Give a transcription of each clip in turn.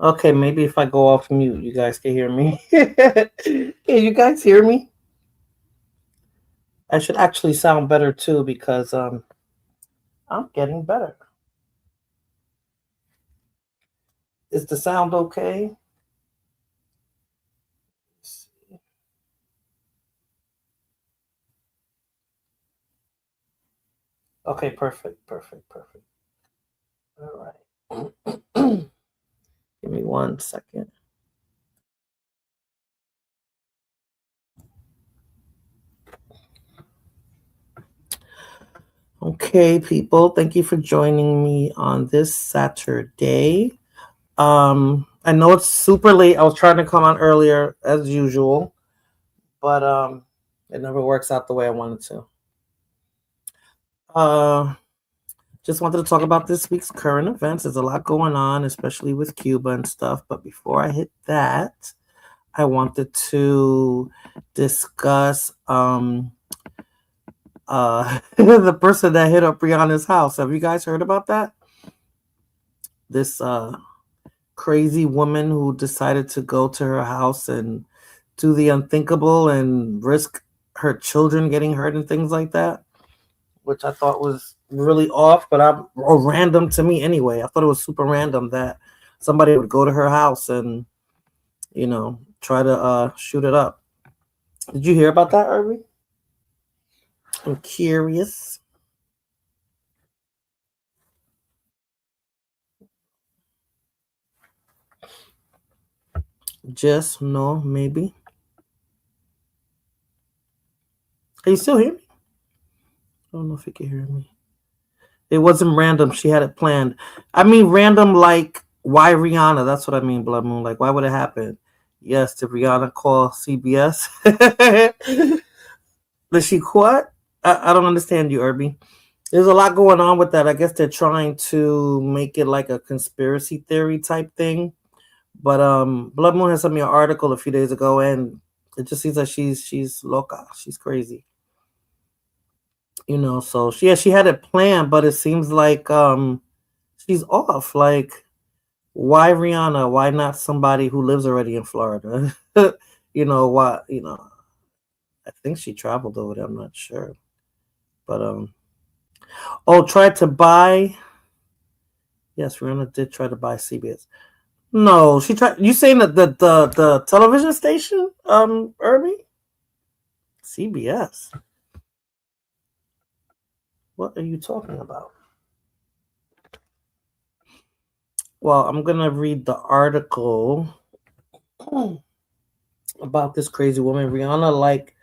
Okay, maybe if I go off mute, you guys can hear me. Can you guys hear me? I should actually sound better too because I'm getting better. Is the sound okay? Okay, perfect, perfect, perfect. All right. Give me 1 second. Okay, people, thank you for joining me on this Saturday. I know it's super late. I was trying to come on earlier as usual, but it never works out the way I wanted to. Uh just wanted to talk about this week's current events. There's a lot going on, especially with Cuba and stuff. But before I hit that, I wanted to discuss the person that hit up Rihanna's house. Have you guys heard about that? This crazy woman who decided to go to her house and do the unthinkable and risk her children getting hurt and things like that, which I thought was really off, but or random to me anyway. I thought it was super random that somebody would go to her house and try to shoot it up. Did you hear about that, Irving? I'm curious. Just no, maybe. Are you still here? I don't know if you can hear me. It wasn't random. She had it planned. I mean, random like why Rihanna? That's what I mean, Blood Moon. Like, why would it happen? Yes, did Rihanna call CBS? Did she what? I don't understand you, Irby. There's a lot going on with that. I guess they're trying to make it like a conspiracy theory type thing. But Blood Moon has sent me an article a few days ago, and it just seems like she's loca. She's crazy. So she had it planned, but it seems like she's off. Like, why Rihanna? Why not somebody who lives already in Florida? Why? I think she traveled over there. I'm not sure, but tried to buy. Yes, Rihanna did try to buy CBS. No, she tried. You saying that the television station, Irby? CBS. What are you talking about? Well, I'm gonna read the article about this crazy woman, Rihanna, like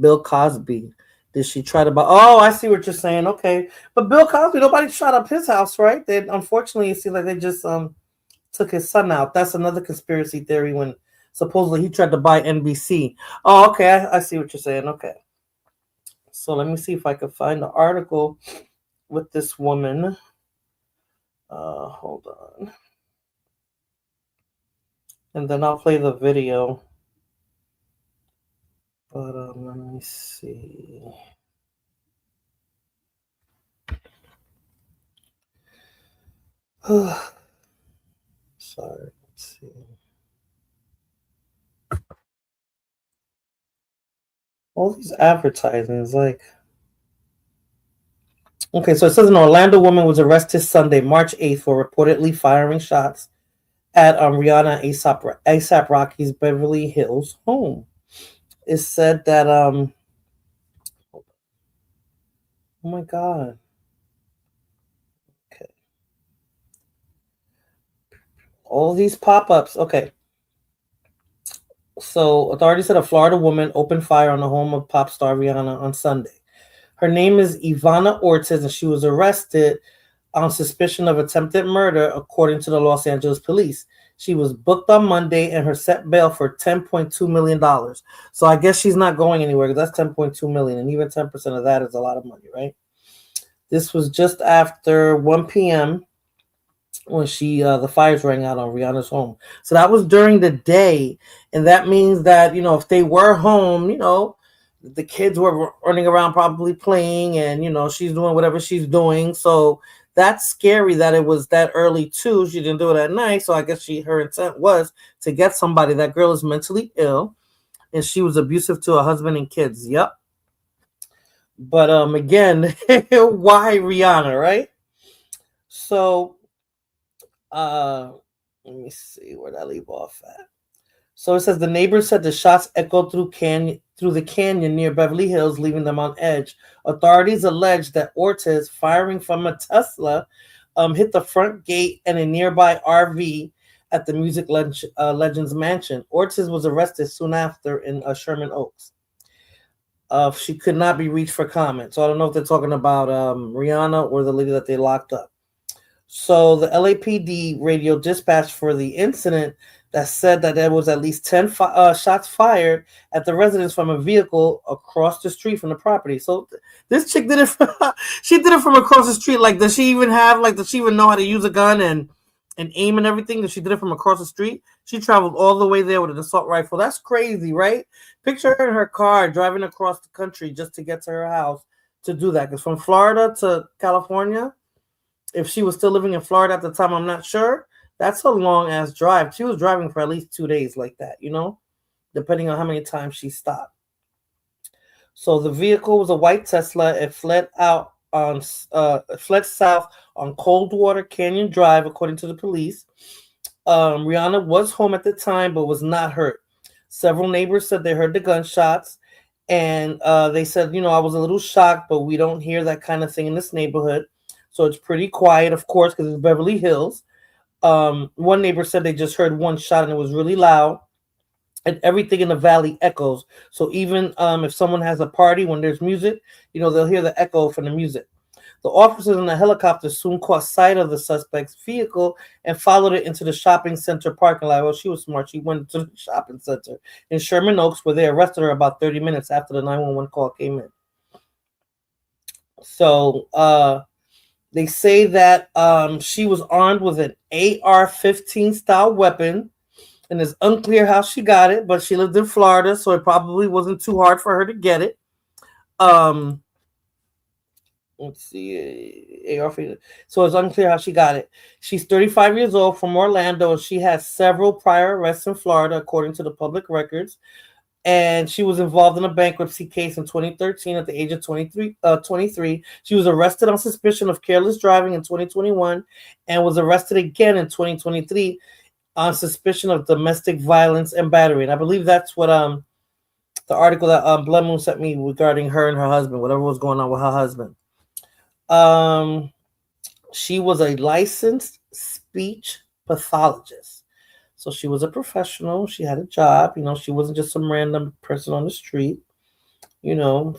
Bill Cosby. Did she try to buy? Oh, I see what you're saying. Okay, but Bill Cosby, nobody shot up his house, right? They unfortunately, it seems like they just took his son out. That's another conspiracy theory when supposedly he tried to buy NBC. Oh, okay, I see what you're saying. Okay, so let me see if I can find the article with this woman. Hold on, and then I'll play the video. But let me see. Sorry, let's see. All these advertisements, like. Okay, so it says an Orlando woman was arrested Sunday, March 8th, for reportedly firing shots at Rihanna ASAP Rocky's Beverly Hills home. It said that oh my god. Okay. All these pop-ups. Okay. So authorities said a Florida woman opened fire on the home of pop star Rihanna on Sunday. Her name is Ivana Ortiz, and she was arrested on suspicion of attempted murder, according to the Los Angeles police. She was booked on Monday, and her set bail for $10.2 million. So I guess she's not going anywhere because that's $10.2 million, and even 10% of that is a lot of money, right? This was just after 1 p.m. when the fires rang out on Rihanna's home. So that was during the day, and that means that if they were home, the kids were running around probably playing, and she's doing whatever she's doing. So that's scary that it was that early too. She didn't do it at night, so I guess her intent was to get somebody. That girl is mentally ill, and she was abusive to her husband and kids. Yep. But again, why Rihanna, right? So let me see where did I leave off at. So it says the neighbors said the shots echoed through the canyon near Beverly Hills, leaving them on edge. Authorities alleged that Ortiz, firing from a Tesla, hit the front gate and a nearby RV at the music legend's mansion. Ortiz was arrested soon after in Sherman Oaks. She could not be reached for comment. So I don't know if they're talking about Rihanna or the lady that they locked up. So the LAPD radio dispatch for the incident that said that there was at least 10 shots fired at the residence from a vehicle across the street from the property. So this chick did it. She did it from across the street. Like, does she even know how to use a gun and aim and everything? That she did it from across the street. She traveled all the way there with an assault rifle. That's crazy, right? Picture her in her car driving across the country just to get to her house to do that. Because from Florida to California, if she was still living in Florida at the time, I'm not sure. That's a long ass drive. She was driving for at least 2 days like that, depending on how many times she stopped. So the vehicle was a white Tesla. It fled south on Coldwater Canyon Drive, according to the police. Rihanna was home at the time, but was not hurt. Several neighbors said they heard the gunshots, and they said, I was a little shocked, but we don't hear that kind of thing in this neighborhood. So it's pretty quiet, of course, because it's Beverly Hills. One neighbor said they just heard one shot and it was really loud, and everything in the valley echoes. So even if someone has a party, when there's music, they'll hear the echo from the music. The officers in the helicopter soon caught sight of the suspect's vehicle and followed it into the shopping center parking lot. Well, she was smart. She went to the shopping center in Sherman Oaks, where they arrested her about 30 minutes after the 911 call came in. So they say that she was armed with an AR-15 style weapon, and it's unclear how she got it, but she lived in Florida, so it probably wasn't too hard for her to get it. Let's see, AR-15. So it's unclear how she got it. She's 35 years old, from Orlando, and she has several prior arrests in Florida, according to the public records. And she was involved in a bankruptcy case in 2013 at the age of 23. She was arrested on suspicion of careless driving in 2021 and was arrested again in 2023 on suspicion of domestic violence and battery. And I believe that's what the article that Blood Moon sent me regarding her and her husband, whatever was going on with her husband. She was a licensed speech pathologist. So she was a professional. She had a job. She wasn't just some random person on the street. Or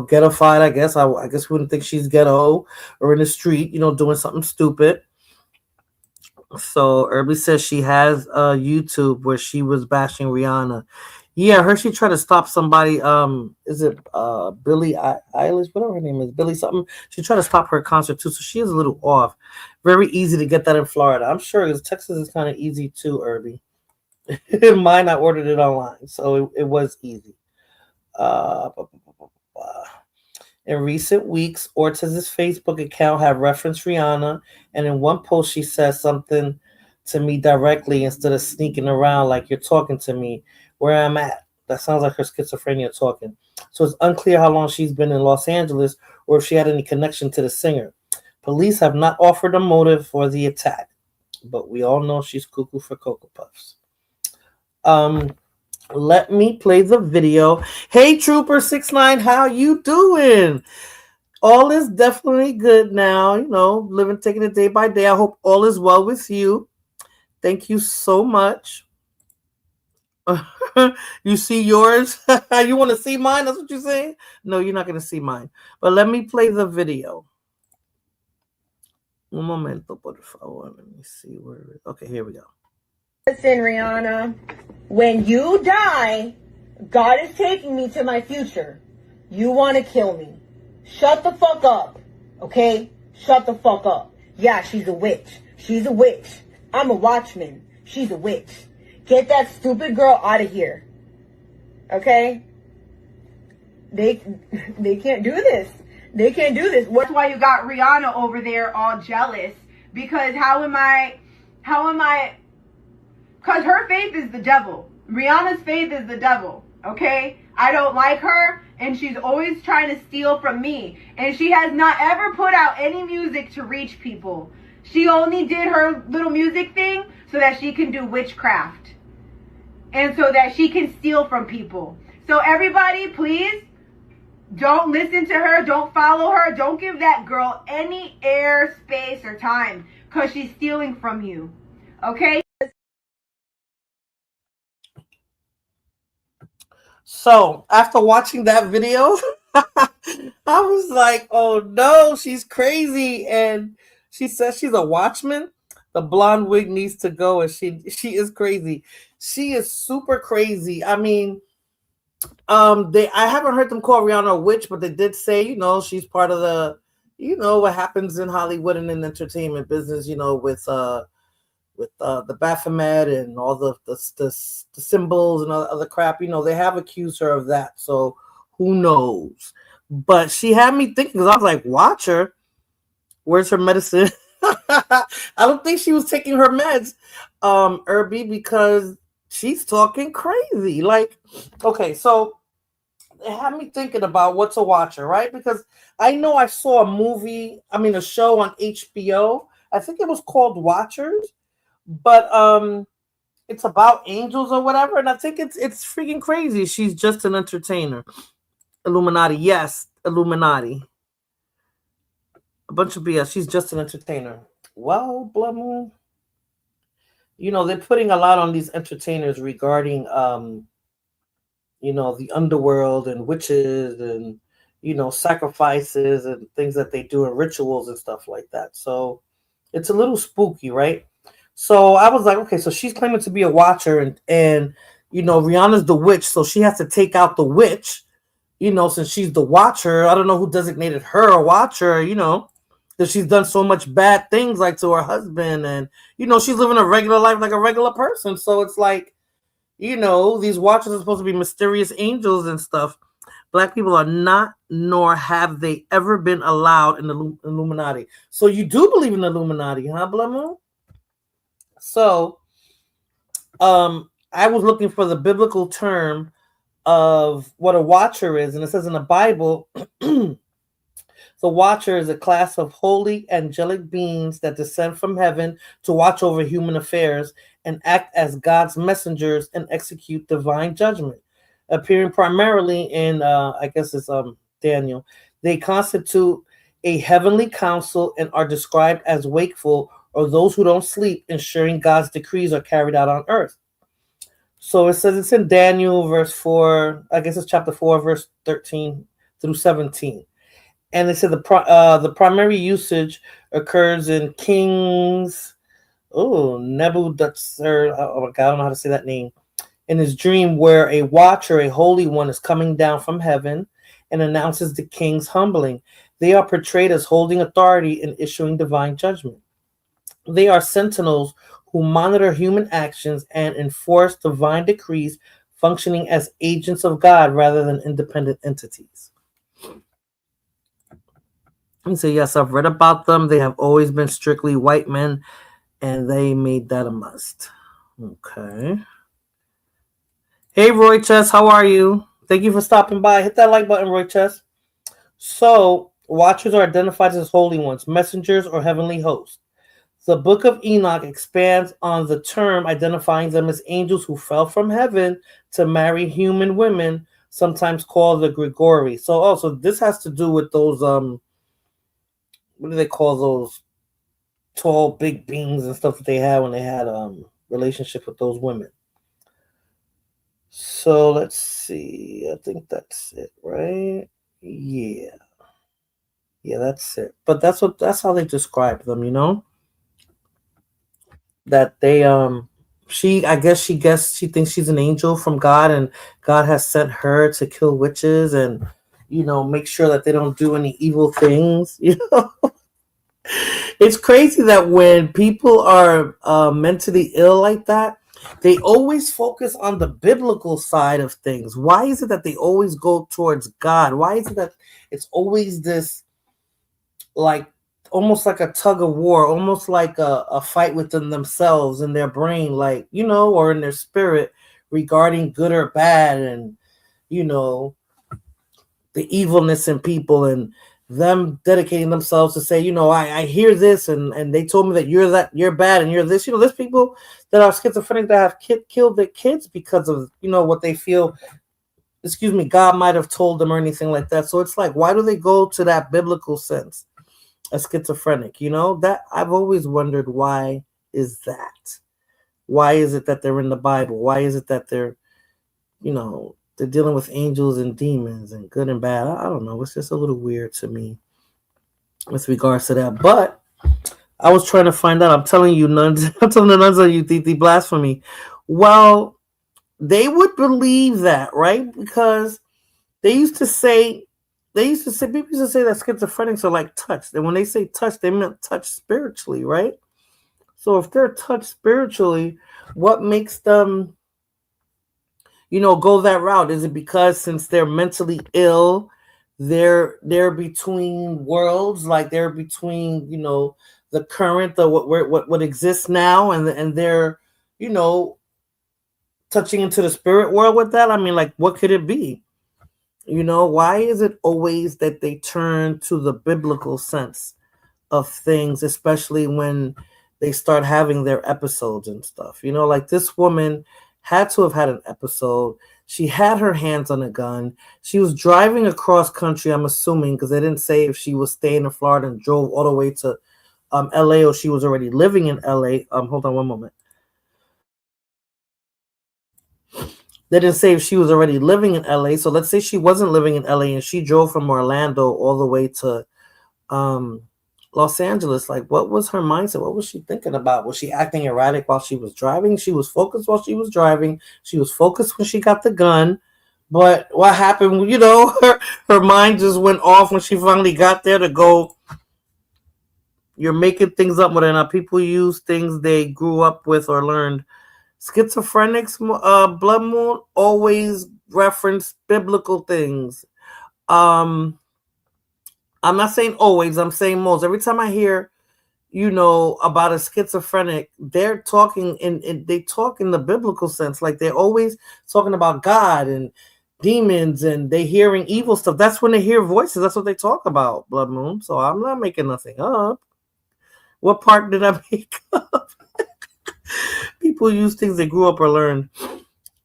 ghettofied, I guess. I guess we wouldn't think she's ghetto or in the street, doing something stupid. So Irby says she has YouTube where she was bashing Rihanna. Yeah, I heard she tried to stop somebody. Is it Billie Eilish? Whatever her name is, Billie something. She tried to stop her concert too, so she is a little off. Very easy to get that in Florida. I'm sure because Texas is kind of easy too, Irby. Mine, I ordered it online, so it was easy. In recent weeks, Ortiz's Facebook account had referenced Rihanna, and in one post she says something to me directly instead of sneaking around like you're talking to me where I'm at. That sounds like her schizophrenia talking. So it's unclear how long she's been in Los Angeles or if she had any connection to the singer. Police have not offered a motive for the attack, but we all know she's cuckoo for Cocoa Puffs. Let me play the video. Hey, Trooper69, how you doing? All is definitely good now. Living, taking it day by day. I hope all is well with you. Thank you so much. You see yours? You want to see mine? That's what you're saying? No, you're not going to see mine. But let me play the video. Un momento, por favor. Let me see where. Okay, here we go. Listen, Rihanna, when you die, God is taking me to my future. You want to kill me. Shut the fuck up, okay? Shut the fuck up. Yeah, she's a witch. She's a witch. I'm a watchman. She's a witch. Get that stupid girl out of here, okay? They can't do this. They can't do this. That's why you got Rihanna over there all jealous. Because how am I, because her faith is the devil. Rihanna's faith is the devil, okay? I don't like her, and she's always trying to steal from me. And she has not ever put out any music to reach people. She only did her little music thing so that she can do witchcraft. And so that she can steal from people. So everybody, please, don't listen to her. Don't follow her. Don't give that girl any air, space, or time. Because she's stealing from you. Okay? So after watching that video, I was like, oh no, she's crazy. And she says she's a watchman. The blonde wig needs to go, and she is crazy. She is super crazy. I mean, I haven't heard them call Rihanna a witch, but they did say, she's part of the, what happens in Hollywood and in the entertainment business, with the Baphomet and all the symbols and other crap. They have accused her of that. So who knows? But she had me thinking, because I was like, watch her. Where's her medicine? I don't think she was taking her meds, Irby, because she's talking crazy. Like, okay, so it had me thinking about what to watch her, right? Because I know I saw a show on HBO. I think it was called Watchers, but it's about angels or whatever, and I think it's freaking crazy. She's just an entertainer. Illuminati, yes, Illuminati. A bunch of BS. She's just an entertainer. Well, Blood Moon, they're putting a lot on these entertainers regarding, the underworld and witches and, sacrifices and things that they do and rituals and stuff like that. So it's a little spooky, right? So I was like, okay, so she's claiming to be a watcher, and Rihanna's the witch, so she has to take out the witch, since she's the watcher. I don't know who designated her a watcher, that she's done so much bad things like to her husband, and she's living a regular life like a regular person. So it's like, these watchers are supposed to be mysterious angels and stuff. Black people are not, nor have they ever been allowed in the Illuminati. So you do believe in the Illuminati, huh, Blamu? So, I was looking for the biblical term of what a watcher is, and it says in the Bible, the watcher is a class of holy angelic beings that descend from heaven to watch over human affairs and act as God's messengers and execute divine judgment. Appearing primarily in, I guess it's Daniel, they constitute a heavenly council and are described as wakeful or those who don't sleep, ensuring God's decrees are carried out on earth. So it says it's in Daniel verse 4, I guess it's chapter 4, verse 13 through 17. And they said the primary usage occurs in Kings, Nebuchadnezzar, oh my God, I don't know how to say that name, in his dream, where a watcher, a holy one, is coming down from heaven and announces the king's humbling. They are portrayed as holding authority and issuing divine judgment. They are sentinels who monitor human actions and enforce divine decrees, functioning as agents of God rather than independent entities. And so, yes, I've read about them. They have always been strictly white men, and they made that a must. Okay. Hey, Roy Chess, how are you? Thank you for stopping by. Hit that like button, Roy Chess. So, watchers are identified as holy ones, messengers, or heavenly hosts. The book of Enoch expands on the term, identifying them as angels who fell from heaven to marry human women, sometimes called the Grigori. So also this has to do with those what do they call those tall big beings and stuff that they had when they had relationship with those women. So let's see. I think that's it, right? Yeah. Yeah, that's it. But that's how they describe them, that they she thinks she's an angel from God, and God has sent her to kill witches and make sure that they don't do any evil things. It's crazy that when people are mentally ill like that, they always focus on the biblical side of things. Why is it that they always go towards God? Why is it that it's always this, like, almost like a tug of war, almost like a fight within themselves in their brain, like, or in their spirit regarding good or bad, and, the evilness in people, and them dedicating themselves to say, I hear this, and they told me that you're bad and you're this. There's people that are schizophrenic that have killed their kids because of, what they feel, God might have told them or anything like that. So it's like, why do they go to that biblical sense? A schizophrenic, that I've always wondered, why is that? Why is it that they're in the Bible? Why is it that they're dealing with angels and demons and good and bad? I don't know. It's just a little weird to me with regards to that. But I was trying to find out. I'm telling you, nuns. I'm telling the nuns on you, the blasphemy. Well, they would believe that, right? Because they used to say people used to say that schizophrenics are like touched. And when they say touch, they meant touch spiritually, right? So if they're touched spiritually, what makes them, go that route? Is it because since they're mentally ill, they're between worlds, like they're between, the current, what exists now, and they're, touching into the spirit world with that? I mean, like, what could it be? Why is it always that they turn to the biblical sense of things, especially when they start having their episodes and stuff? Like this woman had to have had an episode. She had her hands on a gun. She was driving across country, I'm assuming, because they didn't say if she was staying in Florida and drove all the way to LA, or she was already living in LA. Hold on one moment. They didn't say if she was already living in LA. So let's say she wasn't living in LA and she drove from Orlando all the way to Los Angeles. Like, what was her mindset? What was she thinking about? Was she acting erratic while she was driving? She was focused while she was driving. She was focused when she got the gun. But what happened, her mind just went off when she finally got there to go. You're making things up more than people use things they grew up with or learned. Schizophrenics, blood moon always reference biblical things. I'm not saying always, I'm saying most. Every time I hear, about a schizophrenic, they're talking they talk in the biblical sense. Like they're always talking about God and demons and they hearing evil stuff. That's when they hear voices. That's what they talk about, blood moon. So I'm not making nothing up. What part did I make up? People use things they grew up or learned.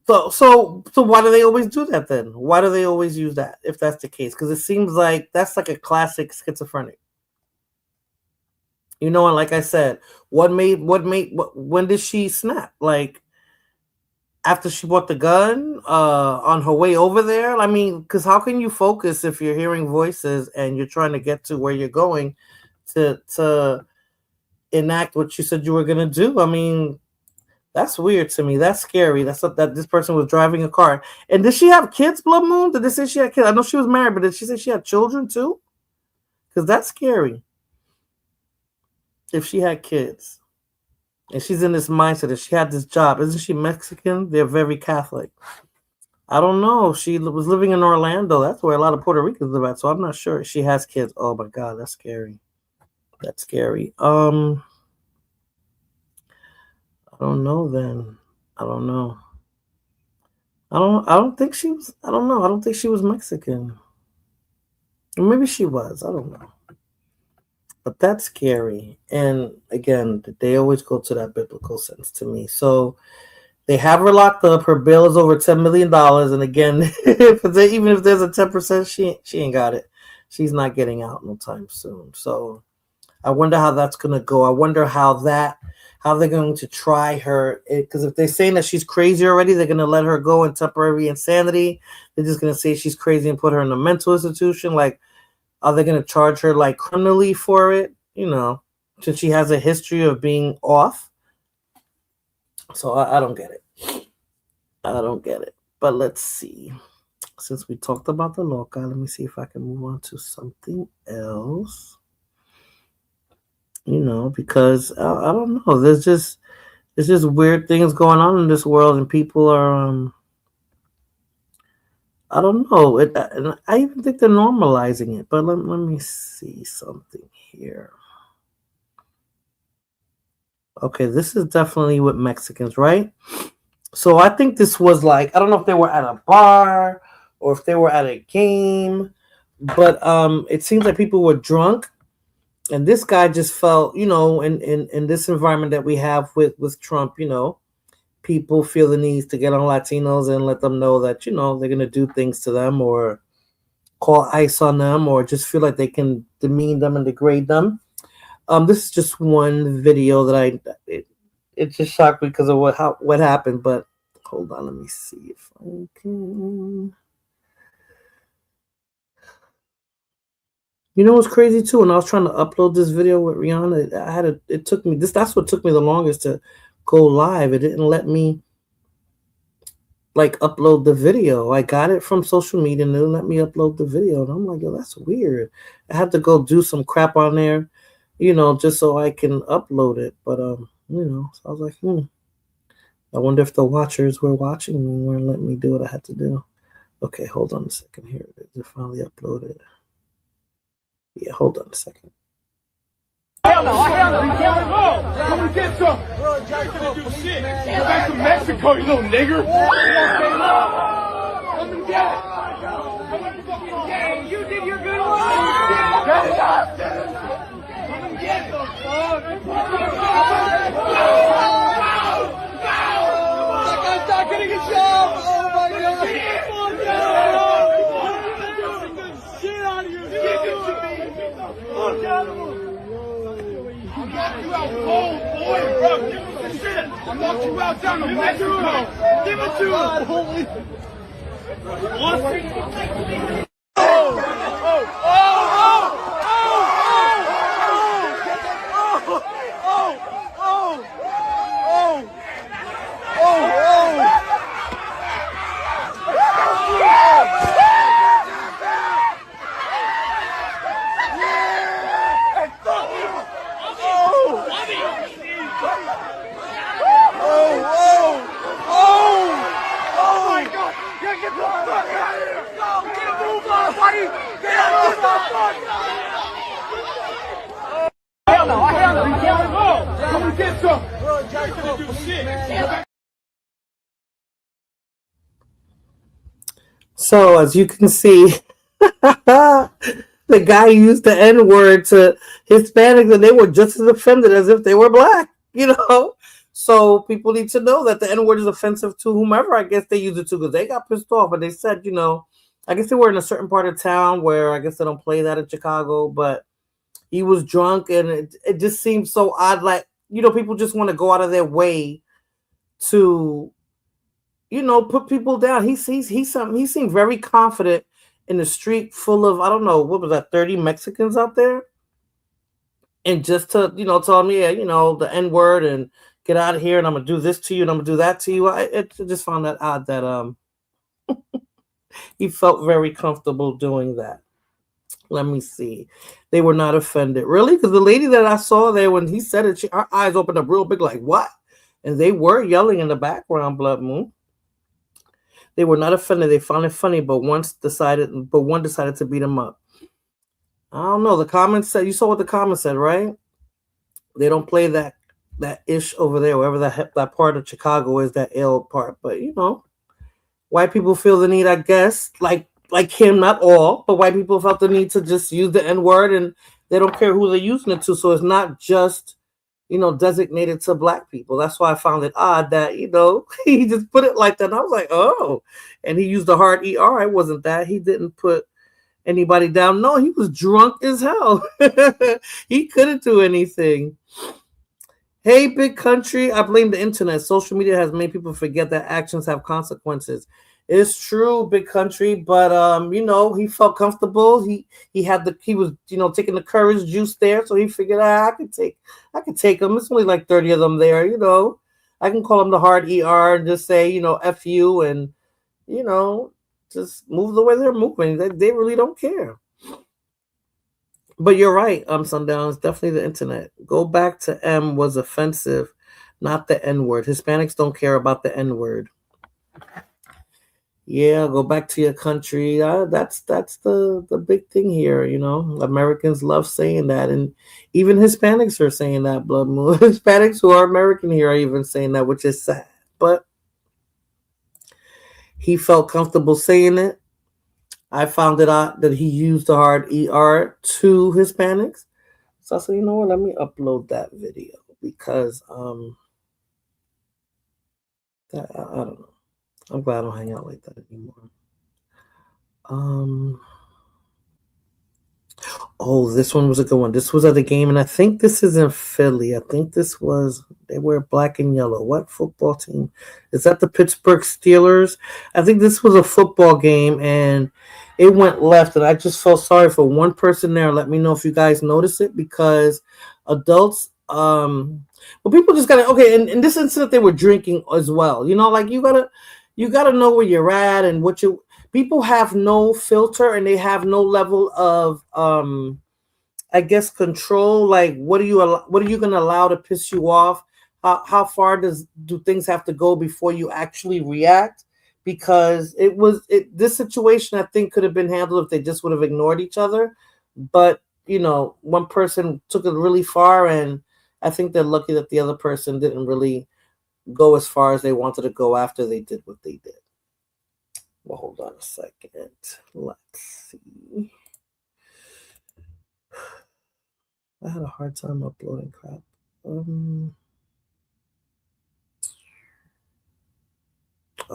So why do they always do that then? Why do they always use that if that's the case? Because it seems like that's like a classic schizophrenic. And like I said, when did she snap? Like after she bought the gun, on her way over there? I mean, because how can you focus if you're hearing voices and you're trying to get to where you're going to enact what you said you were gonna do? I mean, that's weird to me. That's scary. That's that this person was driving a car. And did she have kids, Blood Moon? Did they say she had kids? I know she was married, but did she say she had children too? Because that's scary. If she had kids and she's in this mindset, if she had this job, isn't she Mexican? They're very Catholic. I don't know. She was living in Orlando. That's where a lot of Puerto Ricans live at. So I'm not sure. She has kids. Oh my God, that's scary. That's scary. I don't know then. I don't know. I don't think she was. I don't know. I don't think she was Mexican. Or maybe she was. I don't know. But that's scary. And again, they always go to that biblical sense to me. So they have her locked up. Her bail is over $10 million. And again, even if there's a 10%, she ain't got it. She's not getting out no time soon. So I wonder how that's going to go. I wonder how they're going to try her. Because if they're saying that she's crazy already, they're going to let her go in temporary insanity. They're just going to say she's crazy and put her in a mental institution. Like, are they going to charge her like criminally for it? Since she has a history of being off. So I don't get it. I don't get it. But let's see. Since we talked about the loca, let me see if I can move on to something else. Because I don't know. There's just weird things going on in this world, and people are I don't know. And I even think they're normalizing it. But let me see something here. Okay, this is definitely with Mexicans, right? So I think this was like, I don't know if they were at a bar or if they were at a game, but it seems like people were drunk. And this guy just felt, in this environment that we have with Trump, people feel the need to get on Latinos and let them know that, they're going to do things to them or call ICE on them or just feel like they can demean them and degrade them. This is just one video that it just shocked me because of what happened. But hold on, let me see if I can. What's crazy too? When I was trying to upload this video with Rihanna, it took me that's what took me the longest to go live. It didn't let me like upload the video. I got it from social media and it didn't let me upload the video. And I'm like, yo, that's weird. I had to go do some crap on there, just so I can upload it. But so I was like, I wonder if the watchers were watching me and weren't letting me do what I had to do. Okay, hold on a second here. It finally uploaded. Yeah, hold on a second. Hell no, come and get some. Bro, Jack's gonna do shit. Go back to Mexico, you little nigger. Come and get it. Hey, you did your good one. Get it up. Come and get the fuck. That guy's not getting a job. Oh my God. Shit out of you. You out cold, boy, bro. Give us the shit. I'm not too well done. Give it to him. Give it to him. So as you can see, the guy used the N-word to Hispanics, and they were just as offended as if they were black, you know? So people need to know that the N-word is offensive to whomever I guess they use it to, because they got pissed off. And they said, you know, I guess they were in a certain part of town where I guess they don't play that in Chicago, but he was drunk, and it just seemed so odd. Like, you know, people just want to go out of their way to, you know, put people down. He seemed very confident in the street full of, I don't know, what was that, 30 Mexicans out there? And just to, you know, tell me, yeah, you know, the N-word and get out of here, and I'm going to do this to you, and I'm going to do that to you. I just found that odd that he felt very comfortable doing that. Let me see. They were not offended. Really? Because the lady that I saw there, when he said it, her eyes opened up real big, like, what? And they were yelling in the background, Blood Moon. They were not offended. They found it funny, but one decided to beat him up. I don't know. The comments said, you saw what the comments said, right? They don't play that ish over there, wherever that part of Chicago is, that ill part. But, you know, white people feel the need, I guess, like him, not all, but white people felt the need to just use the N-word, and they don't care who they're using it to. So it's not just, you know, designated to black people. That's why I found it odd that, you know, he just put it like that. And I was like, oh, and he used the hard ER. It wasn't that. He didn't put anybody down. No, he was drunk as hell. He couldn't do anything. Hey, big country, I blame the internet. Social media has made people forget that actions have consequences. It's true, big country, but you know, he felt comfortable. He was, you know, taking the courage juice there, so he figured I could take them. It's only like 30 of them there, you know. I can call them the hard ER and just say, you know, F you, and, you know, just move the way they're moving. They really don't care. But you're right, Sundown. It's definitely the internet. Go back to M was offensive, not the N-word. Hispanics don't care about the N-word. Yeah, go back to your country. That's the big thing here, you know. Americans love saying that, and even Hispanics are saying that, Blood Moon. Hispanics who are American here are even saying that, which is sad. But he felt comfortable saying it. I found it out that he used the hard ER to Hispanics. So I said, you know what, let me upload that video, because I don't know. I'm glad I don't hang out like that anymore. Oh, this one was a good one. This was at the game, and I think this is in Philly. I think they wear black and yellow. What football team? Is that the Pittsburgh Steelers? I think this was a football game, and it went left, and I just felt sorry for one person there. Let me know if you guys notice it, because adults, well, people just gotta, okay, in this incident, they were drinking as well. You know, like you gotta know where you're at and people have no filter, and they have no level of, I guess, control. Like, what are you going to allow to piss you off? How far do things have to go before you actually react? Because this situation, I think, could have been handled if they just would have ignored each other. But, you know, one person took it really far, and I think they're lucky that the other person didn't really go as far as they wanted to go after they did what they did. Well, hold on a second. Let's see. I had a hard time uploading crap. Oh,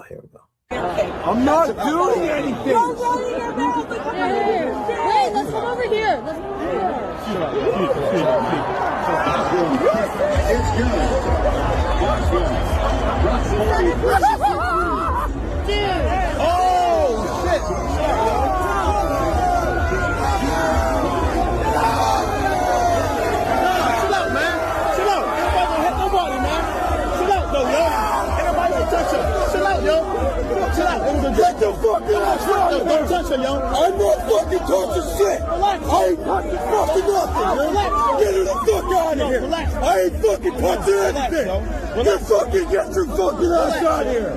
here we go. I'm not doing anything. Don't run in your mouth. Wait, let's come over here. Let's come over here. It's good. Oh, shit. Chill out, man. Chill out. Everybody gonna hit nobody, man. Chill out, though, yo. Everybody gonna touch her. Chill out, yo. Chill out. It was a get the fuck out. Don't touch her, yo. I'm not fucking touching shit. Relax. I ain't touching fucking nothing, yo. Relax. Get her the fuck out of here. Relax. I ain't fucking touching anything. Get fucking get your fucking ass out of here.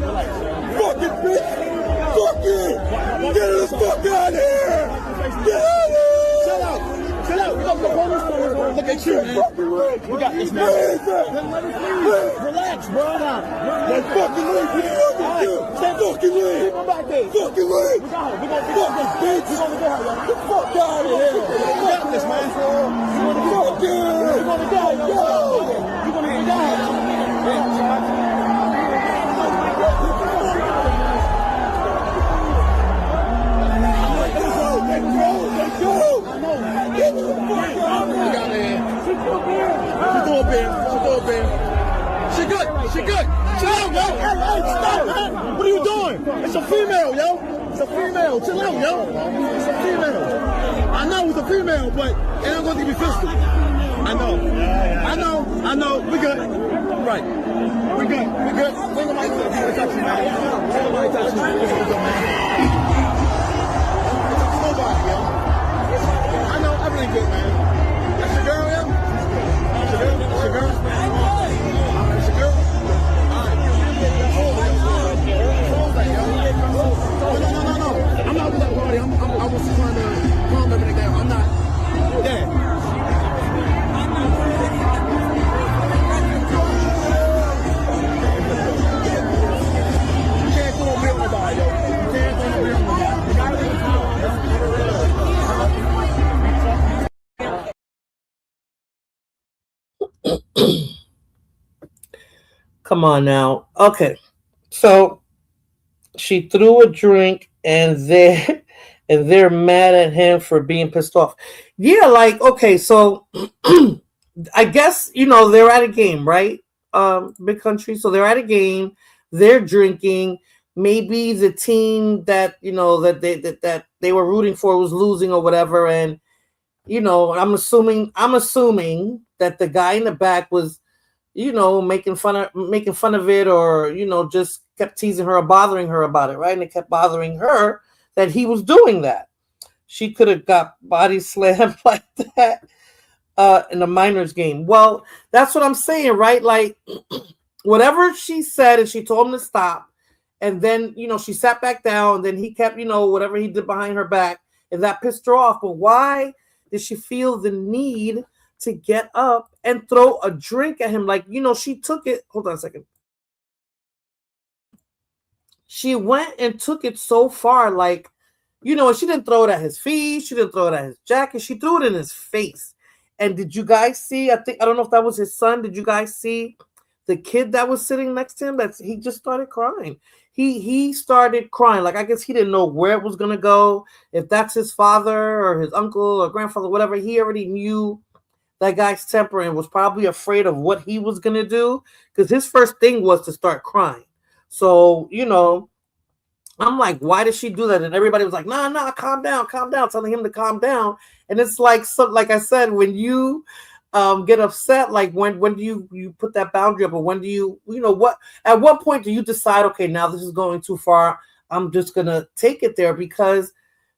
Fucking bitch. Fuck you. Get her the fuck out of here. Get out of here. Chill out. Chill out. We got the police coming. Look at you, man. We got this, man. Relax, bro. Let's fucking leave. What you want me to do? Fucking leave. Keep him back there. Fucking leave. We got her. We got this bitch. We're gonna get her, yo. Get the fuck out of here. We got this, man. You wanna fuck you. You wanna die, yo. You wanna die. She good. Chill out, yo. Hey, stop, man. What are you doing? It's a female, yo. It's a female. Chill out, yo. It's a female. I know it's a female, but it ain't gonna be physical. I know. We good. Right. We good. Ain't nobody touch you, man. Ain't nobody touch you. It's good, man. Nobody, yo. I know. Everything good, man. That's your girl, yo? That's your girl? That's your girl? That's your girl? No. I'm not with that party. I was trying to calm everything down. I'm not. Yeah. You can't throw a beer on nobody, yo. You can't throw a beer on nobody. You gotta leave Come on now. Okay. So she threw a drink and they're mad at him for being pissed off. Yeah, like, okay, so I guess, they're at a game, right? Big country. So they're at a game, they're drinking. Maybe the team that, that they were rooting for was losing or whatever. And, I'm assuming that the guy in the back was, making fun of it, or, just kept teasing her or bothering her about it, right? And it kept bothering her that he was doing that. She could have got body slammed like that in a minors game. Well, that's what I'm saying, right? Like, whatever she said, and she told him to stop, and then, she sat back down, and then he kept, whatever he did behind her back, and that pissed her off. But why did she feel the need to get up and throw a drink at him? Like, she took it. Hold on a second. She went and took it so far, like, she didn't throw it at his feet. She didn't throw it at his jacket. She threw it in his face. And did you guys see? I don't know if that was his son. Did you guys see the kid that was sitting next to him? He just started crying. He started crying. Like, I guess he didn't know where it was gonna go. If that's his father or his uncle or grandfather, whatever, he already knew that guy's temper and was probably afraid of what he was gonna do, because his first thing was to start crying. So, I'm like, why did she do that? And everybody was like, nah, calm down, telling him to calm down. And it's like, so, like I said, when you get upset, like when do you put that boundary up, or when do you, at what point do you decide, okay, now this is going too far, I'm just gonna take it there? Because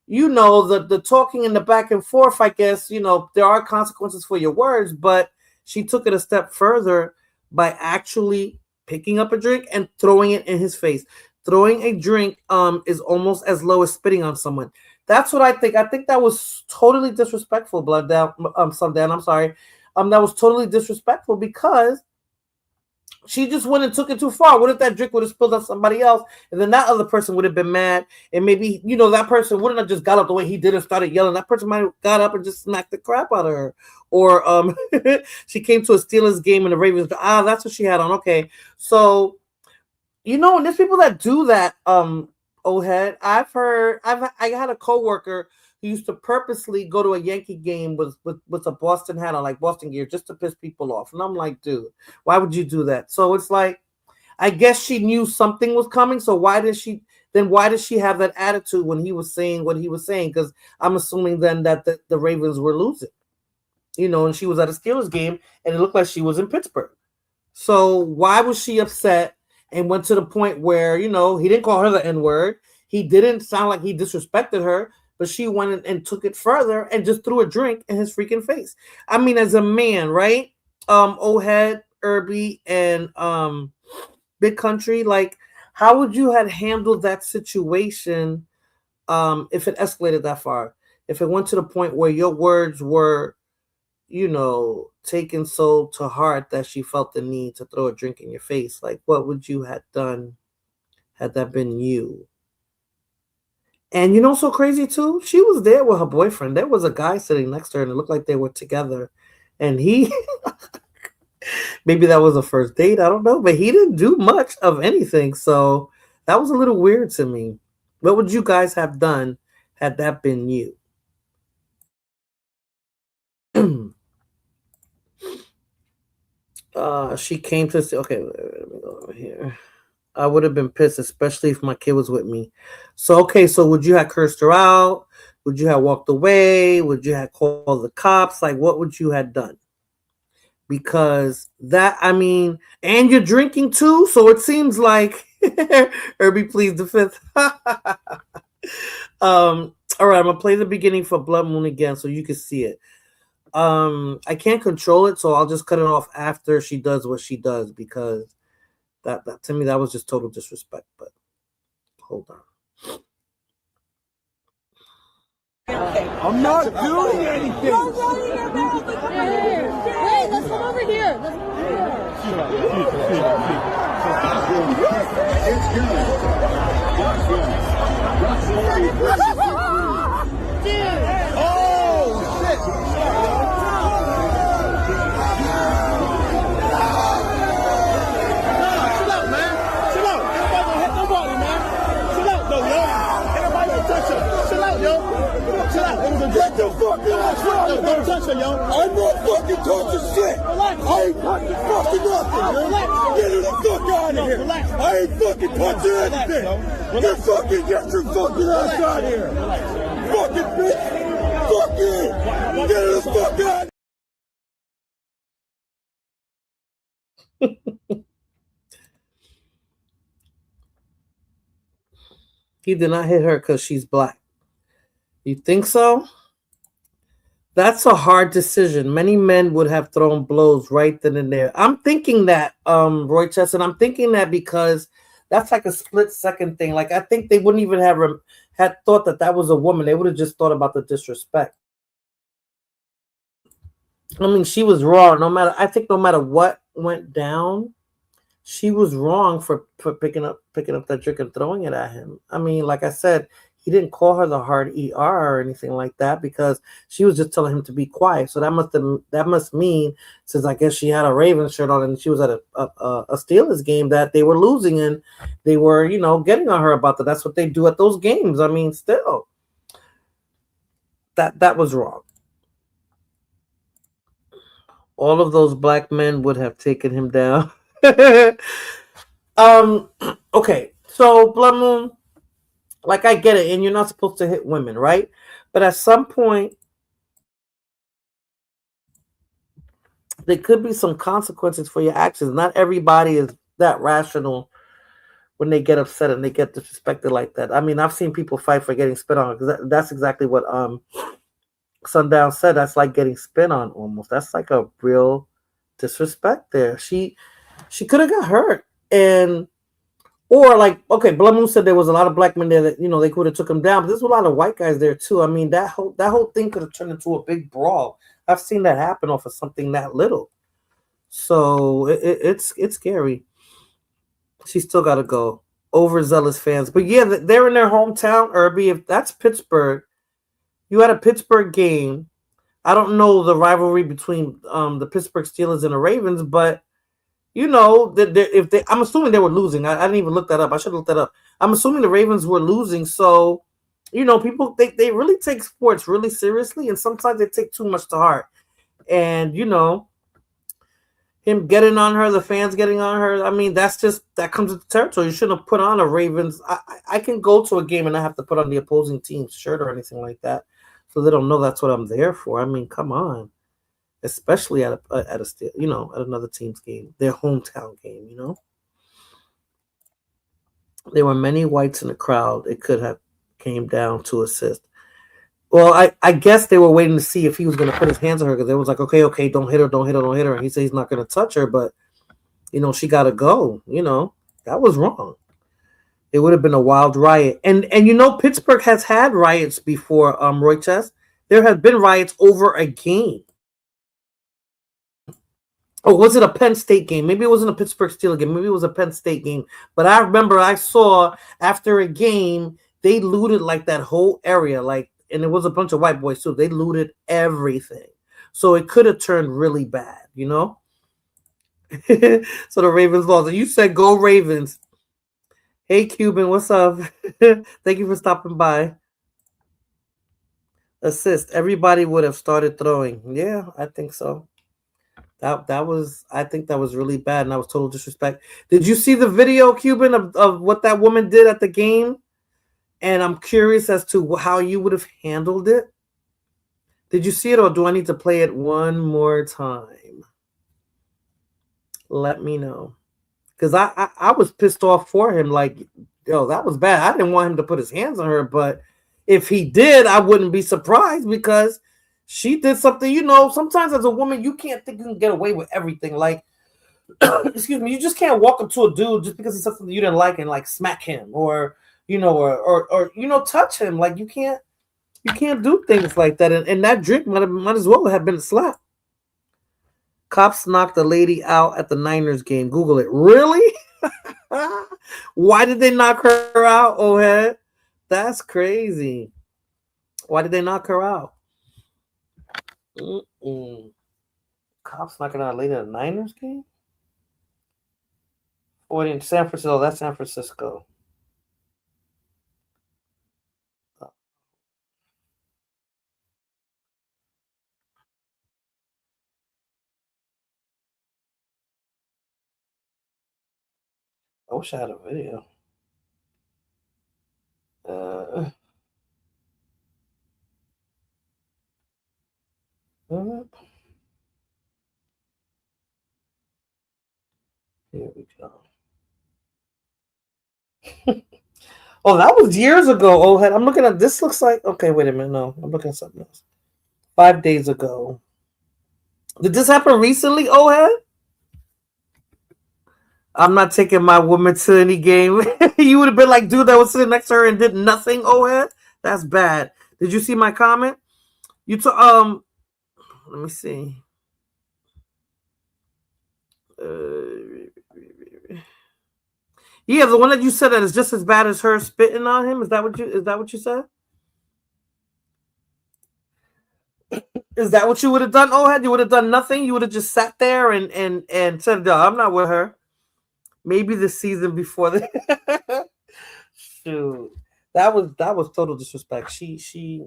the talking and the back and forth, I guess, there are consequences for your words, but she took it a step further by actually picking up a drink and throwing it in his face. Throwing a drink is almost as low as spitting on someone. That's what I think. I think that was totally disrespectful, Sundown. I'm sorry. That was totally disrespectful, because she just went and took it too far. What if that drink would have spilled on somebody else, and then that other person would have been mad, and maybe, that person wouldn't have just got up the way he did and started yelling. That person might have got up and just smacked the crap out of her. Or she came to a Steelers game and the Ravens, that's what she had on. Okay. So, and there's people that do that, old head. I had a coworker who used to purposely go to a Yankee game with a Boston hat on, like Boston gear, just to piss people off. And I'm like, dude, why would you do that? So it's like, I guess she knew something was coming. So why did she have that attitude when he was saying what he was saying? Because I'm assuming then that the Ravens were losing, and she was at a Steelers game and it looked like she was in Pittsburgh. So why was she upset and went to the point where, he didn't call her the N-word. He didn't sound like he disrespected her, but she went and took it further and just threw a drink in his freaking face. I mean, as a man, right? Ohead, Irby, and Big Country, like, how would you have handled that situation if it escalated that far? If it went to the point where your words were, taken so to heart that she felt the need to throw a drink in your face, like, what would you have done had that been you? And so crazy too, she was there with her boyfriend. There was a guy sitting next to her and it looked like they were together. And he, maybe that was a first date, I don't know, but he didn't do much of anything. So that was a little weird to me. What would you guys have done had that been you? She came to see, okay, let me go over here. I would have been pissed, especially if my kid was with me. So, okay, so would you have cursed her out? Would you have walked away? Would you have called the cops? Like, what would you have done? Because and you're drinking too, so it seems like Irby pleads the fifth. All right, I'm gonna play the beginning for Blood Moon again so you can see it. I can't control it, so I'll just cut it off after she does what she does, because that to me that was just total disrespect. But hold on. I'm not doing anything. Don't run in your mouth. Wait, let's come over here. Let's come over here. Dude. Oh, shit. Chill out, man. Chill out. Everybody gonna hit nobody, man. Chill out, though, yo. Everybody gonna touch her. Chill out, yo. Chill out. It was a get the fuck out. Yo, don't touch her, yo. I'm not fucking touching shit. Relax. I ain't touching fucking nothing, man. Relax. Get her the fuck out of here. Relax. I ain't fucking touching anything. Get your fucking ass out of here. Fucking bitch. Fuck you. Get her the fuck out. He did not hit her because she's black. You think so? That's a hard decision. Many men would have thrown blows right then and there. I'm thinking that, Roy Chesson, I'm thinking that because that's like a split second thing. Like, I think they wouldn't even have had thought that was a woman. They would have just thought about the disrespect. I mean, she was wrong. I think no matter what went down, she was wrong for picking up that drink and throwing it at him. I mean, like I said, he didn't call her the hard ER or anything like that, because she was just telling him to be quiet. So that must mean, since I guess she had a Ravens shirt on and she was at a Steelers game, that they were losing and they were, getting on her about that. That's what they do at those games. I mean, still, that was wrong. All of those black men would have taken him down. Okay, so Blood Moon, like, I get it, and you're not supposed to hit women, right? But at some point, there could be some consequences for your actions. Not everybody is that rational when they get upset and they get disrespected like that. I mean, I've seen people fight for getting spit on. That's exactly what Sundown said. That's like getting spit on almost. That's like a real disrespect there. She could have got hurt, or like, okay, Blood Moon said there was a lot of black men there that they could have took him down, but there's a lot of white guys there too. I mean, that whole thing could have turned into a big brawl. I've seen that happen off of something that little. So it's scary. She still got to go. Overzealous fans, but yeah, they're in their hometown, Irby. If that's Pittsburgh, you had a Pittsburgh game. I don't know the rivalry between the Pittsburgh Steelers and the Ravens, but I'm assuming they were losing. I didn't even look that up. I should have looked that up. I'm assuming the Ravens were losing. So, people they really take sports really seriously, and sometimes they take too much to heart. And him getting on her, the fans getting on her. I mean, that comes with the territory. You shouldn't have put on a Ravens. I can go to a game and not have to put on the opposing team's shirt or anything like that, so they don't know that's what I'm there for. I mean, come on, especially at at another team's game, their hometown game. There were many whites in the crowd. It could have came down to assist. Well, I guess they were waiting to see if he was going to put his hands on her because they was like, okay, don't hit her, don't hit her, don't hit her. And he said he's not going to touch her, but she got to go. That was wrong. It would have been a wild riot. And Pittsburgh has had riots before. Roy Chess, there have been riots over a game. Oh, was it a Penn State game? Maybe it wasn't a Pittsburgh Steelers game. Maybe it was a Penn State game. But I remember I saw after a game they looted like that whole area, and it was a bunch of white boys too. They looted everything, so it could have turned really bad, So the Ravens lost. And you said go Ravens. Hey Cuban, what's up? Thank you for stopping by. Assist. Everybody would have started throwing. Yeah, I think so. I think that was really bad, and that was total disrespect. Did you see the video, Cuban, of what that woman did at the game? And I'm curious as to how you would have handled it. Did you see it, or do I need to play it one more time? Let me know. Because I was pissed off for him. Like, that was bad. I didn't want him to put his hands on her, but if he did, I wouldn't be surprised because she did something. Sometimes as a woman, you can't think you can get away with everything. Like, excuse me, you just can't walk up to a dude just because it's something you didn't like and smack him or touch him. Like, you can't do things like that. And that drink might as well have been a slap. Cops knocked a lady out at the Niners game. Google it. Really? Why did they knock her out, Ohead? That's crazy. Why did they knock her out? Cops knocking out a lady at a Niners game? In San Francisco. That's San Francisco. I wish I had a video. Here we go. Oh, that was years ago, Ohead. I'm looking at this. Looks like okay. Wait a minute. No, I'm looking at something else. 5 days ago. Did this happen recently, Ohead? I'm not taking my woman to any game. You would have been like, dude, that was sitting next to her and did nothing, Ohead. That's bad. Did you see my comment? Let me see. Yeah, the one that you said that is just as bad as her spitting on him. Is that what you said? Is that what you would have done, Ohead? You would have done nothing. You would have just sat there and said, "No, I'm not with her." Maybe the season before that. Shoot, that was total disrespect. She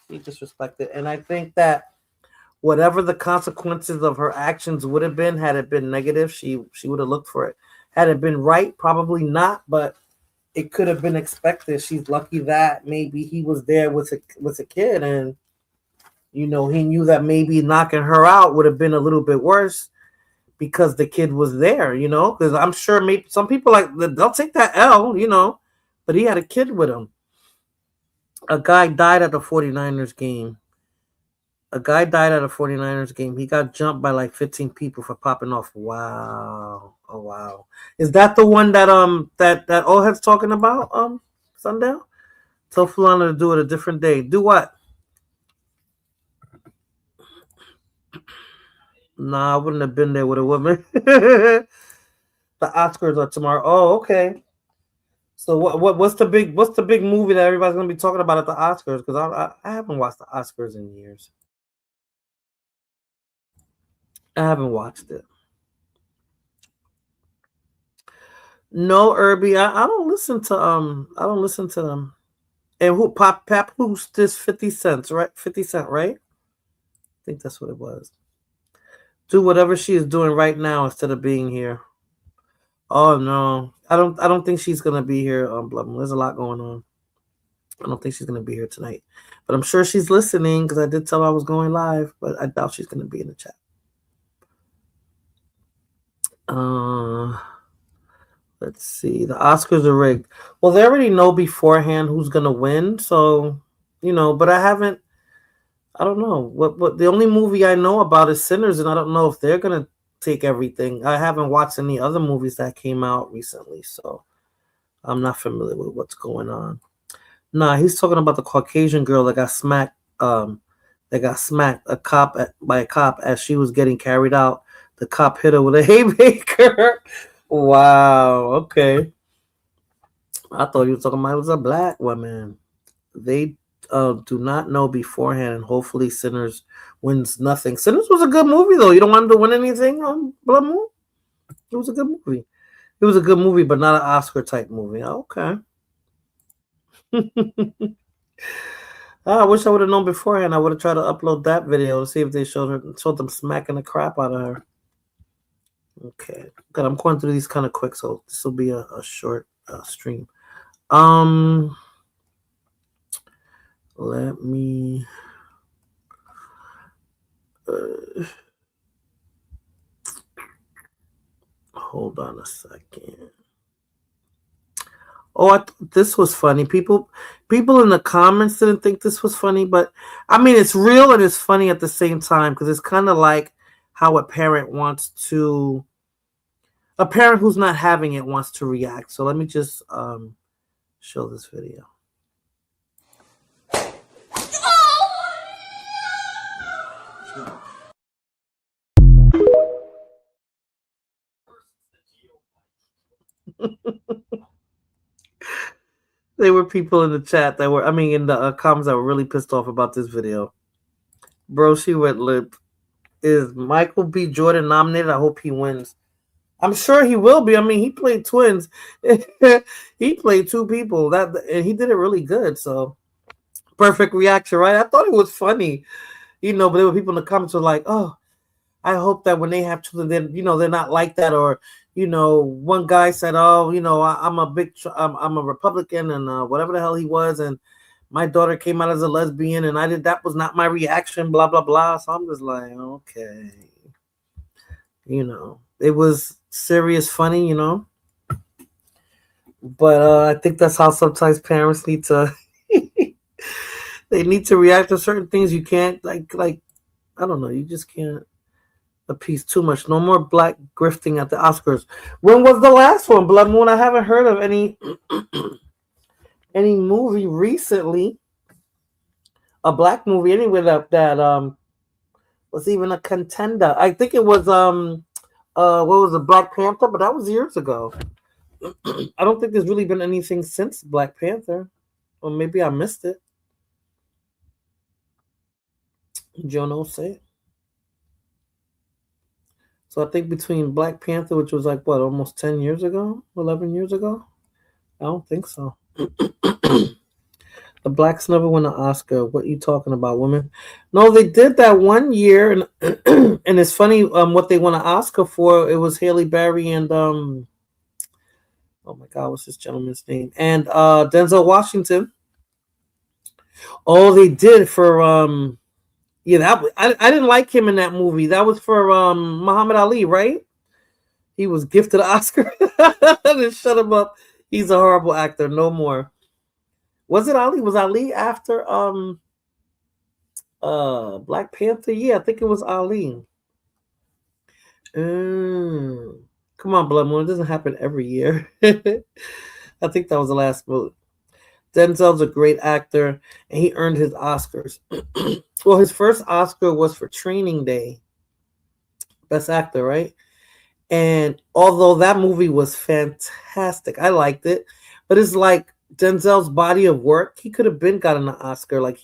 disrespected, and I think that whatever the consequences of her actions would have been, had it been negative, she would have looked for it. Had it been right, probably not, but it could have been expected. She's lucky that maybe he was there with a kid, and he knew that maybe knocking her out would have been a little bit worse because the kid was there, because I'm sure maybe some people they'll take that L, but he had a kid with him. A guy died at the 49ers game. He got jumped by 15 people for popping off. Wow. Oh, wow. Is that the one that that Ohead's talking about, Sundale? Tell Fulana to do it a different day. Do what? Nah, I wouldn't have been there with a woman. The Oscars are tomorrow. Oh, okay. So what's the big movie that everybody's gonna be talking about at the Oscars? Because I haven't watched the Oscars in years. I haven't watched it. No, Irby, I don't listen to them. And who who's this 50 cents, right? 50 Cent, right? I think that's what it was. do whatever she is doing right now instead of being here. Oh no, I don't think she's gonna be here on Blood Moon. There's a lot going on. I don't think she's gonna be here tonight, but I'm sure she's listening because I did tell her I was going live. But I doubt she's gonna be in the chat. Let's see. The Oscars are rigged. Well, they already know beforehand who's gonna win, so But I don't know what. The only movie I know about is Sinners, and I don't know if they're gonna take everything. I haven't watched any other movies that came out recently, so I'm not familiar with what's going on. Nah, he's talking about the Caucasian girl that got smacked. By a cop as she was getting carried out. The cop hit her with a haymaker. Wow. Okay. I thought you were talking about it was a black woman. They do not know beforehand, and hopefully Sinners wins nothing. Sinners was a good movie, though. You don't want him to win anything on Blood Moon? It was a good movie. It was a good movie, but not an Oscar-type movie. Okay. I wish I would have known beforehand. I would have tried to upload that video to see if they showed them smacking the crap out of her. Okay. Good. I'm going through these kind of quick, so this will be a short stream. Let me hold on a second. Oh, this was funny. People in the comments didn't think this was funny, but I mean, it's real and it's funny at the same time because it's kind of like how a parent who's not having it wants to react. So let me just show this video. There were people in the chat in the comments that were really pissed off about this video. Bro, she went lip. Is Michael B. Jordan nominated? I hope he wins. I'm sure he will be. I mean, he played twins. He played two people. And he did it really good. So, perfect reaction, right? I thought it was funny. But there were people in the comments who were like, oh, I hope that when they have children, then they're not like that. Or one guy said, "Oh, I'm a Republican and whatever the hell he was, and my daughter came out as a lesbian, and that was not my reaction." Blah blah blah. So I'm just like, okay, it was serious, funny, But I think that's how sometimes parents need to. They need to react to certain things. You can't like I don't know. You just can't appease too much. No more black grifting at the Oscars. When was the last one? Blood Moon. I haven't heard of any movie recently. A black movie anyway that was even a contender. I think it was what was it, Black Panther, but that was years ago. I don't think there's really been anything since Black Panther. Or maybe I missed it. Jono say it. So I think between Black Panther, which was like almost 10 years ago, 11 years ago? I don't think so. The blacks never win an Oscar. What are you talking about, women? No, they did that one year, and and it's funny what they won an Oscar for. It was Halle Berry and oh my God, what's this gentleman's name? And Denzel Washington. Oh, they did for yeah, I didn't like him in that movie. That was for Muhammad Ali, right? He was gifted an Oscar. Just shut him up. He's a horrible actor. No more. Was it Ali? Was Ali after Black Panther? Yeah, I think it was Ali. Come on, Blood Moon. It doesn't happen every year. I think that was the last movie. Denzel's a great actor, and he earned his Oscars. Well, his first Oscar was for Training Day. Best actor, right? And although that movie was fantastic, I liked it. But it's like Denzel's body of work, he could have been gotten an Oscar. Like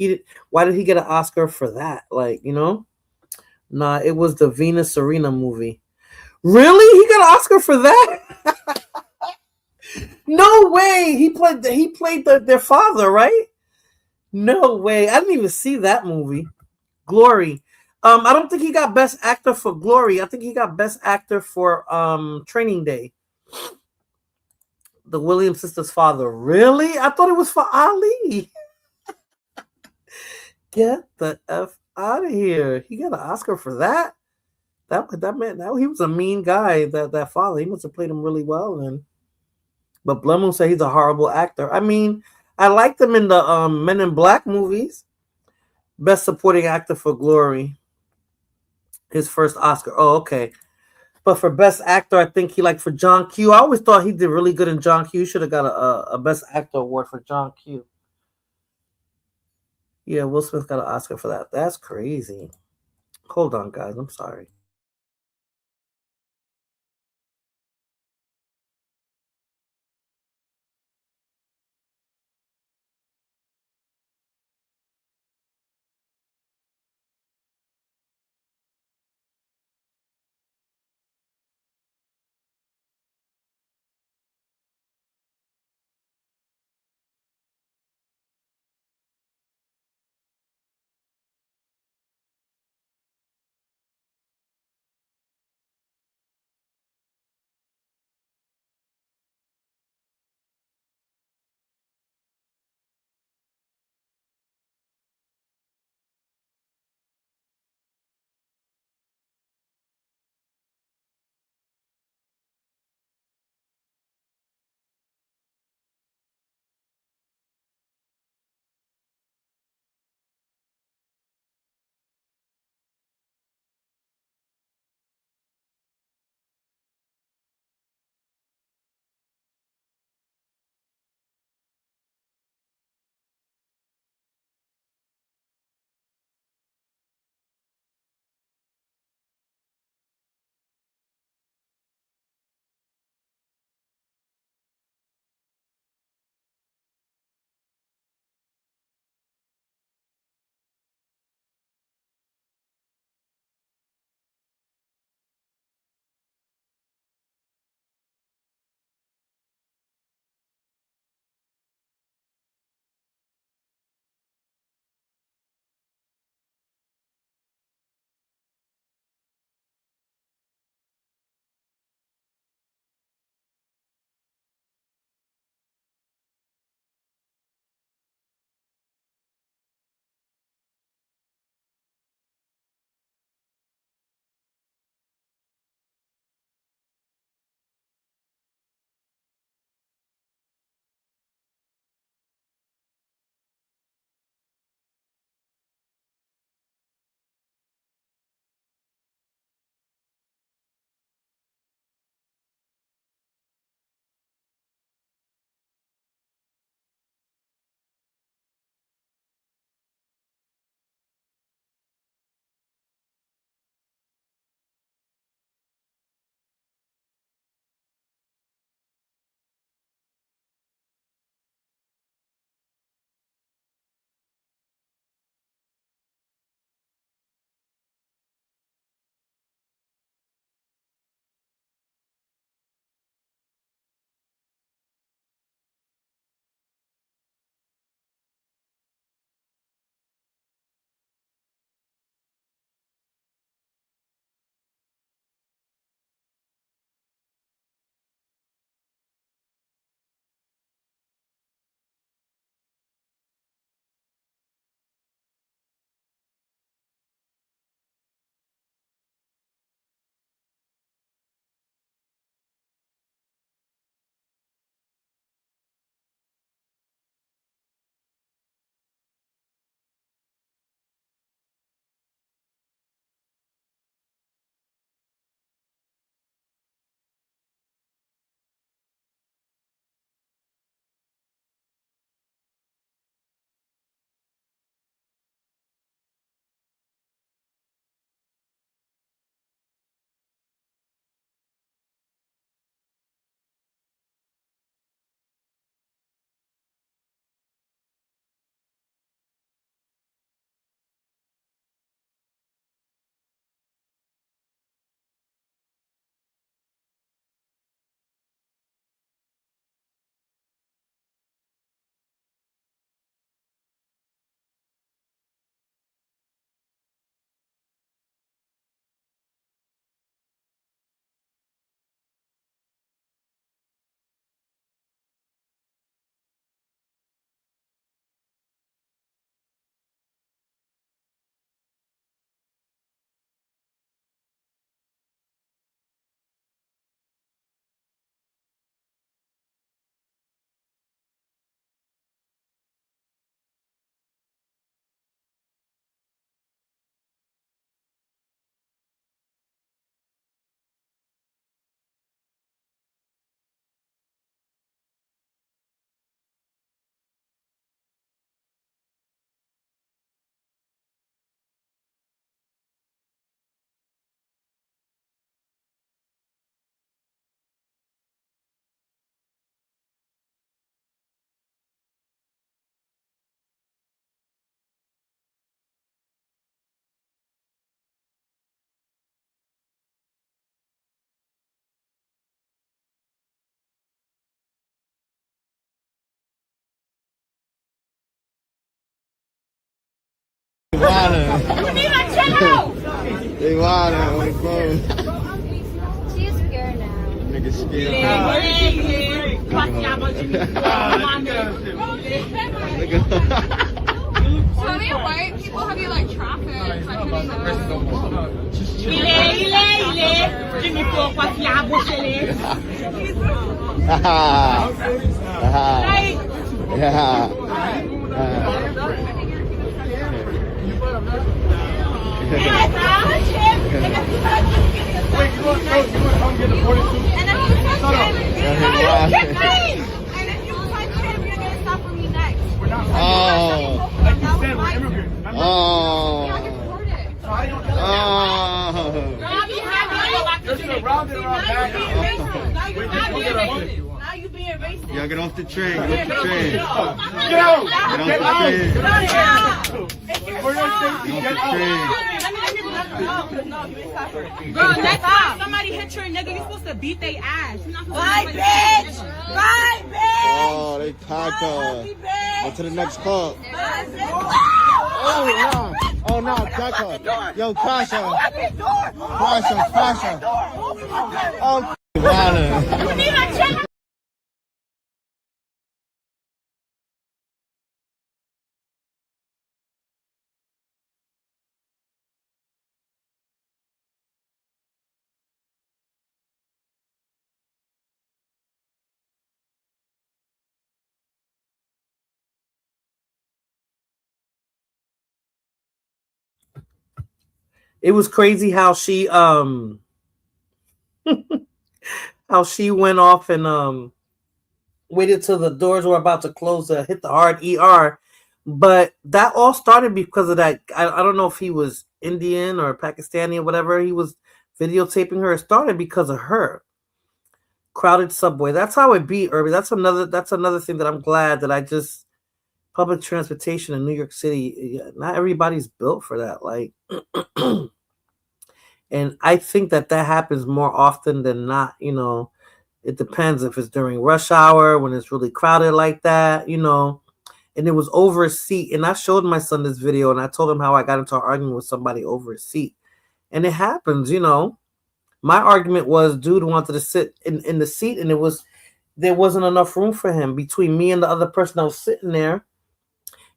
why did he get an Oscar for that? Like, Nah, it was the Venus Serena movie. Really? He got an Oscar for that? No way. He played their father, right? No way. I didn't even see that movie. Glory. I don't think he got Best Actor for Glory. I think he got Best Actor for Training Day. The Williams sisters' father. Really? I thought it was for Ali. Get the F out of here. He got an Oscar for that? That man, that he was a mean guy, that father. He must have played him really well then. But Blumhouse said he's a horrible actor. I mean, I liked him in the Men in Black movies. Best Supporting Actor for Glory. His first Oscar. Oh, okay. But for Best Actor, I think he like for John Q. I always thought he did really good in John Q. Should have got a Best Actor award for John Q. Yeah, Will Smith got an Oscar for that. That's crazy. Hold on, guys. I'm sorry. They wildin' on the phone. She's scared now. Nigga scared. So many white people have you like trafficked? Y'all get off the train. Get off the train. Get out! Get out! Get off the train. Girl, next time somebody hit your nigga, you supposed to beat their ass. You're not supposed to bitch! Bye, bitch! Oh, they packed us. Go to the next call. Oh, no, that car. Yo, crash her. Crash her, crash her. Oh, wildin'. It was crazy how she how she went off and waited till the doors were about to close to hit the hard ER. But that all started because of that. I don't know if he was Indian or Pakistani or whatever. He was videotaping her. It started because of her. Crowded subway. That's how it be, Irby. That's another thing that I'm glad that I just public transportation in New York City. Not everybody's built for that. Like and I think that happens more often than not. It depends if it's during rush hour when it's really crowded like that, and it was over a seat. And I showed my son this video and I told him how I got into an argument with somebody over a seat. And it happens, My argument was dude wanted to sit in the seat and there wasn't enough room for him between me and the other person that was sitting there.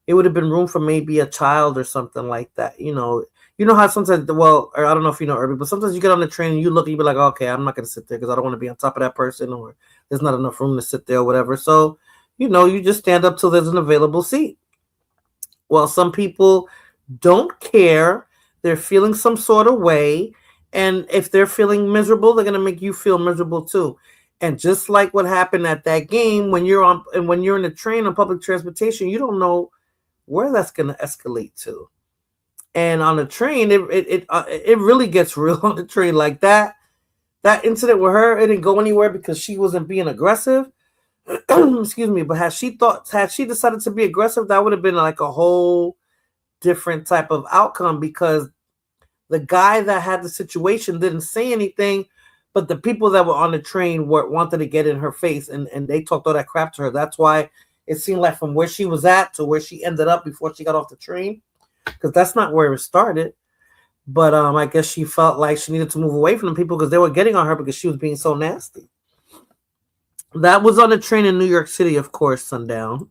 It would have been room for maybe a child or something like that, You know how sometimes, or I don't know if you know, Irby, but sometimes you get on the train and you look and you be like, okay, I'm not going to sit there because I don't want to be on top of that person or there's not enough room to sit there or whatever. So, you just stand up till there's an available seat. Well, some people don't care. They're feeling some sort of way. And if they're feeling miserable, they're going to make you feel miserable too. And just like what happened at that game, when you're in the train on public transportation, you don't know where that's going to escalate to. And on the train, it really gets real on the train like that. That incident with her, it didn't go anywhere because she wasn't being aggressive. Excuse me. But had she decided to be aggressive, that would have been like a whole different type of outcome because the guy that had the situation didn't say anything, but the people that were on the train wanted to get in her face and they talked all that crap to her. That's why it seemed like from where she was at to where she ended up before she got off the train, because that's not where it started. But I guess she felt like she needed to move away from the people because they were getting on her because she was being so nasty. That was on the train in New York City, of course, Sundown.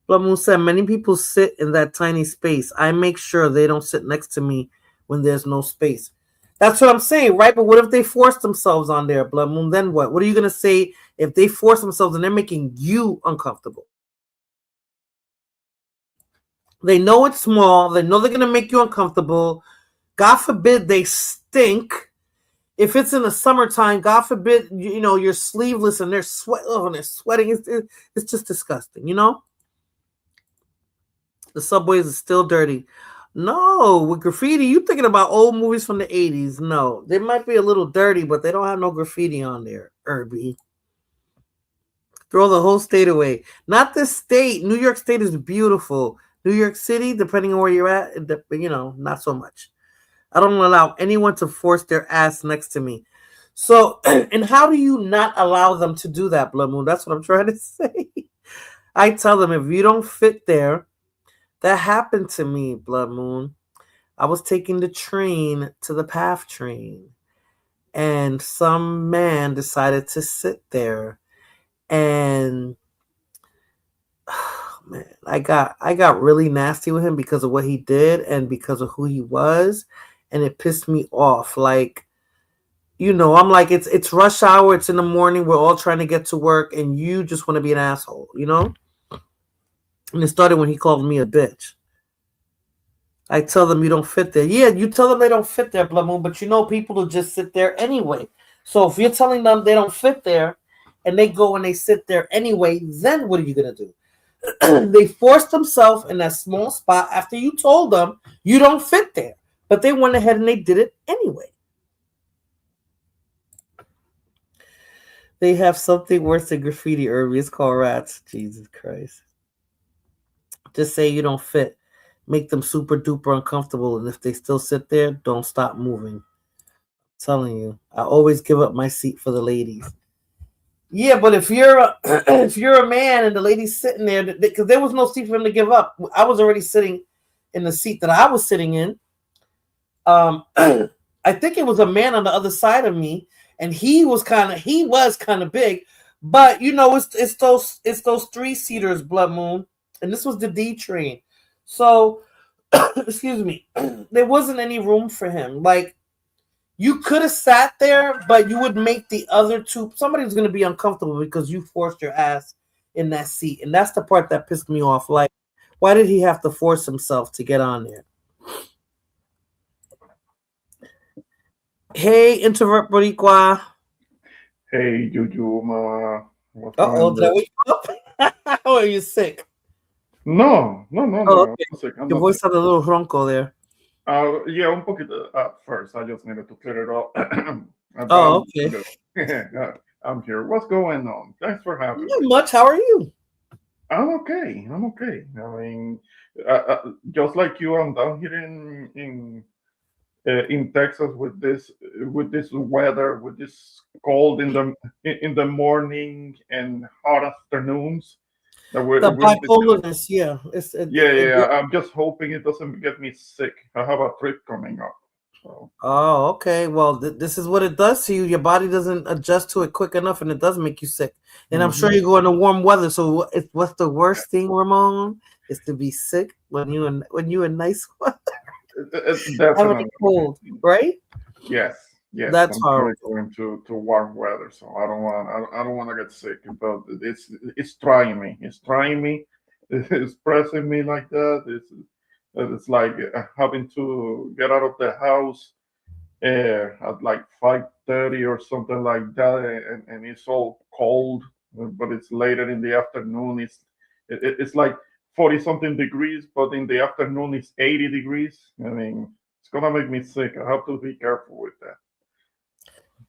Blood Moon said, many people sit in that tiny space. I make sure they don't sit next to me when there's no space. That's what I'm saying, right? But what if they force themselves on there, Blood Moon? Then what? What are you going to say if they force themselves and they're making you uncomfortable? They know it's small. They know they're going to make you uncomfortable. God forbid they stink. If it's in the summertime, God forbid, you're sleeveless and they're sweating. It's just disgusting, The subways are still dirty. No, with graffiti, you thinking about old movies from the 80s. No, they might be a little dirty, but they don't have no graffiti on there, Irby. Throw the whole state away. Not this state. New York State is beautiful. New York City, depending on where you're at, not so much. I don't allow anyone to force their ass next to me. So, and how do you not allow them to do that, Blood Moon? That's what I'm trying to say. I tell them, if you don't fit there, That happened to me, Blood Moon. I was taking the train to the PATH train, and some man decided to sit there, and man, I got really nasty with him because of what he did and because of who he was, and it pissed me off. Like, I'm like, it's rush hour, it's in the morning, we're all trying to get to work, and you just want to be an asshole, And it started when he called me a bitch. I tell them you don't fit there. Yeah, you tell them they don't fit there, Blood Moon, but people will just sit there anyway. So if you're telling them they don't fit there and they go and they sit there anyway, then what are you going to do? They forced themselves in that small spot after you told them you don't fit there. But they went ahead and they did it anyway. They have something worse than graffiti, Irby. It's called rats. Jesus Christ. Just say you don't fit. Make them super duper uncomfortable. And if they still sit there, don't stop moving. I'm telling you. I always give up my seat for the ladies. Yeah, but if you're a man and the lady's sitting there, because there was no seat for him to give up. I was already sitting in the seat that I was sitting in. I think it was a man on the other side of me, and he was kind of big, but it's those 3-seaters, Blood Moon, and this was the D train, so excuse me, there wasn't any room for him. Like, you could have sat there, but you would make the other two. Somebody was going to be uncomfortable because you forced your ass in that seat, and that's the part that pissed me off. Like, why did he have to force himself to get on there? Hey, introvert Boricua. Hey, Juju, what's Uh-oh, going did I on? wake you up? Or are you sick? No, Oh, I'm okay. not sick. I'm Your not voice sick. had a little ronco there. Yeah, un poquito at first. I just needed to clear it up. But Oh, okay. I'm here. What's going on? Thanks for having Not me. much. How are you? I'm okay. I'm okay. I mean, just like you, I'm down here in Texas with this weather, with this cold in the morning and hot afternoons. That The we'll be dealing. bipolarness, yeah. Yeah. I'm just hoping it doesn't get me sick. I have a trip coming up. So Oh, okay. Well, this is what it does to you. Your body doesn't adjust to it quick enough, and it does make you sick. And I'm sure mhm. you're going to warm weather. So, what's the worst thing, Ramon? Is to be sick when you in nice weather, having a Definitely. cold, right? Yes. That's I'm really horrible. going to warm weather, so I don't want to get sick. But it's trying me. It's trying me. It's pressing me like that. It's like having to get out of the house at like 5:30 or something like that, and it's all cold, but it's later in the afternoon. It's like 40 something degrees, but in the afternoon it's 80 degrees. I mean, it's gonna make me sick. I have to be careful with that.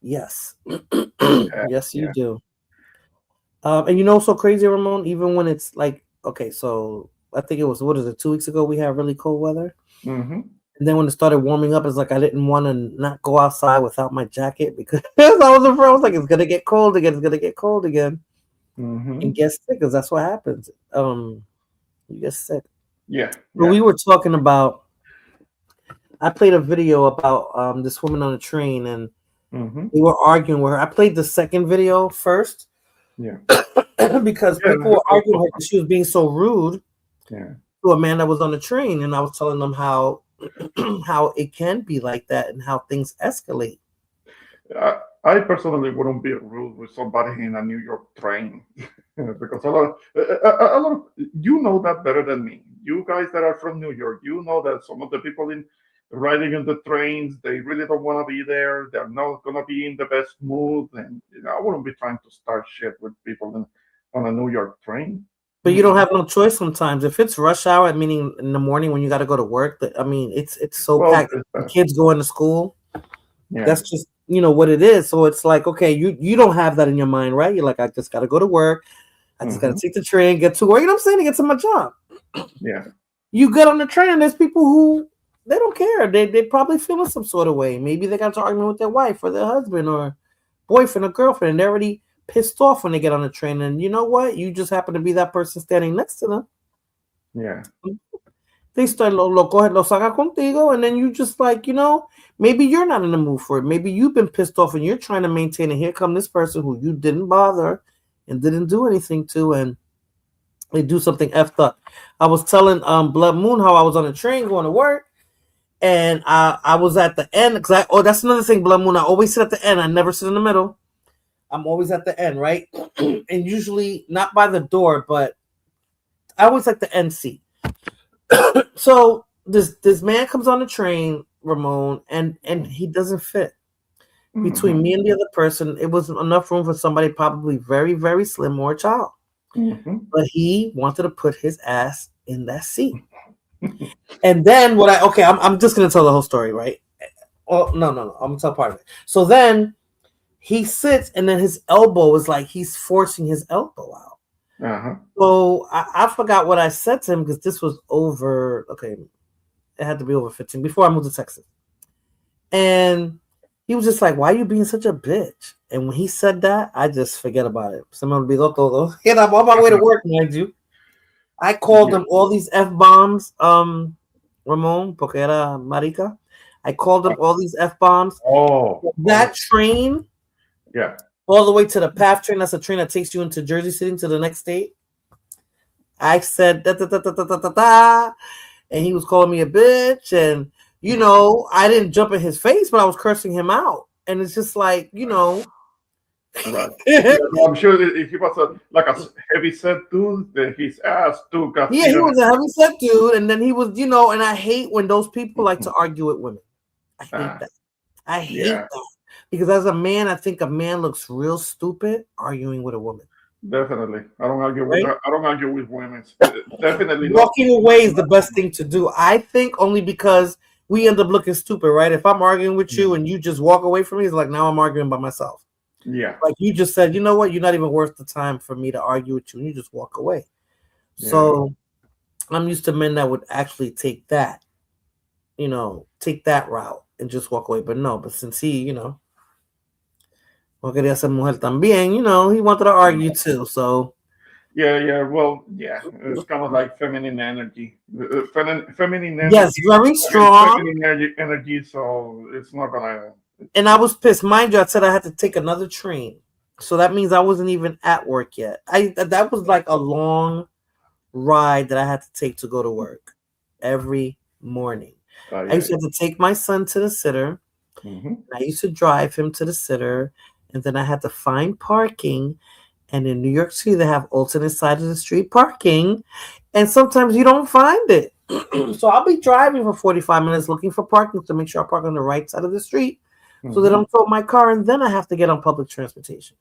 Yes. Yeah, Yes, you yeah. do. And so crazy, Ramon, even when it's like, okay, so I think it was, what is it, 2 weeks ago we had really cold weather. Mm-hmm. And then when it started warming up, it's like I didn't want to not go outside without my jacket because I was afraid. I was like, it's gonna get cold again. It's gonna get cold again, and Mm-hmm. get sick because that's what happens. You get sick. Yeah, But yeah. we were talking about. I played a video about this woman on a train, and Mm-hmm. we were arguing with her. I played the second video first Yeah. because Yeah. people were arguing with her because she was being so rude Yeah. to a man that was on the train, and I was telling them how how it can be like that and how things escalate. I personally wouldn't be rude with somebody in a New York train because a lot of you know that better than me. You guys that are from New York, you know that some of the people in riding in the trains, they really don't want to be there. They're not gonna be in the best mood, and I wouldn't be trying to start shit with people on a New York train. But you don't Mm. have no choice sometimes. If it's rush hour, meaning in the morning when you got to go to work, I mean, it's so Well, packed. The kids going to school. yeah. That's just what it is. So it's like, okay, you don't have that in your mind, right? You're like, I just got to go to work. I just got to Hmm. take the train, get to work. You know what I'm saying? To get to my job. Yeah. You get on the train, and there's people who they don't care. They probably feeling some sort of way. Maybe they got to argument with their wife or their husband or boyfriend or girlfriend, and they're already pissed off when they get on the train. And you know what? You just happen to be that person standing next to them. Yeah. they start lo saca contigo, and then you just like, maybe you're not in the mood for it. Maybe you've been pissed off and you're trying to maintain, and here come this person who you didn't bother and didn't do anything to, and they do something effed up. I was telling Blood Moon how I was on a train going to work, and I was at the end because that's another thing, Blood Moon. I always sit at the end. I never sit in the middle. I'm always at the end, right? And usually not by the door, but I always like the end seat. So this man comes on the train, Ramon, and he doesn't fit. Between me and the other person, it wasn't enough room for somebody probably very, very slim or a child. But he wanted to put his ass in that seat. And then I'm just gonna tell the whole story, right? Oh no, I'm gonna tell part of it. So then he sits, and then his elbow is like he's forcing his elbow out. So I forgot what I said to him because this was over. Okay, it had to be over 15 before I moved to Texas. And he was just like, "Why are you being such a bitch?" And when he said that, I just forget about it. Se me olvidó todo. And I'm on my way to work, mind you. I called him all these F-bombs, Ramon, porque era marica. I called him all these F-bombs. That train, all the way to the PATH train. That's a train that takes you into Jersey City to the next state. I said da, da, da, da, da, da, da, and he was calling me a bitch, and I didn't jump in his face, but I was cursing him out, and it's just like Right. I'm sure that if he was a heavy set dude, then his ass too got. Yeah, he was a heavy set dude, and then he was, and I hate when those people like to argue with women. I hate that. I hate that because as a man, I think a man looks real stupid arguing with a woman. Definitely, I don't argue with. I don't argue with women. Definitely, walking away is the best thing to do. I think only because we end up looking stupid, right? If I'm arguing with you and you just walk away from me, it's like now I'm arguing by myself. Yeah. Like you just said, you know what? You're not even worth the time for me to argue with you. And you just walk away. Yeah. So I'm used to men that would actually take that, take that route and just walk away. But since he, no quería ser mujer también, he wanted to argue too. So yeah. Well, yeah, it's kind of like feminine energy. Feminine energy. Yes, very strong. Feminine energy, so it's not gonna. And I was pissed. Mind you, I said I had to take another train. So that means I wasn't even at work yet. That was like a long ride that I had to take to go to work every morning. I used to have to take my son to the sitter. I used to drive him to the sitter. And then I had to find parking. And in New York City, they have alternate side of the street parking. And sometimes you don't find it. So I'll be driving for 45 minutes looking for parking to make sure I park on the right side of the street. So that I'm towing my car, and then I have to get on public transportation.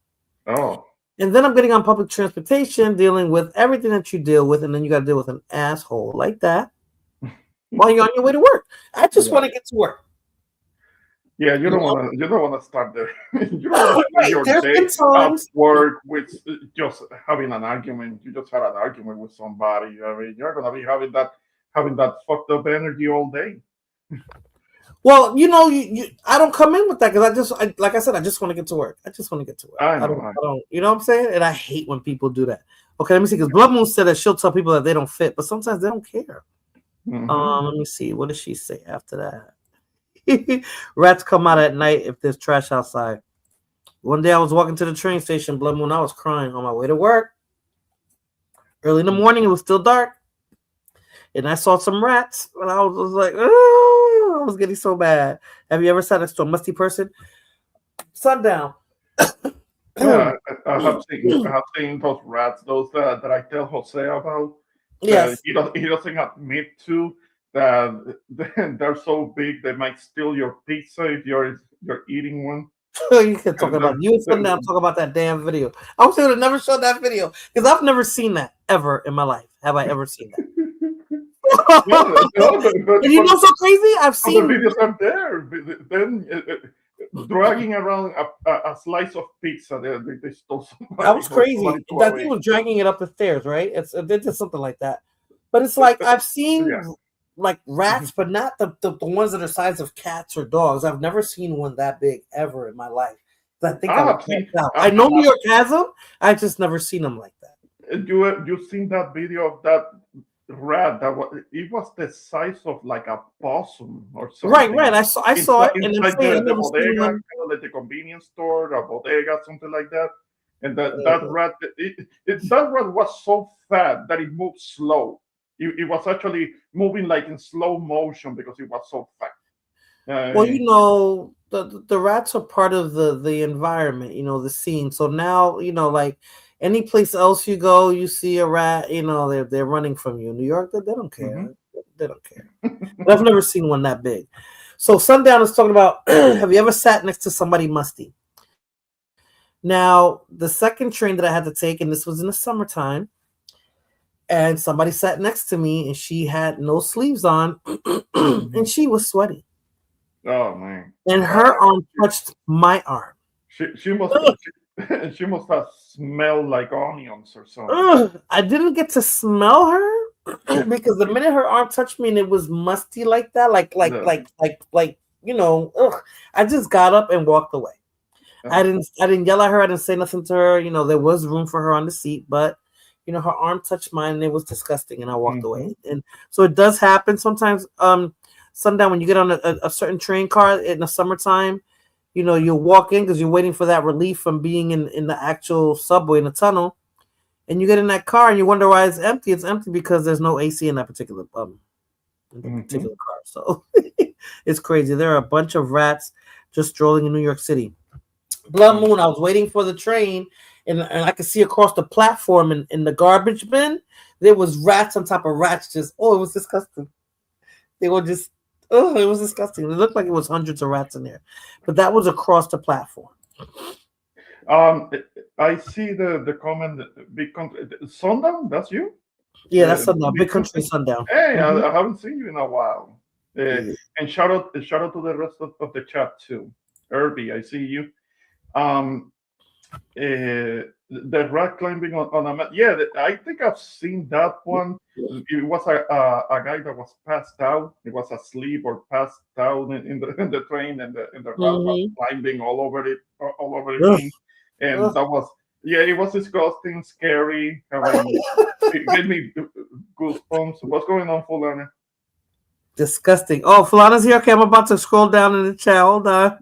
Oh. And then I'm getting on public transportation, dealing with everything that you deal with, and then you got to deal with an asshole like that while you're on your way to work. I just want to get to work. Yeah, you don't want to start there. You don't want to start your day at work with just having an argument. You just had an argument with somebody. I mean, you're gonna be having that fucked up energy all day. Well, I don't come in with that because like I said, I just want to get to work. I just want to get to work. I don't, you know what I'm saying? And I hate when people do that. Okay, let me see. Because Blood Moon said that she'll tell people that they don't fit, but sometimes they don't care. Let me see. What does she say after that? Rats come out at night if there's trash outside. One day I was walking to the train station, Blood Moon. I was crying on my way to work. Early in the morning, it was still dark. And I saw some rats, and I was like, oh, I was getting so bad. Have you ever sat next to a musty person? Sundown. Yeah, I have seen those rats, those that I tell Jose about. Yes. He doesn't admit to that they're so big they might steal your pizza if you're eating one. You can talk about you sit down talk about that damn video. I wish I would have never showed that video because I've never seen that ever in my life. Have I ever seen that? And you know so crazy? I've seen the videos are there. Then dragging around a slice of pizza. They stole somebody. That was crazy. That thing was dragging it up the stairs, right? They did something like that. But it's like I've seen like rats, but not the ones that are size of cats or dogs. I've never seen one that big ever in my life. I think I know New York has them. I just never seen them like that. You've seen that video of that rat that was it was the size of like a possum or Right, something right. I saw it, and I'm inside saying I the never seen bodega, one. kind of like the convenience store, a bodega, something like that. And that rat, that rat was so fat that it moved slow. It was actually moving like in slow motion because it was so fat. Well, Uh, the rats are part of the environment, the scene. So now, like any place else you go, you see a rat, they're running from you. In New York, they don't mhm. care. They don't care. But I've never seen one that big. So Sundown is talking about have you ever sat next to somebody musty? Now, the second train that I had to take, and this was in the summertime, and somebody sat next to me and she had no sleeves on and she was sweaty. Oh man, And her arm touched my arm. she must Ugh, she must have smelled like onions or something. ugh. I didn't get to smell her because the minute her arm touched me and it was musty like that, The, ugh, I just got up and walked away. uh, I didn't yell at her. I didn't say nothing to her. There was room for her on the seat, but her arm touched mine and it was disgusting, and I walked mhm. away. And so it does happen sometimes. Sundown when you get on a certain train car in the summertime, you'll walk in because you're waiting for that relief from being in the actual subway in the tunnel, and you get in that car and you wonder why it's empty. It's empty because there's no AC in the Mhm. particular car. So it's crazy. There are a bunch of rats just strolling in New York City. Blood Mm. Moon, I was waiting for the train, and I could see across the platform in the garbage bin, there was rats on top of rats. It was disgusting. They were just, oh, it was disgusting. It looked like it was hundreds of rats in there, but that was across the platform. Um, I see the comment. Big country sundown. That's you. Yeah, that's sundown. Big Big country country. sundown. Hey, Hmm. I haven't seen you in a while. Yeah. And shout out to the rest of the chat too. Irby, I see you. Um, the rock climbing on a mat. Yeah, I think I've seen that one. It was a guy that was passed out. He was asleep or passed out in in the train, and the rat was Hmm. climbing all over Ugh, him, and ugh. that was yeah, it was disgusting, scary. I mean, it gave me goosebumps. What's going on, Fulana? Disgusting. Oh, Falana's here. Okay, I'm about to scroll down in the chat. Hold on.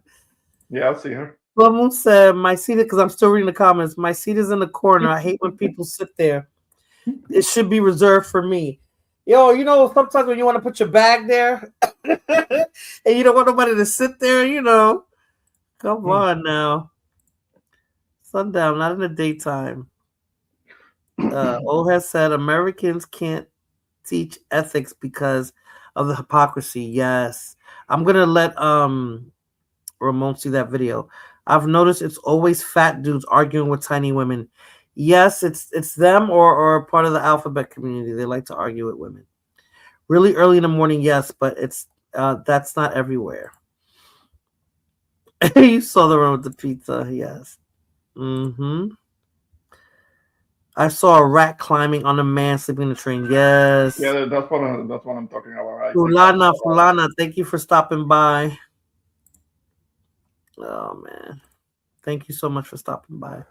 Yeah, I see her. Someone said my seat because I'm still reading the comments. My seat is in the corner. I hate when people sit there. It should be reserved for me. Yo, sometimes when you want to put your bag there and you don't want nobody to sit there, come Hmm. on now. Sundown, not in the daytime. Old has said Americans can't teach ethics because of the hypocrisy. Yes. I'm gonna let Ramon see that video. I've noticed it's always fat dudes arguing with tiny women. Yes, it's them or part of the alphabet community. They like to argue with women. Really early in the morning, yes, but it's that's not everywhere. You saw the one with the pizza, yes. Hmm. I saw a rat climbing on a man sleeping in the train. Yes. Yeah, that's what I'm talking about. I think I Fulana, saw that. Fulana, thank you for stopping by. Oh man. Thank you so much for stopping by.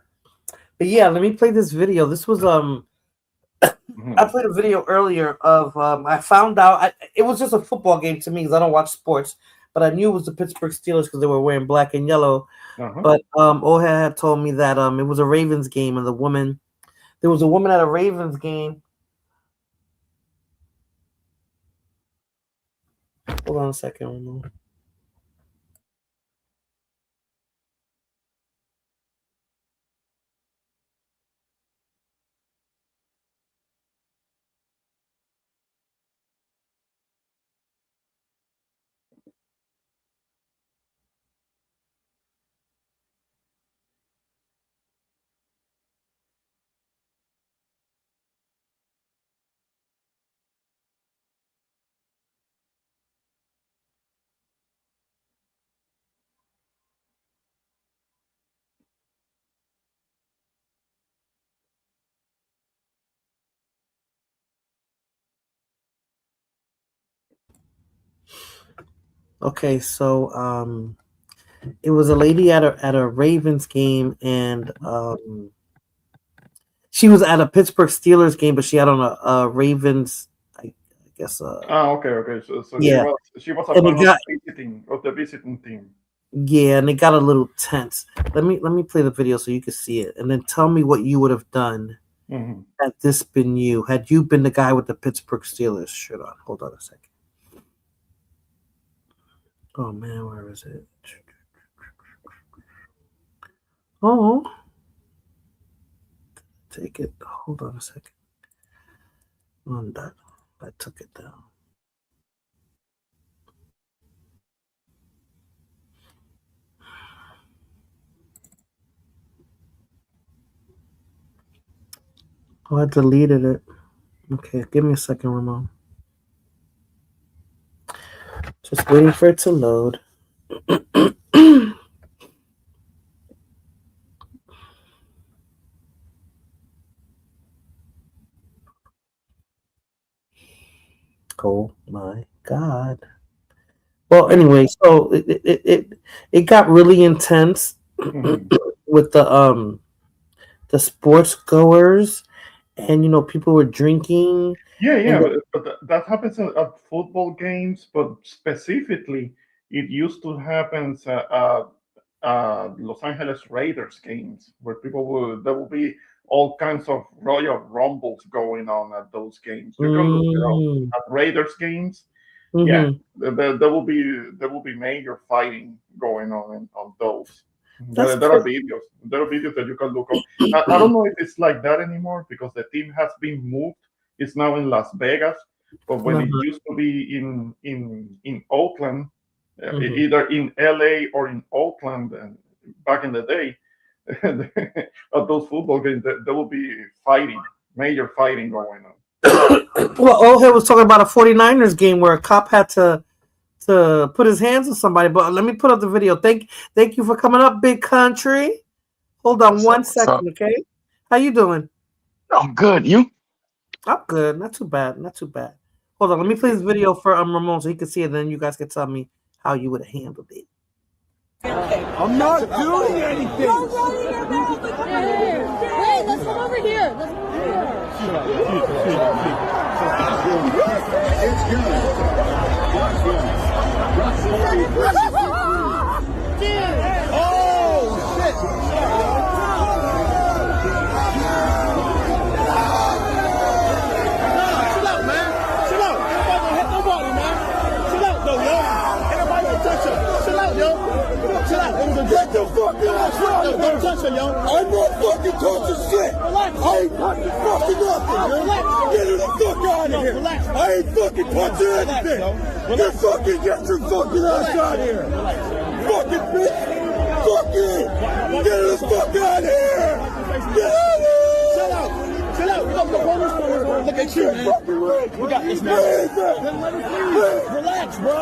But yeah, let me play this video. This was I Mhm. played a video earlier of I found out it was just a football game to me because I don't watch sports, but I knew it was the Pittsburgh Steelers because they were wearing black and yellow. Uh-huh. But Oha had told me that it was a Ravens game and there was a woman at a Ravens game. Hold on a second. Okay, so it was a lady at a Ravens game, and she was at a Pittsburgh Steelers game, but she had on a Ravens guess. Okay. So Yeah, she was a and fan it got of the visiting team. yeah, and it got a little tense. Let me play the video so you can see it, and then tell me what you would have done had this been you. Had you been the guy with the Pittsburgh Steelers shirt on? Hold on a second. Oh man, where is it? Oh, take it. Hold on a second. On that, I took it down. Oh, I deleted it. Okay, give me a second, Ramon. Just waiting for it to load. Oh my God. Well, anyway, so it got really intense with the sports goers, and people were drinking. Yeah, And but that happens at football games, but specifically, it used to happen at Los Angeles Raiders games, where there will be all kinds of Royal Rumbles going on at those games. You can look it up at Raiders games. Yeah, there will be major fighting going on those. That's There are crazy. videos. There are videos that you can look up. I don't know if it's like that anymore because the team has been moved. It's now in Las Vegas, but when it used to be in Oakland, either in LA or in Oakland, back in the day, at those football games, there will be major fighting going on. Well, Oldhead was talking about a 49ers game where a cop had to put his hands on somebody. But let me put up the video. Thank you for coming up, Big Country. Hold on one second, okay? How you doing? I'm good. You? I'm good. Not too bad. Not too bad. Hold on. Let me play this video for Ramon so he can see it. Then you guys can tell me how you would have handled it. I'm not doing anything. Don't run in your mouth. Wait, let's come over here. Let's come over here. Dude. Oh, shit. Chill out, man. Chill out. Ain't nobody gonna hit nobody, man. Chill out, though, yo. Ain't nobody gonna touch her. Chill out, yo. Chill out. It was a get the fuck out. Don't touch her, yo. I'm not fucking touching shit. Relax. I ain't touching fucking nothing, yo. Relax. Get her the fuck out of here. Relax. I ain't fucking touching anything. Get your fucking ass out of here. Fucking bitch. Fuck you. Get her the fuck out of here. Get out of here. Chill out. Chill out. We got the police coming. Look at you, man. We got this, man. Relax, bro.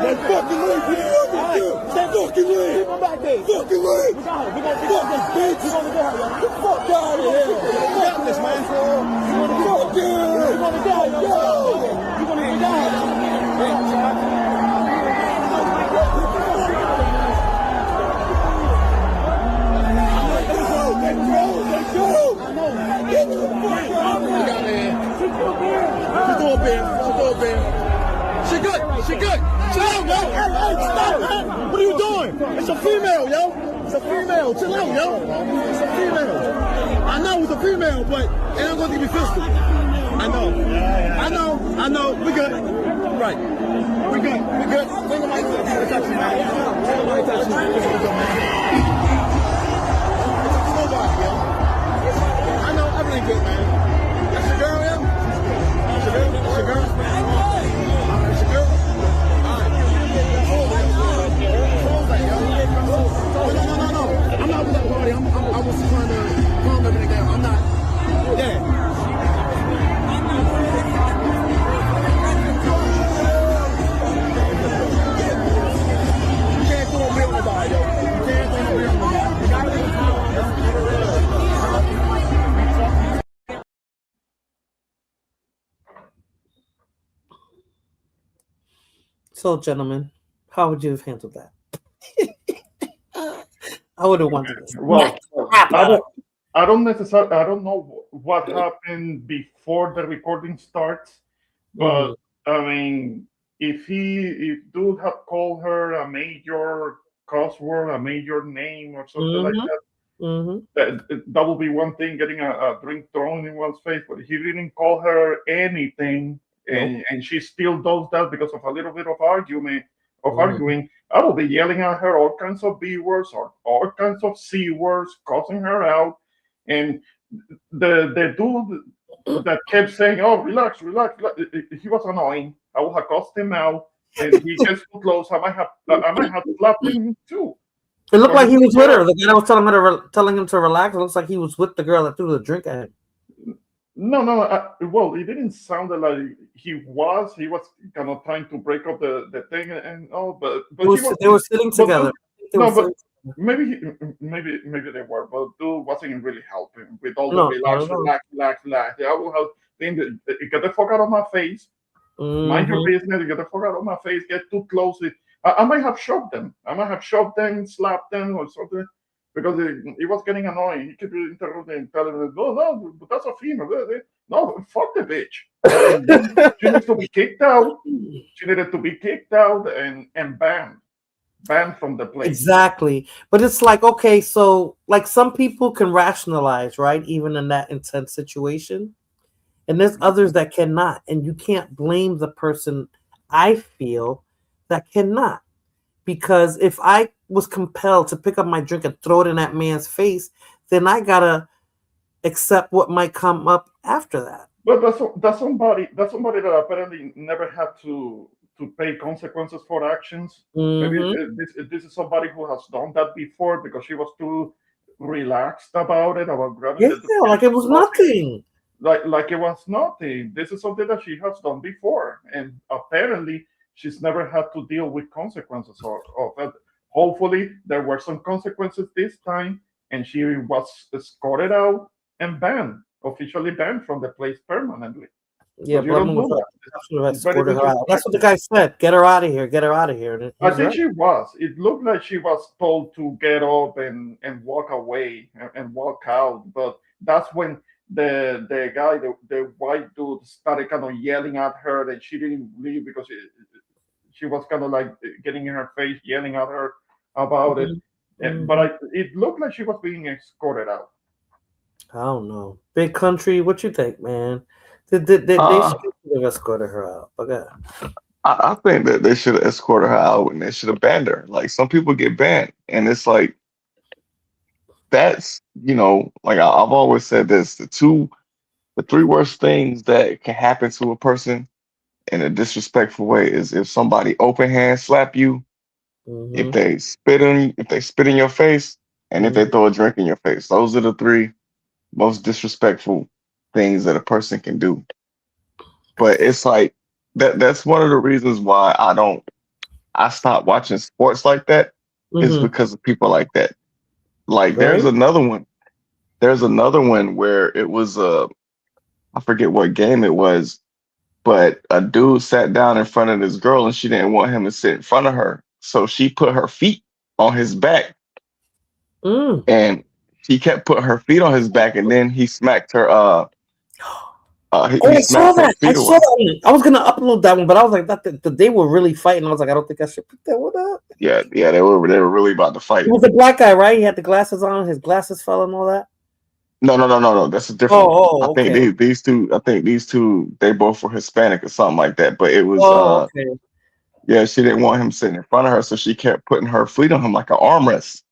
Then fucking leave. What do you want me to do? Fucking leave. Keep him back there. Fucking leave. We got her. We gonna get this bitch. We gonna get her, yo. Get the fuck out of here. We got this, man. You wanna go? Fuck you. You wanna go, yo? You wanna go? She good. She good. Chill out, yo. Hey, stop, man. What are you doing? It's a female, yo. It's a female. Chill out, yo. It's a female. I know it's a female, but it ain't gonna be physical. I know. I know. We good. Right. We good. We good. Ain't nobody touch you, man. Ain't nobody touch you. Nobody, yo. I know. Everything good, man. That's your girl, yo. That's your girl. That's your girl. That's your girl. All right. No. I'm not with that party. I was trying to calm everything down. I'm not. Yeah. You can't throw a wheel on nobody, yo. You can't throw a wheel on nobody. You gotta be calm. So, gentlemen, how would you have handled that? I would have wanted this. Well, I don't know what happened before the recording starts, But I mean, if dude had called her a major cuss word, a major name, or something like that, that would be one thing, getting a drink thrown in one's face. But he didn't call her anything, and she still does that because of a little bit of arguing. I will be yelling at her all kinds of B words or all kinds of C words, cussing her out, and the dude that kept saying, "Oh, relax, relax," he was annoying. I will have cussed him out, and he gets too close. I might have slapped him too. It looked like he was with her. The guy that was telling him to relax. It looks like he was with the girl that threw the drink at him. No, no. Well, it didn't sound like he was. He was kind of trying to break up the thing and all, but They were sitting together. No, but maybe they were, but dude wasn't really helping with all the relax. I will have thing get the fuck out of my face. Mind your business. Get the fuck out of my face. Get too close. I might have shoved them. I might have shoved them, slapped them, or something. Because it was getting annoying. He kept interrupting, telling me, no, but that's a female. No, fuck the bitch. She needs to be kicked out. She needed to be kicked out and banned from the place. Exactly. But it's like, okay, so like some people can rationalize, right? Even in that intense situation. And there's others that cannot. And you can't blame the person, I feel, that cannot. Because if I was compelled to pick up my drink and throw it in that man's face, then I gotta accept what might come up after that. But that's somebody that apparently never had to pay consequences for actions. Maybe this is somebody who has done that before because she was too relaxed about it, about grabbing like it was nothing. Like it was nothing. This is something that she has done before, and apparently she's never had to deal with consequences of that. Hopefully, there were some consequences this time, and she was escorted out and officially banned from the place permanently. Yeah, but that's what the guy said. Get her out of here. Get her out of here. I think she was. It looked like she was told to get up and walk away and walk out. But that's when the guy, the white dude, started kind of yelling at her, and she didn't leave because she was kind of like getting in her face, yelling at her about it. But it looked like she was being escorted out. I don't know. Big country, what you think, man? They should have escorted her out. Okay. I think that they should have escorted her out and they should have banned her. Like some people get banned, and it's like that's like I've always said this: the three worst things that can happen to a person in a disrespectful way is if somebody open hand slap you, if they spit in your face, and if they throw a drink in your face. Those are the three most disrespectful things that a person can do. But it's like that's one of the reasons why I stopped watching sports like that is because of people like that. Like there's another one where it was I forget what game it was, but a dude sat down in front of this girl and she didn't want him to sit in front of her. So she put her feet on his back and she kept putting her feet on his back, and then he smacked her. I saw that. I was gonna upload that one, but I was like, they were really fighting. I was like, I don't think I should put that one up. Yeah, they were really about to fight. It was the black guy, right? He had the glasses on. His glasses fell and all that. No. That's a different one. I think these two, they both were Hispanic or something like that. But it was, yeah, she didn't want him sitting in front of her, so she kept putting her feet on him like an armrest.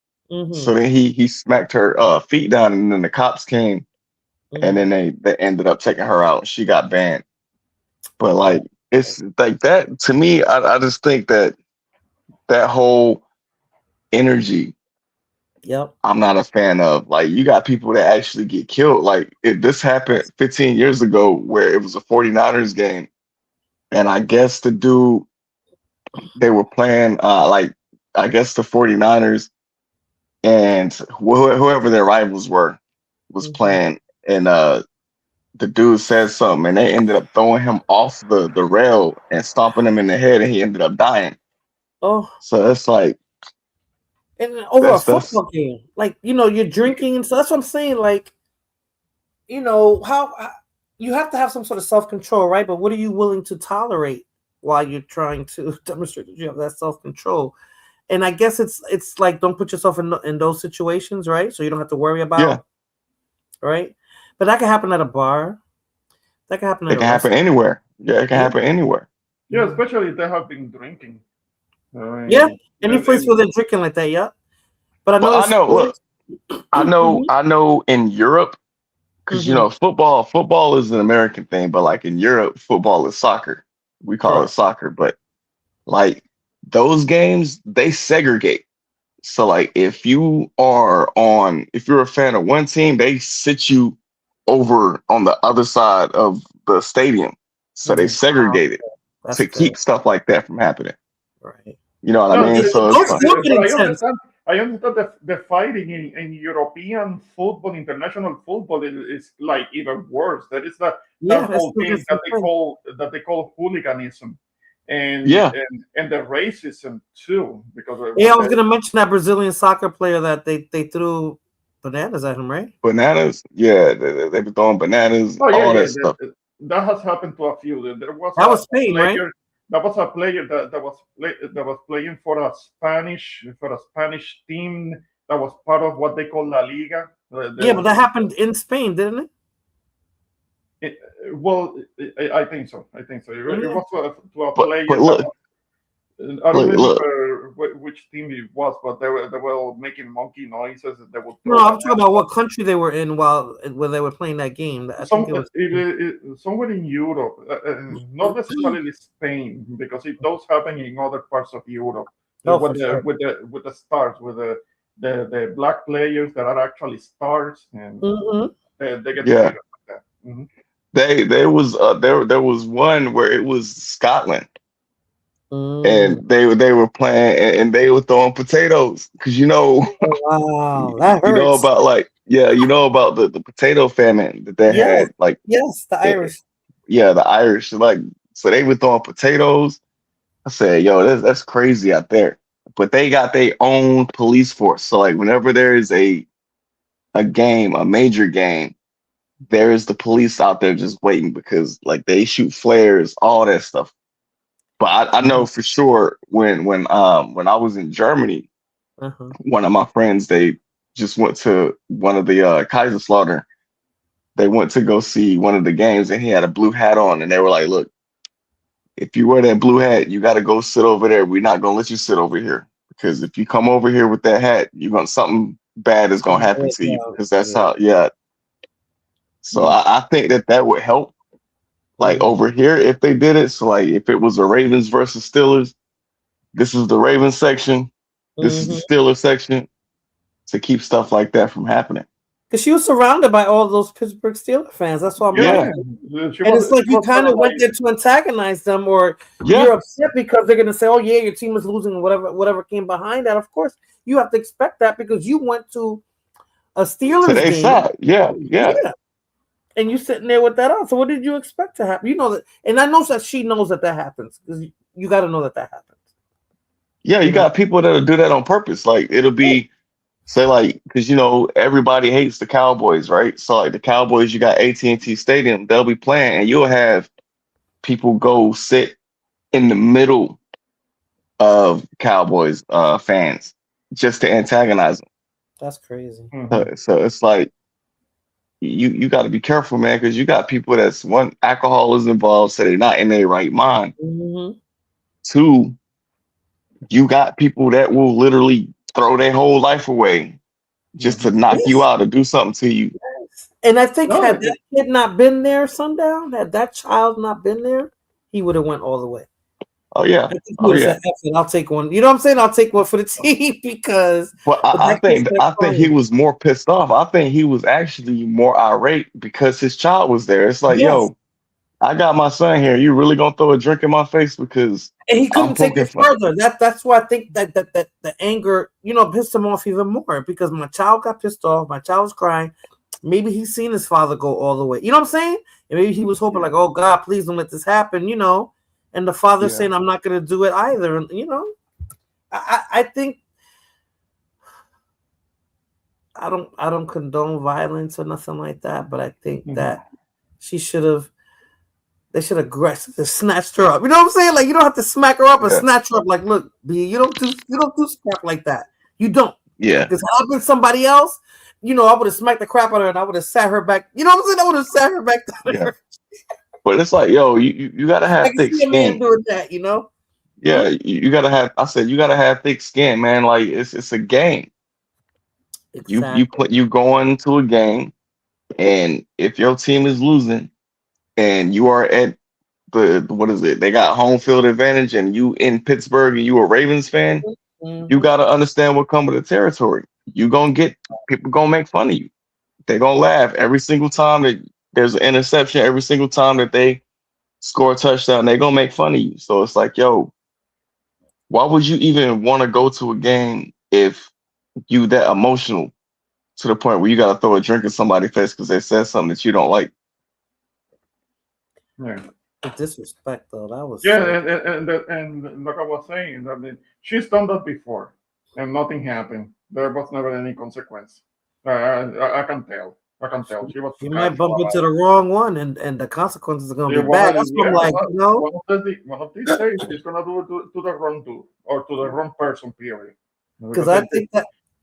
So then he smacked her feet down, and then the cops came, and then they ended up taking her out. She got banned. But like it's like that to me. I just think that whole energy. Yep. I'm not a fan of. Like you got people that actually get killed. Like if this happened 15 years ago, where it was a 49ers game, and I guess the dude they were playing like I guess the 49ers. And whoever their rivals was playing, and the dude said something, and they ended up throwing him off the rail and stomping him in the head, and he ended up dying. Oh, so it's like, and over a football game, like you're drinking, and so that's what I'm saying. Like, how you have to have some sort of self-control, right? But what are you willing to tolerate while you're trying to demonstrate that you have that self-control? And I guess it's like, don't put yourself in those situations, right? So you don't have to worry Yeah, about, right? But that can happen at a bar. That can happen at it a can happen restaurant. anywhere. Yeah, it can Yeah. happen anywhere. Yeah, especially if they have been drinking. I Yeah. mean, Any place where they're drinking like that, yeah. But I But know in I know, look, sports. Mhm, I know in Europe, because mhm. football is an American thing, but like in Europe, football is soccer. We call it Correct. soccer, but like those games, they segregate. So like if you're a fan of one team, they sit you over on the other side of the stadium. So they Oh, wow. segregate it That's to fair. keep stuff like that from happening. Right. You know what I no, mean? So it's Those like, still get but intense. I understand the fighting in European football, international football is like even worse. That is Yeah, that that whole still thing gets intense. that they call hooliganism, yeah, and the racism too, because Yeah, I when was the gonna mention that Brazilian soccer player that they threw bananas at him, right? bananas. Yeah, they been throwing bananas, oh yeah, all yeah, that stuff. that has happened to a few. There was That was Spain, right? player that was playing for a Spanish team that was part of what they call La Liga. Yeah, but that happened in Spain, didn't it? It, well, I think so. I think so. It Yeah. was to a But player that look, was. I don't look. remember which team it was, but they were making monkey noises. They would No, throw I'm talking about bananas. what country they were in while when they were playing that game. I think Some it was. somewhere in Europe, not necessarily Spain, because it does happen in other parts of Europe. Oh, for sure. With the stars, with the black players that are actually stars, and Hmm. they get Yeah, treated like that. there was one where it was Scotland, Mm. and they were playing, and they were throwing potatoes because Oh, wow, that you know hurts. about like yeah, you know about the potato famine that they Yes, had like yes, the eh, Irish. yeah, the Irish like, so they were throwing potatoes. I said, yo, that's crazy out there. But they got their own police force. So like whenever there is a game, a major game, there is the police out there just waiting because like they shoot flares, all that stuff. But I know for sure when I was in Germany, Uh-huh. one of my friends, they just went to one of the Kaiserslautern. They went to go see one of the games, and he had a blue hat on, and they were like, "Look, if you wear that blue hat, you got to go sit over there. We're not gonna let you sit over here because if you come over here with that hat, you're gonna something bad is gonna happen to you because that's Yeah. how." Yeah. So I think that would help. Like Mhm. over here, if they did it, so like if it was a Ravens versus Steelers, this is the Ravens section, this is the Mhm. Steelers section, to keep stuff like that from happening. Because she was surrounded by all those Pittsburgh Steelers fans. That's what I'm Yeah, Yeah, wondering. yeah. And it's like She you was kind of went there paralyzed. to antagonize them, or yeah. you're upset because they're gonna say, "Oh yeah, your team is losing," whatever came behind that. Of course, you have to expect that because you went to a Steelers Today's game, side. Yeah, yeah, yeah, and you sitting there with that on. So what did you expect to happen? You know that, and I know that she knows that happens because you got to know that happens. yeah. You You know, got people that'll do that on purpose. Like it'll be say like because everybody hates the Cowboys, right? So like the Cowboys, you got AT&T Stadium, they'll be playing, and you'll have people go sit in the middle of Cowboys fans just to antagonize them. that's crazy. Hmm. So it's like you got to be careful, man, because you got people that's one, alcohol is involved, so they're not in their right mind. Hmm. Two, you got people that will literally throw their whole life away just to Hmm. knock you Yes. out or do something to you. And I think No, had that kid not been there, Sundown, had that child not been there, he would have went all the way. Oh yeah, I think he oh would have yeah. said, "F it, I'll take one." You know what I'm saying? I'll take one for the team because. But But that kid started I think he crying. was more pissed off. I think he was actually more irate because his child was there. It's like, Yes, yo, I got my son here. You really gonna throw a drink in my face because and he I'm couldn't take poking it fun? further. That's why I think that the anger, pissed him off even more because my child got pissed off. My child was crying. Maybe he's seen his father go all the way. You know what I'm saying? And maybe he was hoping yeah, like, "Oh God, please don't let this happen." And the father Yeah. saying, "I'm not going to do it either." And I think I don't condone violence or nothing like that, but I think hmm that They should have aggressively snatched her up. You know what I'm saying? Like you don't have to smack her up and snatch her up. Like, look, B, you don't do stuff like that. You don't. Yeah. Because had I been somebody else, I would have smacked the crap out of her and I would have sat her back. You know what I'm saying? I would have sat her back down. Yeah. But it's like, yo, you gotta have thick skin. I can see a man doing that, Yeah, you gotta have. I said you gotta have thick skin, man. Like it's a game. Exactly. You go into a game, and if your team is losing, and you are at what is it? They got home field advantage, and you in Pittsburgh, and you a Ravens fan. You gotta understand what comes with the territory. You gonna get people gonna make fun of you. They gonna laugh every single time that there's an interception. Every single time that they score a touchdown, they gonna make fun of you. So it's like, yo, why would you even want to go to a game if you that emotional to the point where you gotta throw a drink in somebody's face because they said something that you don't like? Yeah. The disrespect, though, that was and like I was saying, I mean, she's done that before, and nothing happened. There was never any consequence. I can tell. She was. You might bump into the wrong one, and the consequences are gonna be bad. That's what I'm like, one of these days, she's gonna do it to the wrong dude or to the wrong person. Period. Because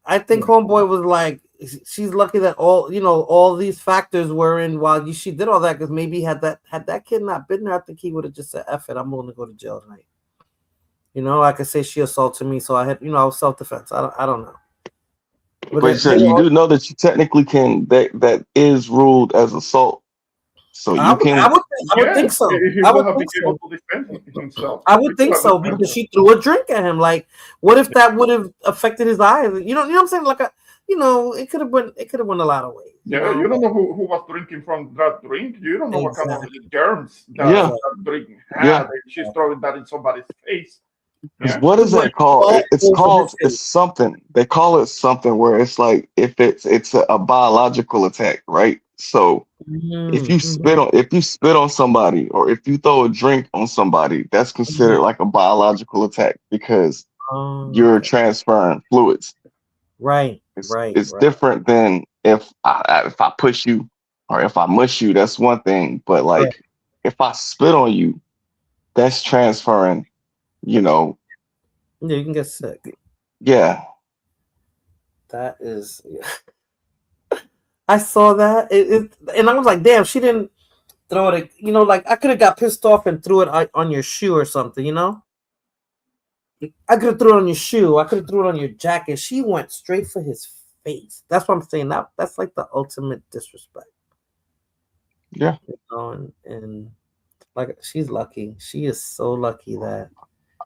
I think homeboy was like, she's lucky that all these factors were in while she did all that. Because maybe had that kid not been there, I think he would have just said, "F it, I'm willing to go to jail tonight." I could say she assaulted me, so I had, I was self-defense. I don't know. But you do know that you technically can that is ruled as assault. So you can. I would think so. I would think so because she threw a drink at him. Like, what if that would have affected his eyes? You know what I'm saying? Like it could have went a lot of ways. Yeah, you don't know who was drinking from that drink. You don't know what kind of germs that drink had. Yeah. She's throwing that in somebody's face. Yeah. What is that called? It's something. They call it something where it's like if it's a biological attack, right? So if you spit on somebody or if you throw a drink on somebody, that's considered like a biological attack because you're transferring fluids. Right. It's different than if I push you or if I mush you. That's one thing, but like if I spit on you, that's transferring. Yeah, you can get sick. Yeah. That is. I saw that, and I was like, "Damn, she didn't throw it." Like I could have got pissed off and threw it on your shoe or something. I could have threw it on your shoe. I could have threw it on your jacket. She went straight for his face. That's what I'm saying. That's like the ultimate disrespect. Yeah. And like she's lucky. She is so lucky that.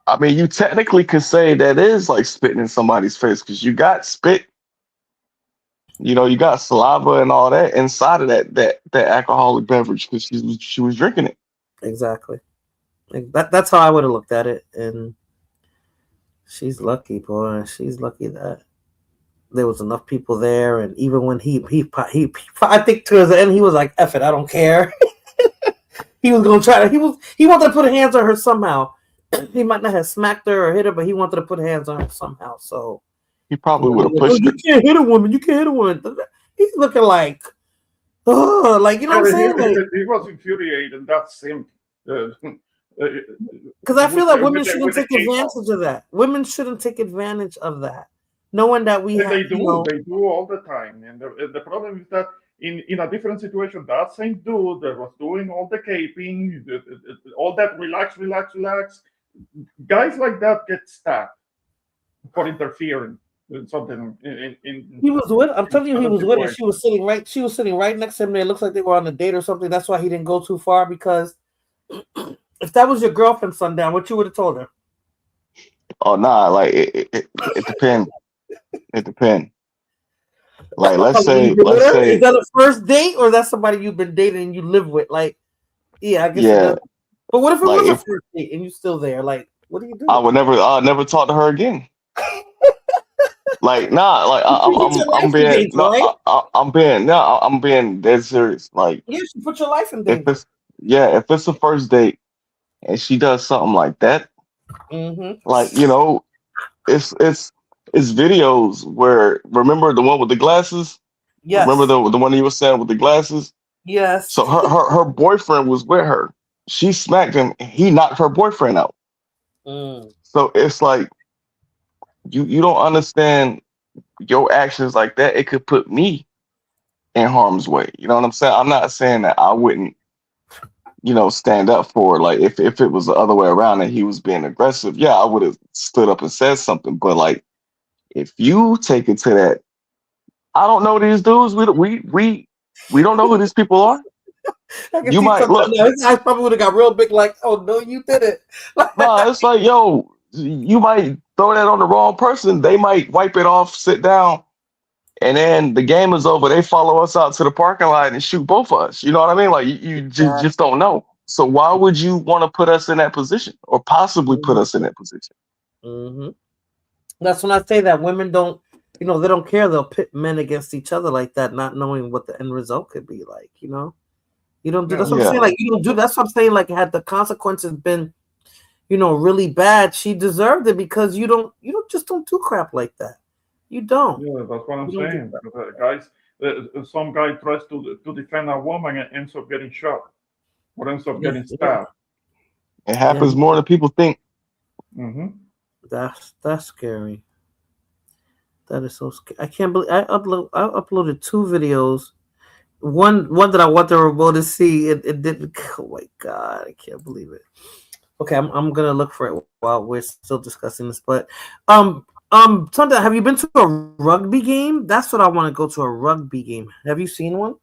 I mean, you technically could say that is like spitting in somebody's face because you got spit. You got saliva and all that inside of that alcoholic beverage because she was drinking it. Exactly. That's how I would have looked at it. And she's lucky, boy. She's lucky that there was enough people there. And even when he I think towards the end he was like, "F it, I don't care." He was gonna try to. He wanted to put hands on her somehow. He might not have smacked her or hit her, but he wanted to put hands on her somehow. So he probably would have pushed her. You can't hit a woman. You can't hit a woman. He's looking like, like you know what I'm saying? He was infuriated. That's him. Because I feel like women shouldn't take advantage of that. Women shouldn't take advantage of that, knowing that we have. They do. They do all the time. And the problem is that in a different situation, that same dude that was doing all the caping, all that relax, guys like that get stabbed for interfering in something. He was with. I'm telling you, he was with her. She was sitting right. She was sitting right next to him. It looks like they were on a date or something. That's why he didn't go too far. Because if that was your girlfriend, Sundown, what you would have told her? Oh nah, like it depends. It depends. Like let's say is that a first date or that's somebody you've been dating and you live with? Like, yeah, I guess. Yeah. But what if it was a first date and you're still there? Like, what do you do? I'll never talk to her again. Like, nah, like I'm being dead serious. Like, yeah, she put your life in danger. If it's a first date and she does something like that, like it's videos where remember the one with the glasses? Yes. Remember the one you were saying with the glasses? Yes. So her boyfriend was with her. She smacked him. And he knocked her boyfriend out. Mm. So it's like you don't understand your actions like that. It could put me in harm's way. You know what I'm saying? I'm not saying that I wouldn't, stand up for it. Like if it was the other way around and he was being aggressive, yeah, I would have stood up and said something. But like if you take it to that, I don't know these dudes. We don't know who these people are. I can You see might something. look. No, his eyes probably would have got real big. Like, oh no, you did it. No, it's like, yo, you might throw that on the wrong person. They might wipe it off, sit down, and then the game is over. They follow us out to the parking lot and shoot both of us. You know what I mean? Like you just don't know. So why would you want to put us in that position or possibly put us in that position? Mm-hmm. That's when I say that women don't, they don't care. They'll pit men against each other like that, not knowing what the end result could be like. You don't do. Yeah, That's what I'm Yeah, saying. Like you don't do. That's what I'm saying. Like had the consequences been, really bad, she deserved it because you don't do crap like that. You don't. yeah, that's what I'm You don't do saying. that. Because, guys, some guy tries to defend a woman and ends up getting shot or ends up Yeah, getting yeah, stabbed. it yeah. happens more than people think. Hmm. That's scary. That is so scary. I can't believe I uploaded two videos. One that I want the remote to see. It didn't. Oh my god! I can't believe it. Okay, I'm gonna look for it while we're still discussing this. But Tonda, have you been to a rugby game? That's what I want to go to, a rugby game. Have you seen one?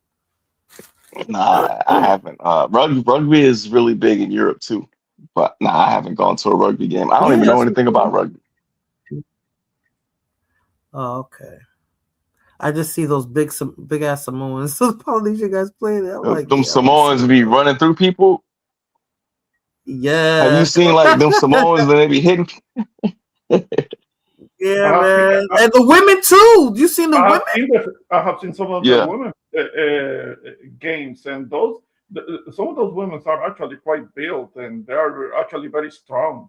Nah, I haven't. Rugby is really big in Europe too, but nah, I haven't gone to a rugby game. I don't even Yeah. know anything about rugby. Oh, okay. I just see those big ass Samoans. Those Polynesian guys playing it. I'm like, Them yeah, I want to see Samoans it. be running through people. Have you Yeah, seen like them Samoans that they be hitting? I yeah, have seen, man, and the women too. You seen the women? I have seen some of the Yeah, women games, and some of those women are actually quite built, and they are actually very strong.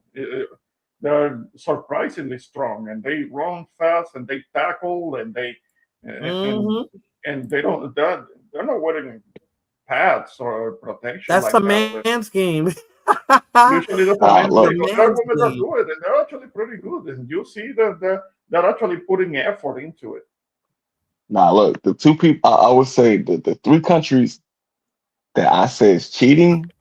They're surprisingly strong, and they run fast, and they tackle, and they and Hmm. and they don't they're not wearing pads or protection That's like a that. man's game. Usually that's a That's nah, men's a look, game, but there are man's women that game. do it, and they're actually pretty good. And you see that they're actually putting effort into it. look. The two people I would say the three countries that I say is cheating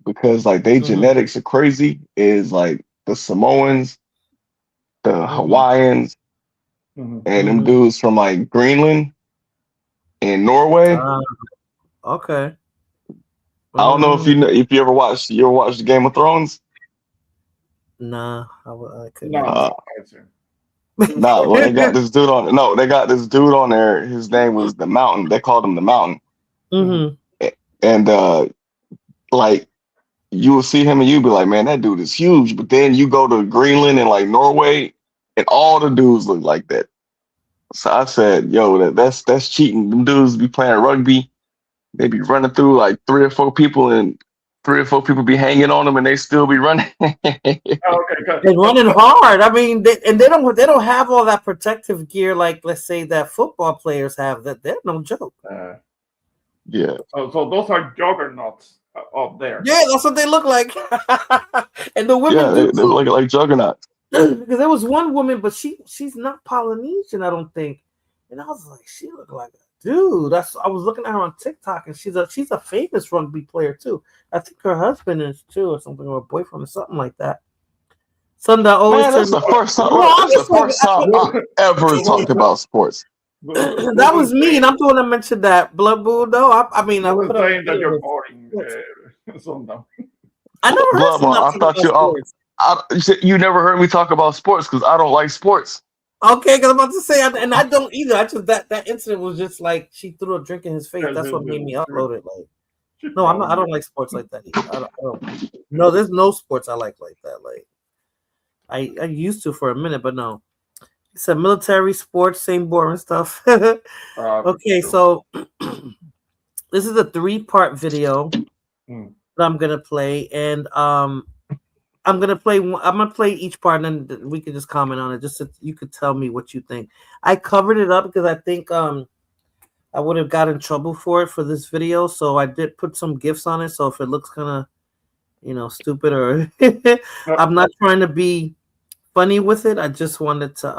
because like they Hmm. genetics are crazy is like the Samoans, the Hmm. Hawaiians, Hmm. and them Hmm. dudes from like Greenland and Norway. Okay. I don't know if Mm, if you ever watched Game of Thrones. nah, I couldn't No, watch Uh, no, I see. nah, well they got it. this dude on. No, they got this dude on there. His name was the Mountain. They called him the Mountain, Hmm. Hmm. and like you will see him and you be like, man, that dude is huge. But then you go to Greenland and like Norway, and all the dudes look like that. So I said, yo, that's cheating. Them dudes be playing rugby. They be running through like three or four people, and three or four people be hanging on them, and they still be running. Oh, okay, good. And running hard. I mean, they don't have all that protective gear like, let's say, that football players have. That they're no joke. Uh, Yeah, so those are juggernauts up there. Yeah, that's what they look like. And the yeah, women do they too. look like juggernauts. Because there was one woman, but she's not Polynesian, I don't think. And I was like, she looked like a dude. I was looking at her on TikTok, and she's a famous rugby player too. I think her husband is too, or something, or a boyfriend, or something like that. Something that always Man, that's turns. the first time. No, Look, I'm that's the just talking. first time I ever talked about sports. That was me, and I'm the one that mentioned that. Blood Bull, no, I mean, I Wasn't put up saying that you're videos. boring, Sundam. I never heard Bloodborne, someone I talking thought about sports. you never heard me talk about sports because I don't like sports. Okay, because I'm about to say, and I don't either. I just that incident was just like she threw a drink in his face. That's what made me upload it. Like, no, I'm not. I don't like sports like that either. I don't. No, there's no sports I like that. Like, I used to for a minute, but no. It's a military sports, same boring stuff. Okay, True. so this is a 3-part video Mm. that I'm gonna play, and I'm gonna play. I'm gonna play each part, and then we can just comment on it. Just so you could tell me what you think. I covered it up because I think I would have got in trouble for this video. So I did put some gifs on it. So if it looks kind of, stupid or I'm not trying to be funny with it. I just wanted to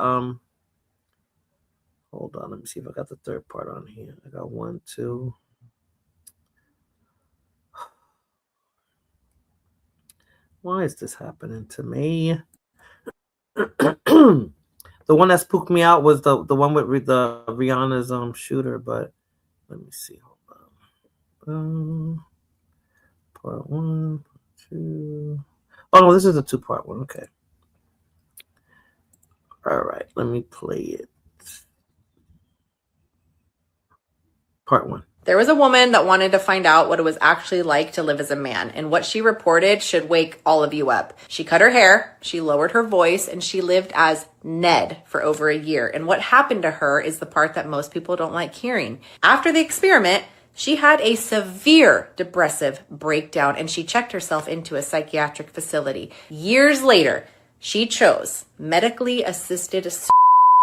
hold on. Let me see if I got the third part on here. I got 1, 2. Why is this happening to me? The one that spooked me out was the one with the Rihanna's shooter, but let me see. Hold on. Part 1, part 2. Oh no, this is a 2-part one. Okay. All right, let me play it. Part 1. There was a woman that wanted to find out what it was actually like to live as a man, and what she reported should wake all of you up. She cut her hair, she lowered her voice, and she lived as Ned for over a year. And what happened to her is the part that most people don't like hearing. After the experiment, she had a severe depressive breakdown, and she checked herself into a psychiatric facility. Years later, she chose medically assisted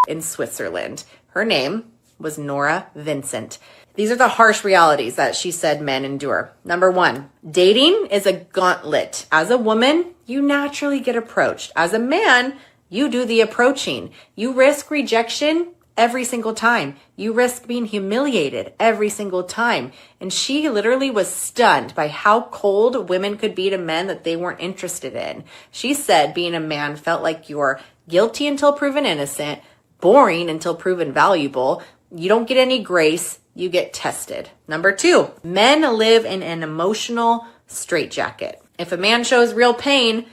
in Switzerland. Her name was Nora Vincent. These are the harsh realities that she said men endure. Number 1, dating is a gauntlet. As a woman, you naturally get approached. As a man, you do the approaching. You risk rejection every single time. You risk being humiliated every single time. And she literally was stunned by how cold women could be to men that they weren't interested in. She said being a man felt like you're guilty until proven innocent, boring until proven valuable. You don't get any grace. You get tested. Number 2, men live in an emotional straitjacket. If a man shows real pain,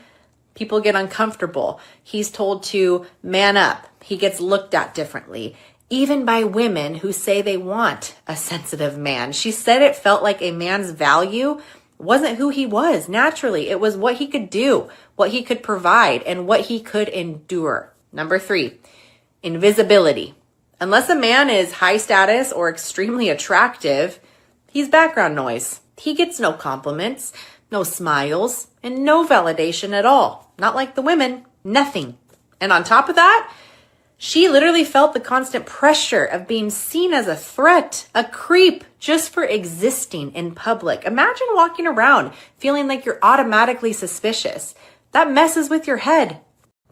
people get uncomfortable. He's told to man up. He gets looked at differently, even by women who say they want a sensitive man. She said it felt like a man's value wasn't who he was naturally. It was what he could do, what he could provide, and what he could endure. Number 3, invisibility. Unless a man is high status or extremely attractive, he's background noise. He gets no compliments, no smiles, and no validation at all. Not like the women, nothing. And on top of that, she literally felt the constant pressure of being seen as a threat, a creep, just for existing in public. Imagine walking around feeling like you're automatically suspicious. That messes with your head.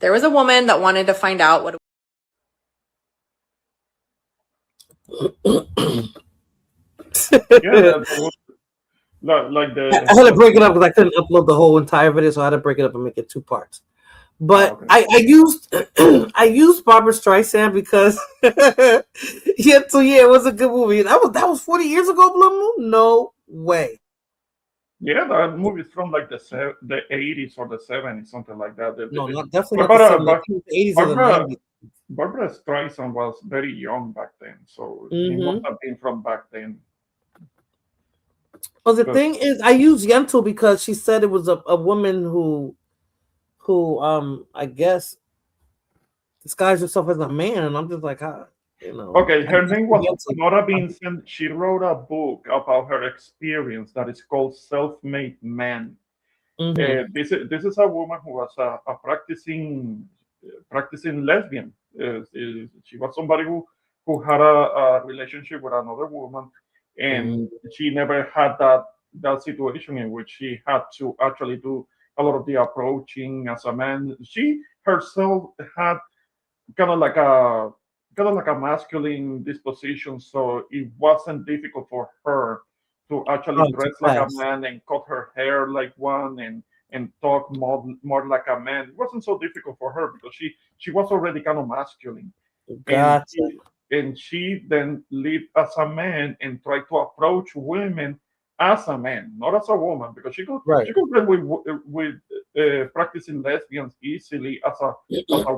There was a woman that wanted to find out what Yeah, like I had to break it up because I couldn't upload the whole entire video, so I had to break it up and make it 2 parts. But okay. I used I used Barbara Streisand because it was a good movie. That was 40 years ago, Blue Moon? No way. Yeah, that movie is from like the 80s or the 70s, something like that. No, definitely not Barbara, the 80s or the Barbara, 90s. Barbara Streisand was very young back then, so she Mhm. must have been from back then. Well, the thing is, I use Yentl because she said it was a woman who I guess disguised herself as a man, and I'm just like, Okay, her name was Yentl. Nora Vincent. She wrote a book about her experience that is called Self-Made Man. Mhm. This is a woman who was a practicing lesbian. She was somebody who had a relationship with another woman, and she never had that situation in which she had to actually do a lot of the approaching as a man. She herself had kind of like a masculine disposition, so it wasn't difficult for her to actually Oh, to dress like a pass. man and cut her hair like one and talk more like a man. It wasn't so difficult for her because she was already kind of masculine, and Gotcha. she then lived as a man and tried to approach women as a man, not as a woman, because Right. she could get with practicing lesbians easily as a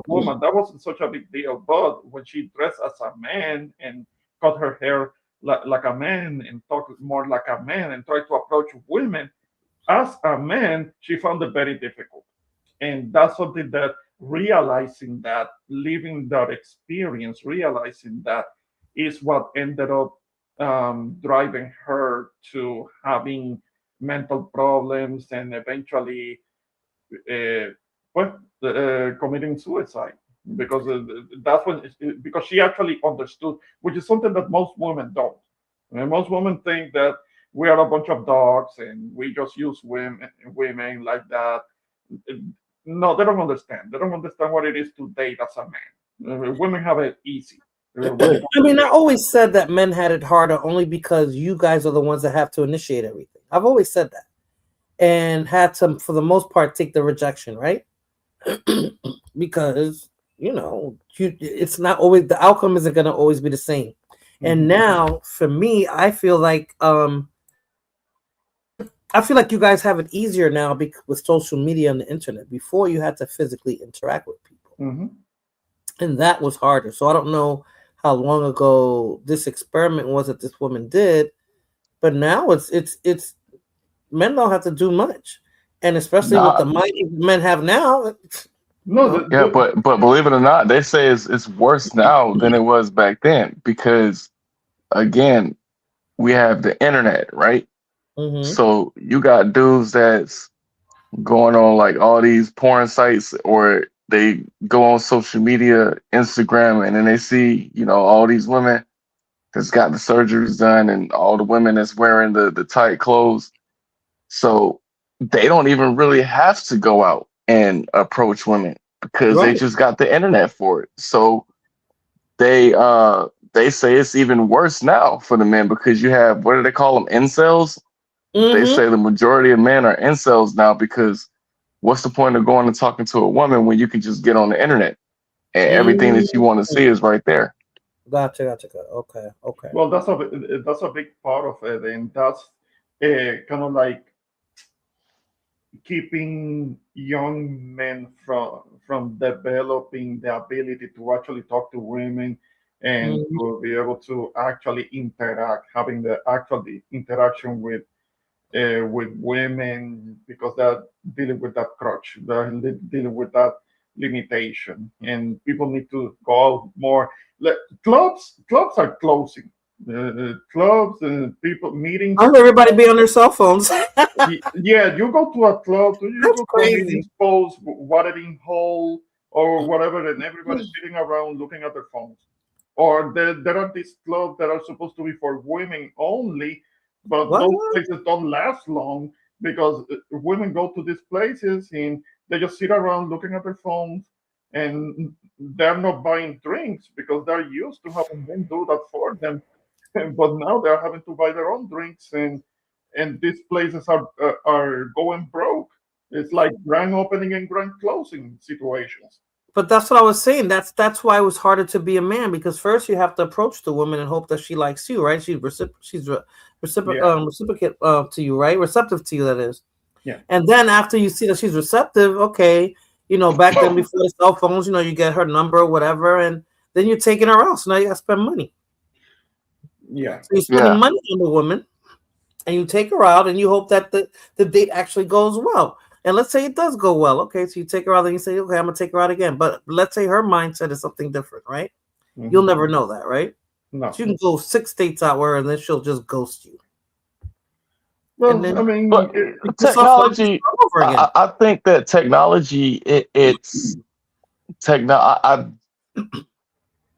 woman. That wasn't such a big deal. But when she dressed as a man and cut her hair like a man and talked more like a man and tried to approach women as a man, she found it very difficult. And that's something that realizing that, living that experience, realizing that is what ended up driving her to having mental problems and eventually committing suicide because that's when because she actually understood, which is something that most women don't. And most women think that we are a bunch of dogs and we just use women like that. No, they don't understand. They don't understand what it is to date as a man. Women have it easy. When it comes I to mean, I dating. always said that men had it harder only because you guys are the ones that have to initiate everything. I've always said that, and had to, for the most part, take the rejection, right? Because it's not always the outcome isn't going to always be the same. And Mhm. now, for me, I feel like you guys have it easier now with social media and the internet. Before, you had to physically interact with people, Mhm. and that was harder. So I don't know how long ago this experiment was that this woman did, but now it's men don't have to do much, and especially with the Nah, money men have now. No, yeah, but believe it or not, they say it's worse now than it was back then because again, we have the internet, right? Mm-hmm. So you got dudes that's going on like all these porn sites or they go on social media, Instagram, and then they see, all these women that's got the surgeries done and all the women that's wearing the tight clothes. So they don't even really have to go out and approach women because they Right. just got the internet for it. So they say it's even worse now for the men because you have, what do they call them, incels? They Mm-hmm. say the majority of men are incels now because what's the point of going and talking to a woman when you can just get on the internet and everything that you want to Mm-hmm. see is right there? Gotcha. Okay. Okay. well, that's a big part of it, and that's kind of like keeping young men from developing the ability to actually talk to women and Mm-hmm. to be able to actually interact, having the actual interaction with women because they're dealing with that crutch, they're dealing with that limitation, and people need to go out more. Clubs are closing. Clubs and people meetings. How everybody be on their cell phones? Yeah, you go to a club, you That's go to a meeting crazy. space, watering hole or whatever, and everybody's sitting around looking at their phones. Or there are these clubs that are supposed to be for women only, but What? those places don't last long because women go to these places and they just sit around looking at their phones and they're not buying drinks because they're used to having men do that for them. But now they're having to buy their own drinks, and these places are going broke. It's like grand opening and grand closing situations. But that's what I was saying. That's why it was harder to be a man because first you have to approach the woman and hope that she likes you, right? Yeah, Reciprocate to you, right? Receptive to you, that is. yeah, And then after you see that she's receptive, okay, back then before the cell phones, you get her number or whatever, and then you're taking her out. So now you got to spend money. yeah. So you're spending Yeah, money on the woman, and you take her out, and you hope that the date actually goes well. And let's say it does go well. Okay, so you take her out, and you say, okay, I'm gonna take her out again. But let's say her mindset is something different, right? You'll Hmm. never know that, right? No. So you can go 6 dates out with her, and then she'll just ghost you, and Well, I then mean, but pick yourself up and technology, start over again. I think that technology, it's techno.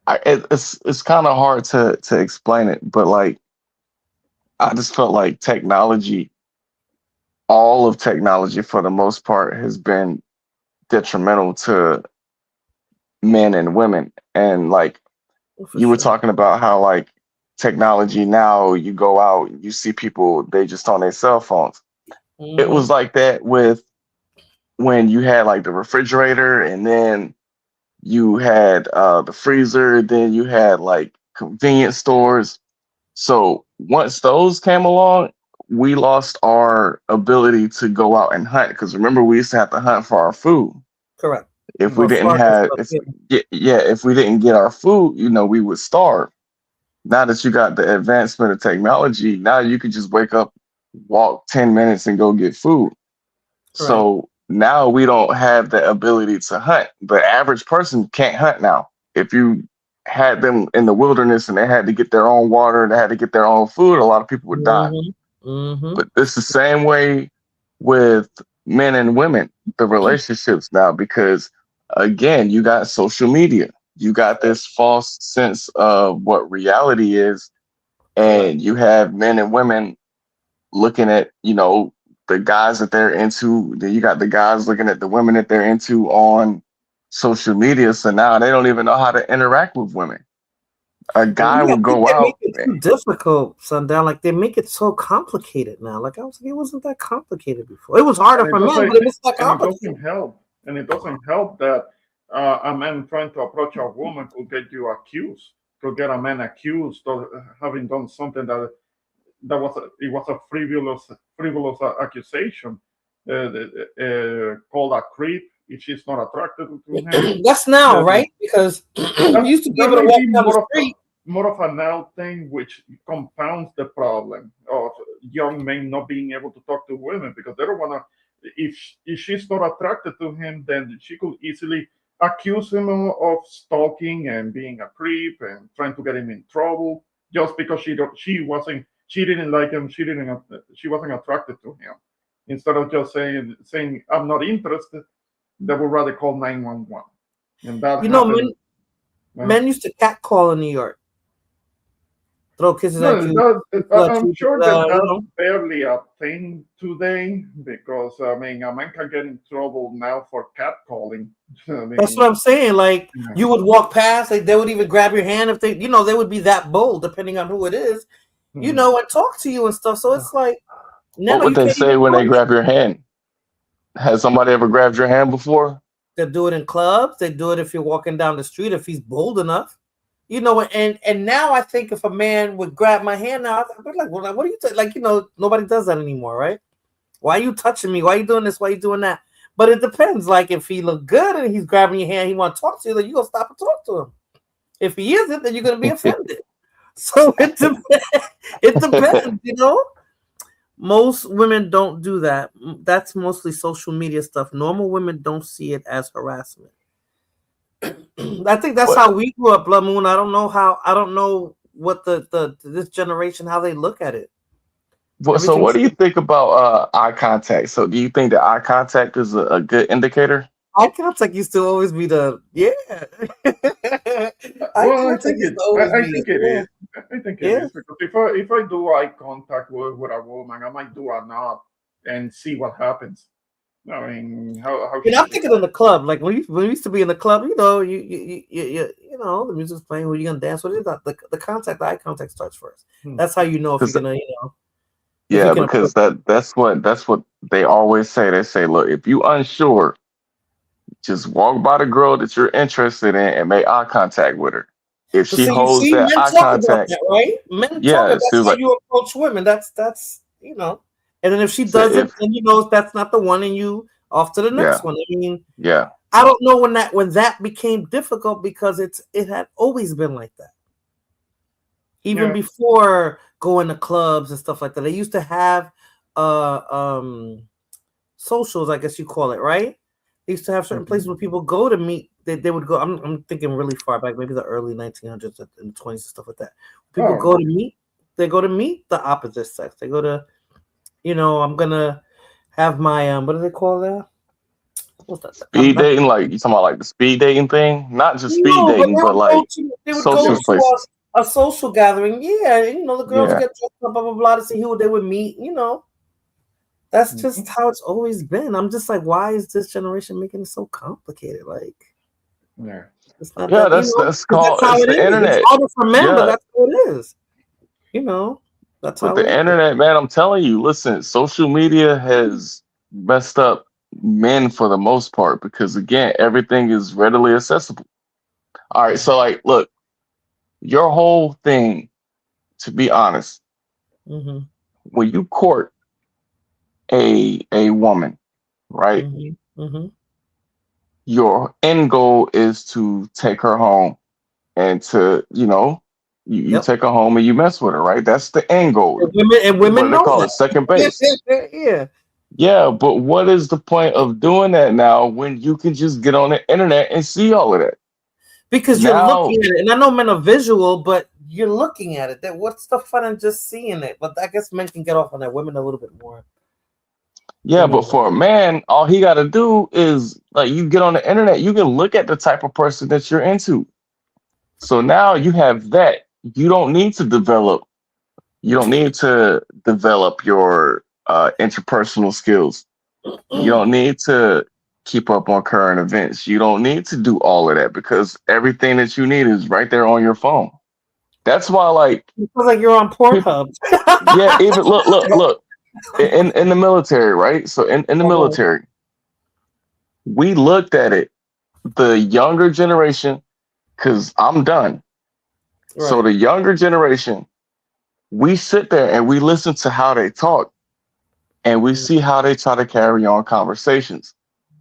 It's kind of hard to explain it, but like I just felt like technology, all of technology for the most part, has been detrimental to men and women. And like For you were sure. talking about how like technology now, you go out, you see people, they just on their cell phones. It Mm-hmm. was like that with when you had like the refrigerator, and then you had the freezer, then you had like convenience stores. So once those came along, we lost our ability to go out and hunt because remember we used to have to hunt for our food. Correct. If we Or didn't far as have, stuff. if Yeah. yeah, if we didn't get our food, we would starve. Now that you got the advancement of technology, now you can just wake up, walk 10 minutes and go get food. Correct. So now we don't have the ability to hunt. The average person can't hunt now. If you had them in the wilderness and they had to get their own water, they had to get their own food, a lot of people would die. Mm-hmm. Mm-hmm. But it's the same way with men and women, the relationships now, because again, you got social media, you got this false sense of what reality is, and you have men and women looking at, the guys that they're into. Then you got the guys looking at the women that they're into on social media. So now they don't even know how to interact with women. A guy Yeah, will I think go they make out. it too difficult, Sundown. Like they make it so complicated now. Like I was like, it wasn't that complicated before. It was harder And for it men, doesn't, but it was not and it complicated. doesn't help. And it doesn't help that a man trying to approach a woman could get you accused, could get a man accused of having done something that was it was a frivolous accusation, called a creep if she's not attracted to him. That's now, That, right? Because you that used to be that able to may walk be down the street. more of a now thing, which compounds the problem of young men not being able to talk to women because they don't want to. If she's not attracted to him, then she could easily accuse him of stalking and being a creep and trying to get him in trouble just because she didn't like him, she wasn't attracted to him. Instead of just saying I'm not interested, they would rather call 911, and that You know, happened. men used to catcall in New York, throw kisses at No, you, I'm sure that you that's know. barely a thing today because I mean a man can get in trouble now for catcalling. I That's what mean, I'm saying. Like yeah. you would walk past, like they would even grab your hand if they, they would be that bold, depending on who it is, Hmm. and talk to you and stuff. So it's like What now would you they can't even say when they approach. grab your hand? Has somebody ever grabbed your hand before? They do it in clubs. They do it if you're walking down the street. If he's bold enough, And now I think if a man would grab my hand now, I'd be like, well, what are you like? Nobody does that anymore, right? Why are you touching me? Why are you doing this? Why are you doing that? But it depends. Like if he look good and he's grabbing your hand, he want to talk to you, then you gonna stop and talk to him. If he isn't, then you're gonna be offended. So it depends. It depends. Most women don't do that. That's mostly social media stuff. Normal women don't see it as harassment. I think that's What? how we grew up, Blood Moon. I don't know what the this generation how they look at it. So what Everything's do you think about eye contact? So do you think that eye contact is a good indicator? eye contact used to always be the eye Well, contact used to always I be think it. it Yeah, is. I think it yeah. is because if I do eye contact with a woman, I might do a nod and see what happens. I mean, how And she I'm thinking in the reacts. club, like when we used to be in the club, the music's playing, who you gonna dance with? The eye contact starts first. Hmm. That's how you know if you're Because gonna, if you yeah, can approach. because that's what they always say. They say, look, if you unsure, just walk by the girl that you're interested in and make eye contact with her. If So she see, you holds see, that men eye talk about contact, that, right? Men talk yeah, about see, that's how like, you approach women. That's. And then if she so doesn't, if, then you know that's not the one, and you off to the next yeah, one. I mean, yeah, I don't know when that became difficult because it had always been like that. Even Yeah. before going to clubs and stuff like that. They used to have uh socials, I guess you call it, right? They used to have certain places Mhm. where people go to meet. They would go. I'm thinking really far back, maybe the early 1900s and the 20s and stuff like that. People Oh, go to meet. They go to meet the opposite sex. They go to, I'm gonna have my what do they call that? What's that? speed dating, like you talking about like the speed dating thing, not just speed No, but dating, but like they would go social to places. a social gathering. Yeah, and the girls Yeah, get dressed up, blah blah blah, to see who they would meet. That's just mhm. how it's always been. I'm just like, why is this generation making it so complicated? Like, Yeah. it's not yeah, that, that's 'cause that's called how it's it the is. It's internet. harder for men, but Yeah, that's how it is. You know, that's with how it the is. internet, man, I'm telling you, listen, social media has messed up men for the most part because again, everything is readily accessible. All right, so like, look, your whole thing, to be honest, Mm-hmm. when you court a woman, right? Mm-hmm. Mm-hmm. Your end goal is to take her home and to, you Yep. take her home and you mess with her, right? That's the end goal. And women What they know call it, second that. base. Yeah. Yeah, but what is the point of doing that now when you can just get on the internet and see all of that? Because you're Now, looking at it, and I know men are visual, but you're looking at it. That what's the fun in just seeing it? But I guess men can get off on that. Women a little bit more. yeah, but for a man, all he got to do is like you get on the internet, you can look at the type of person that you're into. So now you have that. You don't need to develop You don't need to develop your interpersonal skills. You don't need to keep up on current events. You don't need to do all of that because everything that you need is right there on your phone. That's why, like, It feels like you're on people, Pornhub. yeah, even look, in the military, right? So in the Uh-huh. military, we looked at it, the younger generation, because I'm done. So Right. the younger generation, we sit there and we listen to how they talk and we see how they try to carry on conversations.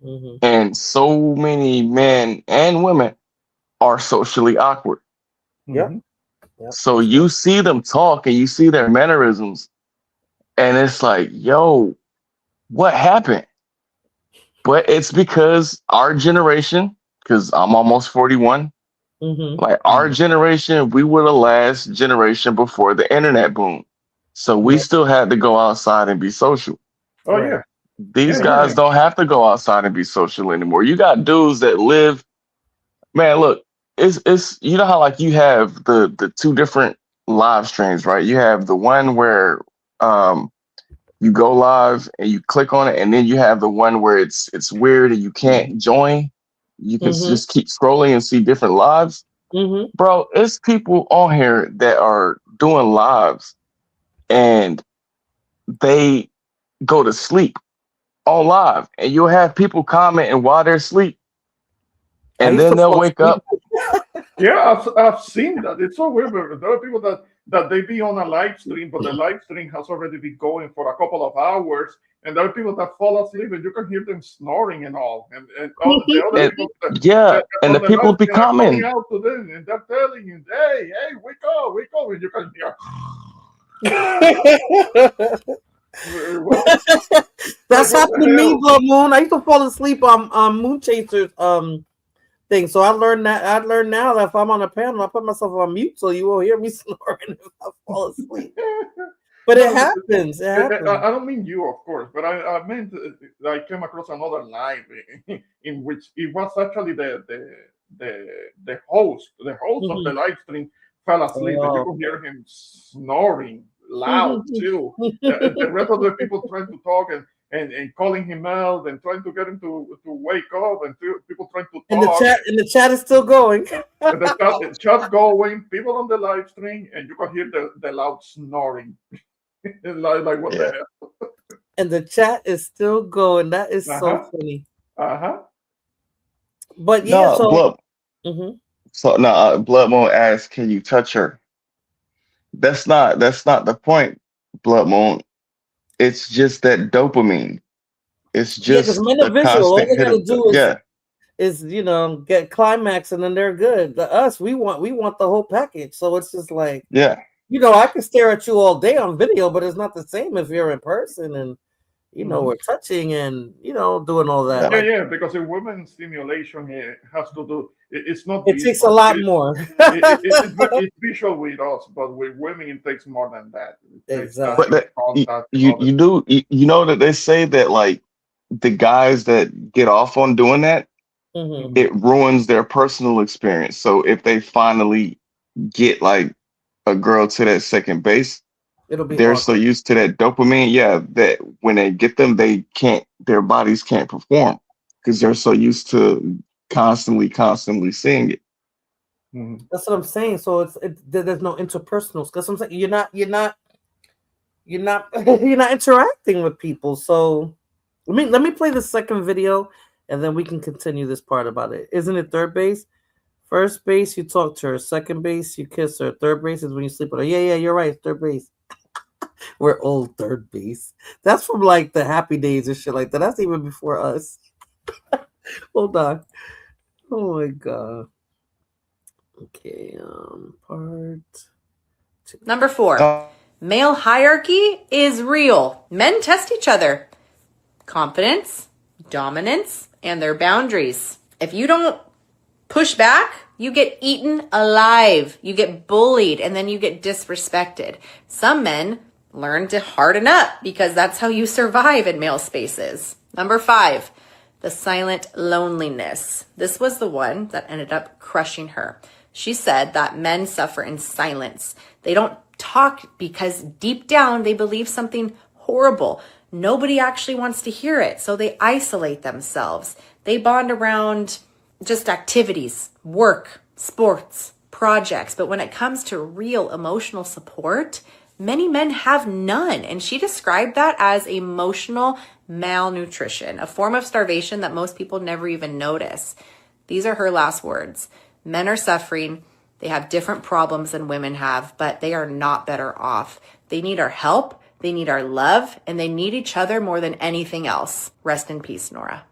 Mm-hmm. And so many men and women are socially awkward. Yep. Yep. So you see them talk and you see their mannerisms, and it's like, yo, what happened? But it's because our generation, because I'm almost 41, Mm-hmm. like our generation, we were the last generation before the internet boom. So we Yep. still had to go outside and be social. Oh Right. yeah. These guys don't have to go outside and be social anymore. You got dudes that live, man, look, it's you know how like you have the two different live streams, right? You have the one where you go live and you click on it, and then you have the one where it's weird and you can't join. You can Mm-hmm. just keep scrolling and see different lives. Mm-hmm. Bro, it's people on here that are doing lives and they go to sleep on live, and you'll have people commenting while they're asleep, I and used then to they'll fall wake asleep. up. Yeah, I've seen that. It's so weird. But there are people that they be on a live stream, but the live stream has already been going for a couple of hours, and there are people that fall asleep, and you can hear them snoring and all, and all the other And people yeah, and on the the people live be stream are calling commenting. out to them, and they're telling you, "Hey, wake up!" And you can hear. What, That's what happened to the me, hell? Blood Moon. I used to fall asleep on Moon Chasers thing. So I learned now that if I'm on a panel, I put myself on mute so you won't hear me snoring if I fall asleep. But it No, happens. It happens. I don't mean you, of course, but I meant I came across another live in which it was actually the host of the Mhm. live stream fell asleep, and you Oh. could hear him snoring loud too. The rest of the people trying to talk and calling him out and trying to get him to wake up, and people trying to And talk. the chat is still going. And the chat going, people on the live stream, and you can hear the loud snoring. like what Yeah. the hell? And the chat is still going. That is so Uh-huh. funny. Uh-huh. But yeah, No, so Blood. mhm. So no, Blood Moon asks, "Can you touch her?" That's not the point, Blood Moon. It's just that dopamine. It's Yeah, because just men a are visual. All constant they hit gotta of do yeah, is get climax and then they're good. Us, we want the whole package. So it's just like, yeah, I can stare at you all day on video, but it's not the same if you're in person and we're touching and doing all that. yeah, Yeah, Like yeah, because a women's stimulation has to do. It's not it takes a visual. lot more. It's visual with us, but with women it takes more than that. It takes but Exactly. touching, that, contact, and you all you do you know that they say that like the guys that get off on doing that, Mhm. it ruins their personal experience. So if they finally get like a girl to that second base, It'll be they're so awkward. used to that dopamine, yeah, that when they get them, their bodies can't perform because they're so used to constantly seeing it. Mhm. That's what I'm saying. So there's no interpersonals because I'm saying you're not you're not interacting with people. So let me play the second video and then we can continue this part about it. Isn't it third base? First base, you talk to her. Second base, you kiss her. Third base is when you sleep with her. Yeah, you're right. Third base. We're old third base. That's from like the Happy Days and shit like that. That's even before us. Hold on. Oh my god. Okay, part two. Number 4, male hierarchy is real. Men test each other. Confidence, dominance, and their boundaries. If you don't push back, you get eaten alive. You get bullied, and then you get disrespected. Some men learn to harden up because that's how you survive in male spaces. Number 5, the silent loneliness. This was the one that ended up crushing her. She said that men suffer in silence. They don't talk because deep down they believe something horrible. Nobody actually wants to hear it. So they isolate themselves. They bond around just activities, work, sports, projects. But when it comes to real emotional support, many men have none. And she described that as emotional malnutrition, a form of starvation that most people never even notice. These are her last words. Men are suffering. They have different problems than women have, but they are not better off. They need our help. They need our love, and they need each other more than anything else. Rest in peace, Nora.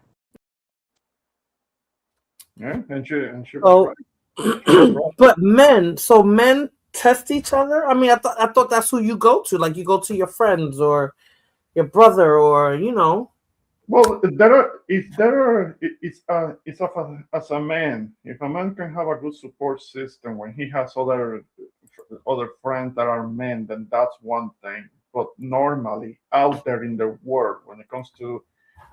Yeah, and she was So, right. She was right. but men test each other. I mean, I thought that's who you go to. Like you go to your friends or your brother, or Well, it's as a man. If a man can have a good support system when he has other friends that are men, then that's one thing. But normally, out there in the world, when it comes to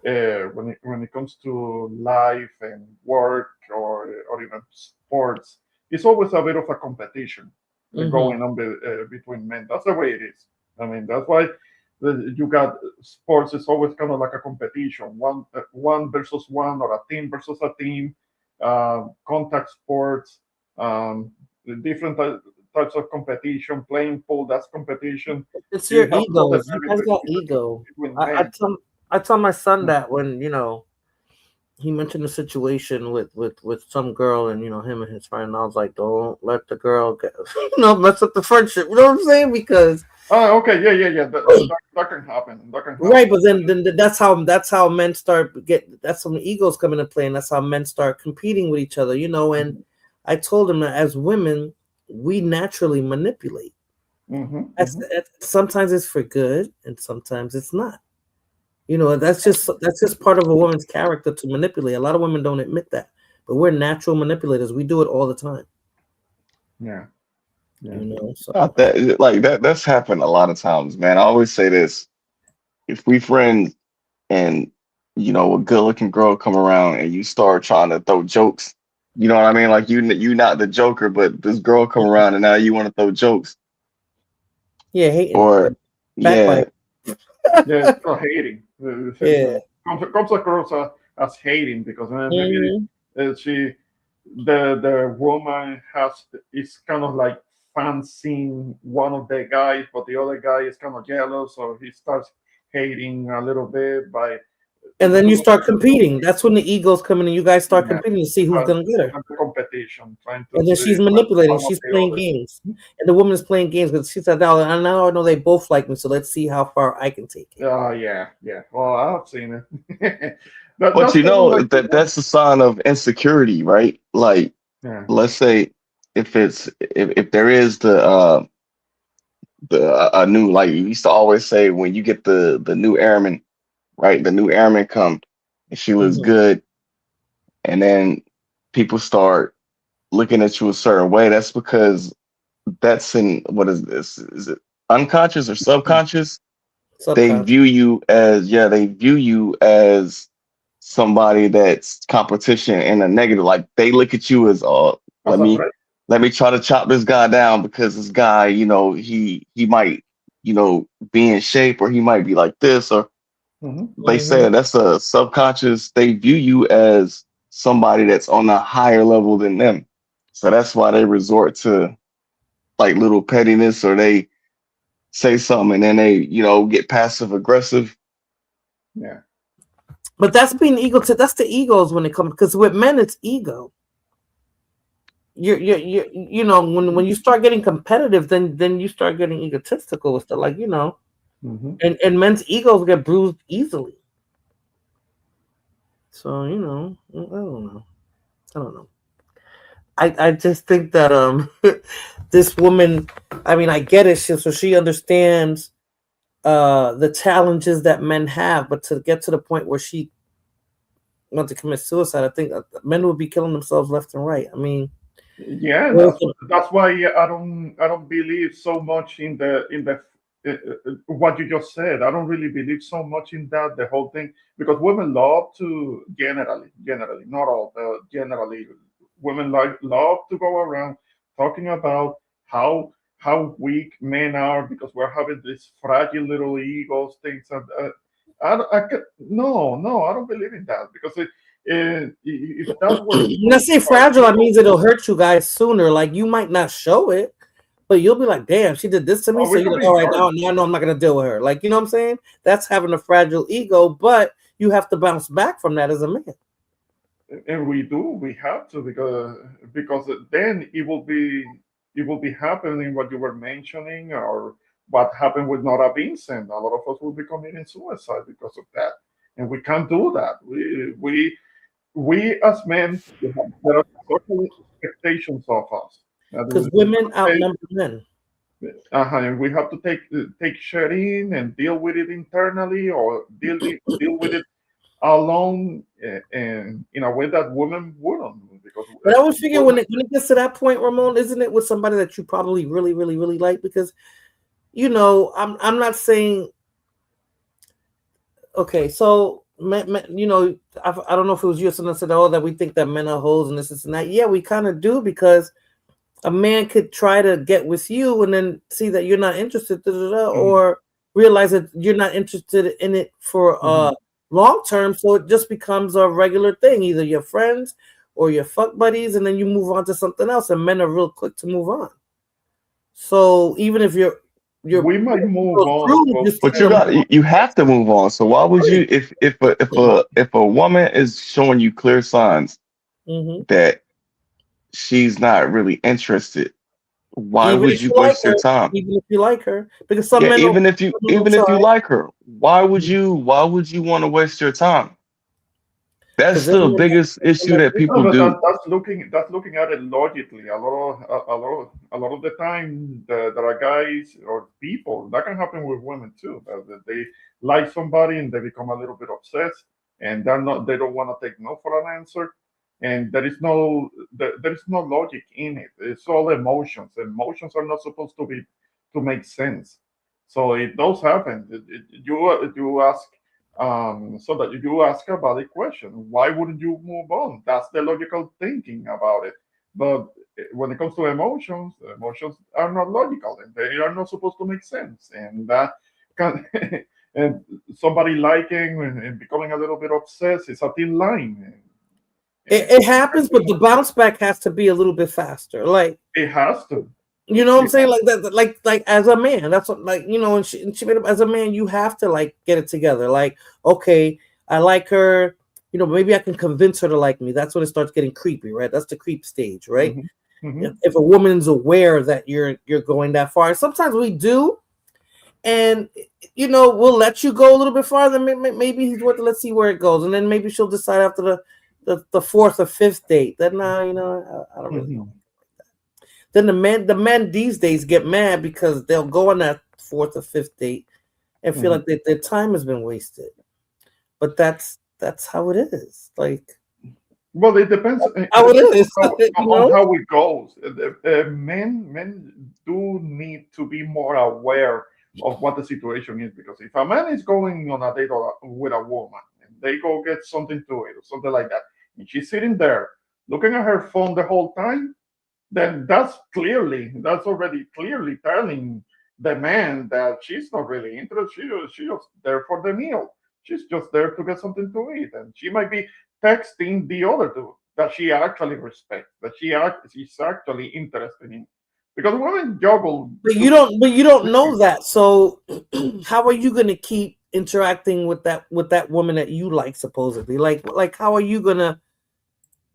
when it comes to life and work or even sports, it's always a bit of a competition going on between men. That's the way it is. I mean, that's why you got sports is always kind of like a competition, one versus one, or a team versus a team. Contact sports, the different types of competition. Playing pool, that's competition. It's You your have egos. You competition guys got ego. between I men. tell I tell my son that when he mentioned a situation with some girl and him and his friend. I was like, don't let the girl get mess up the friendship. You know what I'm saying? Because Oh, okay, yeah. That can happen. That can right, happen. but then that's how men start get. That's when egos come into play, and that's how men start competing with each other. And I told him that as women, we naturally manipulate. Sometimes it's for good, and sometimes it's not. That's just part of a woman's character to manipulate. A lot of women don't admit that, but we're natural manipulators. We do it all the time. Yeah. So That's happened a lot of times, man. I always say this: if we friends and a good looking girl come around and you start trying to throw jokes, you know what I mean? Like you not the joker, but this girl come around and now you want to throw jokes, yeah, hating, or yeah, backbite. Yeah, it's called hating. Yeah. Comes across as hating because maybe Hmm. she, the woman is kind of like fancying one of the guys, but the other guy is kind of jealous, so he starts hating a little bit by And then you doing start competing. That's when the egos come in, and you guys start yeah, competing to see who's gonna get her. the competition, trying to And then see she's manipulating. one of She's the playing other. games, and the woman's playing games because she said, "Now I know they both like me, so let's see how far I can take it." Oh yeah. Well, I've seen it. but That's kind of like that's a sign of insecurity, right? Like, yeah. let's say if there is the a new, like you used to always say, when you get the new airman, right? The new airman come and she was Hmm. good, and then people start looking at you a certain way. That's because that's in, what is this? Is it unconscious or subconscious? They Subconscious. view you as, yeah, they view you as somebody that's competition in a negative. Like they look at you as, oh, As a threat. let me try to chop this guy down because this guy, he might, be in shape, or he might be like this, or they say Hmm. that that's a subconscious. They view you as somebody that's on a higher level than them. So that's why they resort to like little pettiness, or they say something and then they, get passive aggressive. Yeah. But that's being ego. That's the egos when it comes, because with men it's ego. When you start getting competitive, then you start getting egotistical with stuff, like and men's egos get bruised easily. So I don't know. I don't know. I just think that this woman. I mean, I get it. So she understands the challenges that men have, but to get to the point where she wants to commit suicide, I think men would be killing themselves left and right. I mean, Yeah, well, that's why I don't believe so much in the what you just said. I don't really believe so much in that, the whole thing, because women love to, generally, not all, generally, women love to go around talking about how how weak men are because we're having these fragile little egos things. And no, I don't believe in that because if that were When I true, say our fragile, that ego, means it'll hurt you guys sooner. Like you might not show it, but you'll be like, "Damn, she did this to me." So we you're can like, be "All right, hurt. now I know I'm not gonna deal with her." Like, you know what I'm saying? That's having a fragile ego, but you have to bounce back from that as a man. And we have to because then it will be happening what you were mentioning or what happened with Nora Vincent. A lot of us will be committing suicide because of that, and we can't do that. We as men, there are certain expectations of us that Because we women outnumber men. and we have to take share in and deal with it internally or deal with it alone and in a way that women wouldn't because But I would figure women, when it gets to that point, Ramon, isn't it with somebody that you probably really, really, really like? Because you know, I'm not saying okay. So you know, I don't know if it was you or someone said, "Oh, that we think that men are hoes and this and that." Yeah, we kind of do because a man could try to get with you and then see that you're not interested, mm, or realize that you're not interested in it for mhm. long term. So it just becomes a regular thing. Either your friends or your fuck buddies, and then you move on to something else. And men are real quick to move on. So even if you're We might move goes on, through, you But still gonna move on. you have to move on. So why would you if a woman is showing you clear signs Mhm. that she's not really interested, why Even would if you you like waste your her, time? because some Yeah, men don't, some men will even if you try like her, why would you want to waste your time? because That's they're the gonna biggest let issue that no, people but do. that's looking at it logically. A lot of the time, there are guys or people that can happen with women too. That they like somebody and they become a little bit obsessed, and they don't want to take no for an answer, and there is no logic in it. It's all emotions. Emotions are not supposed to make sense. So it does happen. You ask so that you ask a valid question. Why wouldn't you move on? That's the logical thinking about it. But when it comes to emotions, emotions are not logical and they are not supposed to make sense. And that can, and somebody liking and becoming a little bit obsessed is a thin line. And it happens, but the bounce back has to be a little bit faster. Like it has to. you know what I'm It saying? Like that, like as a man, that's what like you know, and she made up as a man, you have to like get it together. Like, okay, I like her, you know, maybe I can convince her to like me. That's when it starts getting creepy, right? That's the creep stage, right? mhm, mhm, If a woman's aware that you're going that far, sometimes we do, and you know, we'll let you go a little bit farther. Maybe he's worth it. Let's see where it goes, and then maybe she'll decide after the fourth or fifth date that nah, you know, I don't really know. mhm, Then the men these days get mad because they'll go on that fourth or fifth date and feel mhm. like their time has been wasted. But that's how it is. Like Well, it how it depends is, you on know. how it goes. Men do need to be more aware of what the situation is because if a man is going on a date with a woman and they go get something to eat or something like that, and she's sitting there looking at her phone the whole time, then that's already clearly telling the man that she's not really interested. She's just there for the meal. She's just there to get something to eat, and she might be texting the other dude that she actually respects, that she's actually interested in. Because women juggle But you don't know that. So how are you gonna keep interacting with that woman that you like supposedly? Like how are you gonna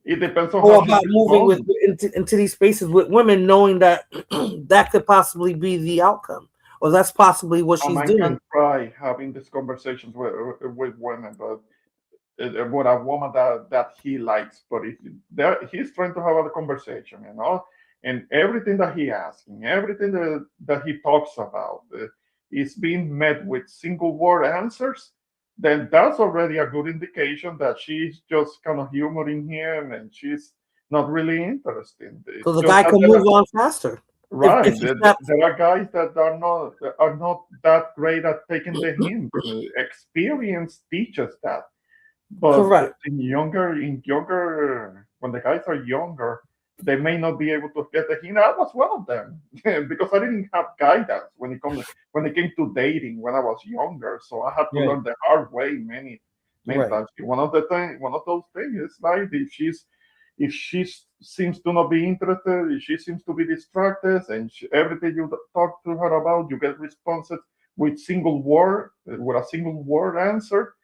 it depends on go how she about moving with responds. into these spaces with women, knowing that that could possibly be the outcome, or that's possibly what A she's man doing. can try having these conversations with women, but with a woman that he likes, but if he's trying to have a conversation, and everything that he asks, and everything that he talks about is being met with single word answers, then that's already a good indication that she's just kind of humoring him and she's not really interested. So It's the just guy that can move on faster. If right. he snaps, There are guys that are not that great at taking the hint. Experience teaches that, but correct. in younger, when the guys are younger, they may not be able to get the hint. I was one of them because I didn't have guidance when it came to dating when I was younger. So I had to Right. learn the hard way many Right. times. One of those things is like if she seems to not be interested, if she seems to be distracted, and everything you talk to her about, you get responses with a single word answer.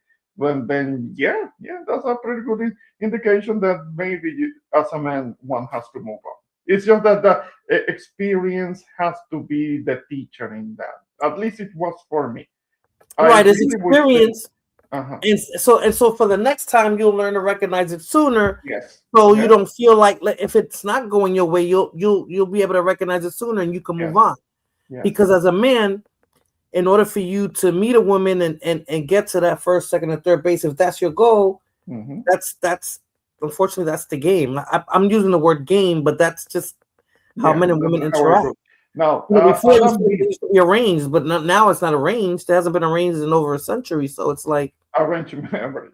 Then yeah, that's a pretty good indication that maybe as a man, one has to move on. It's just that the experience has to be the teacher in that. At least it was for me. Right. It's Really would say, experience. uh-huh. And so for the next time you'll learn to recognize it sooner. Yes. So Yeah. you don't feel like if it's not going your way, you'll be able to recognize it sooner and you can move on. Yeah. Because as a man, in order for you to meet a woman and get to that first, second, and third base, if that's your goal, Mhm. that's unfortunately that's the game. I'm using the word game, but that's just how men and women interact. Now, Before it Adam used to be arranged, but now it's not arranged. It hasn't been arranged in over a century, so it's like arranged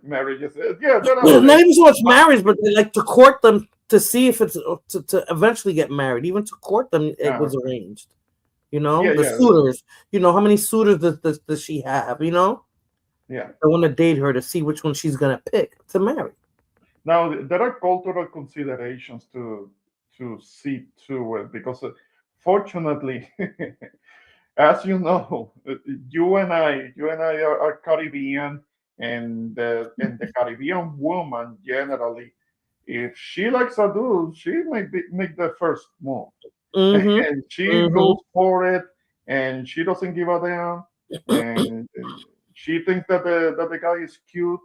marriages. Yeah, not even so much marriage, but they like to court them to see if it's to eventually get married. Even to court them, it was arranged. You know, the suitors. You know, how many suitors does she have? You know, yeah. I want to date her to see which one she's gonna pick to marry. Now there are cultural considerations to see to it because fortunately, as you know, you and I are Caribbean, and the Caribbean woman generally, if she likes a dude, she might make the first move, and she goes for it, and she doesn't give a damn, and she thinks that the guy is cute,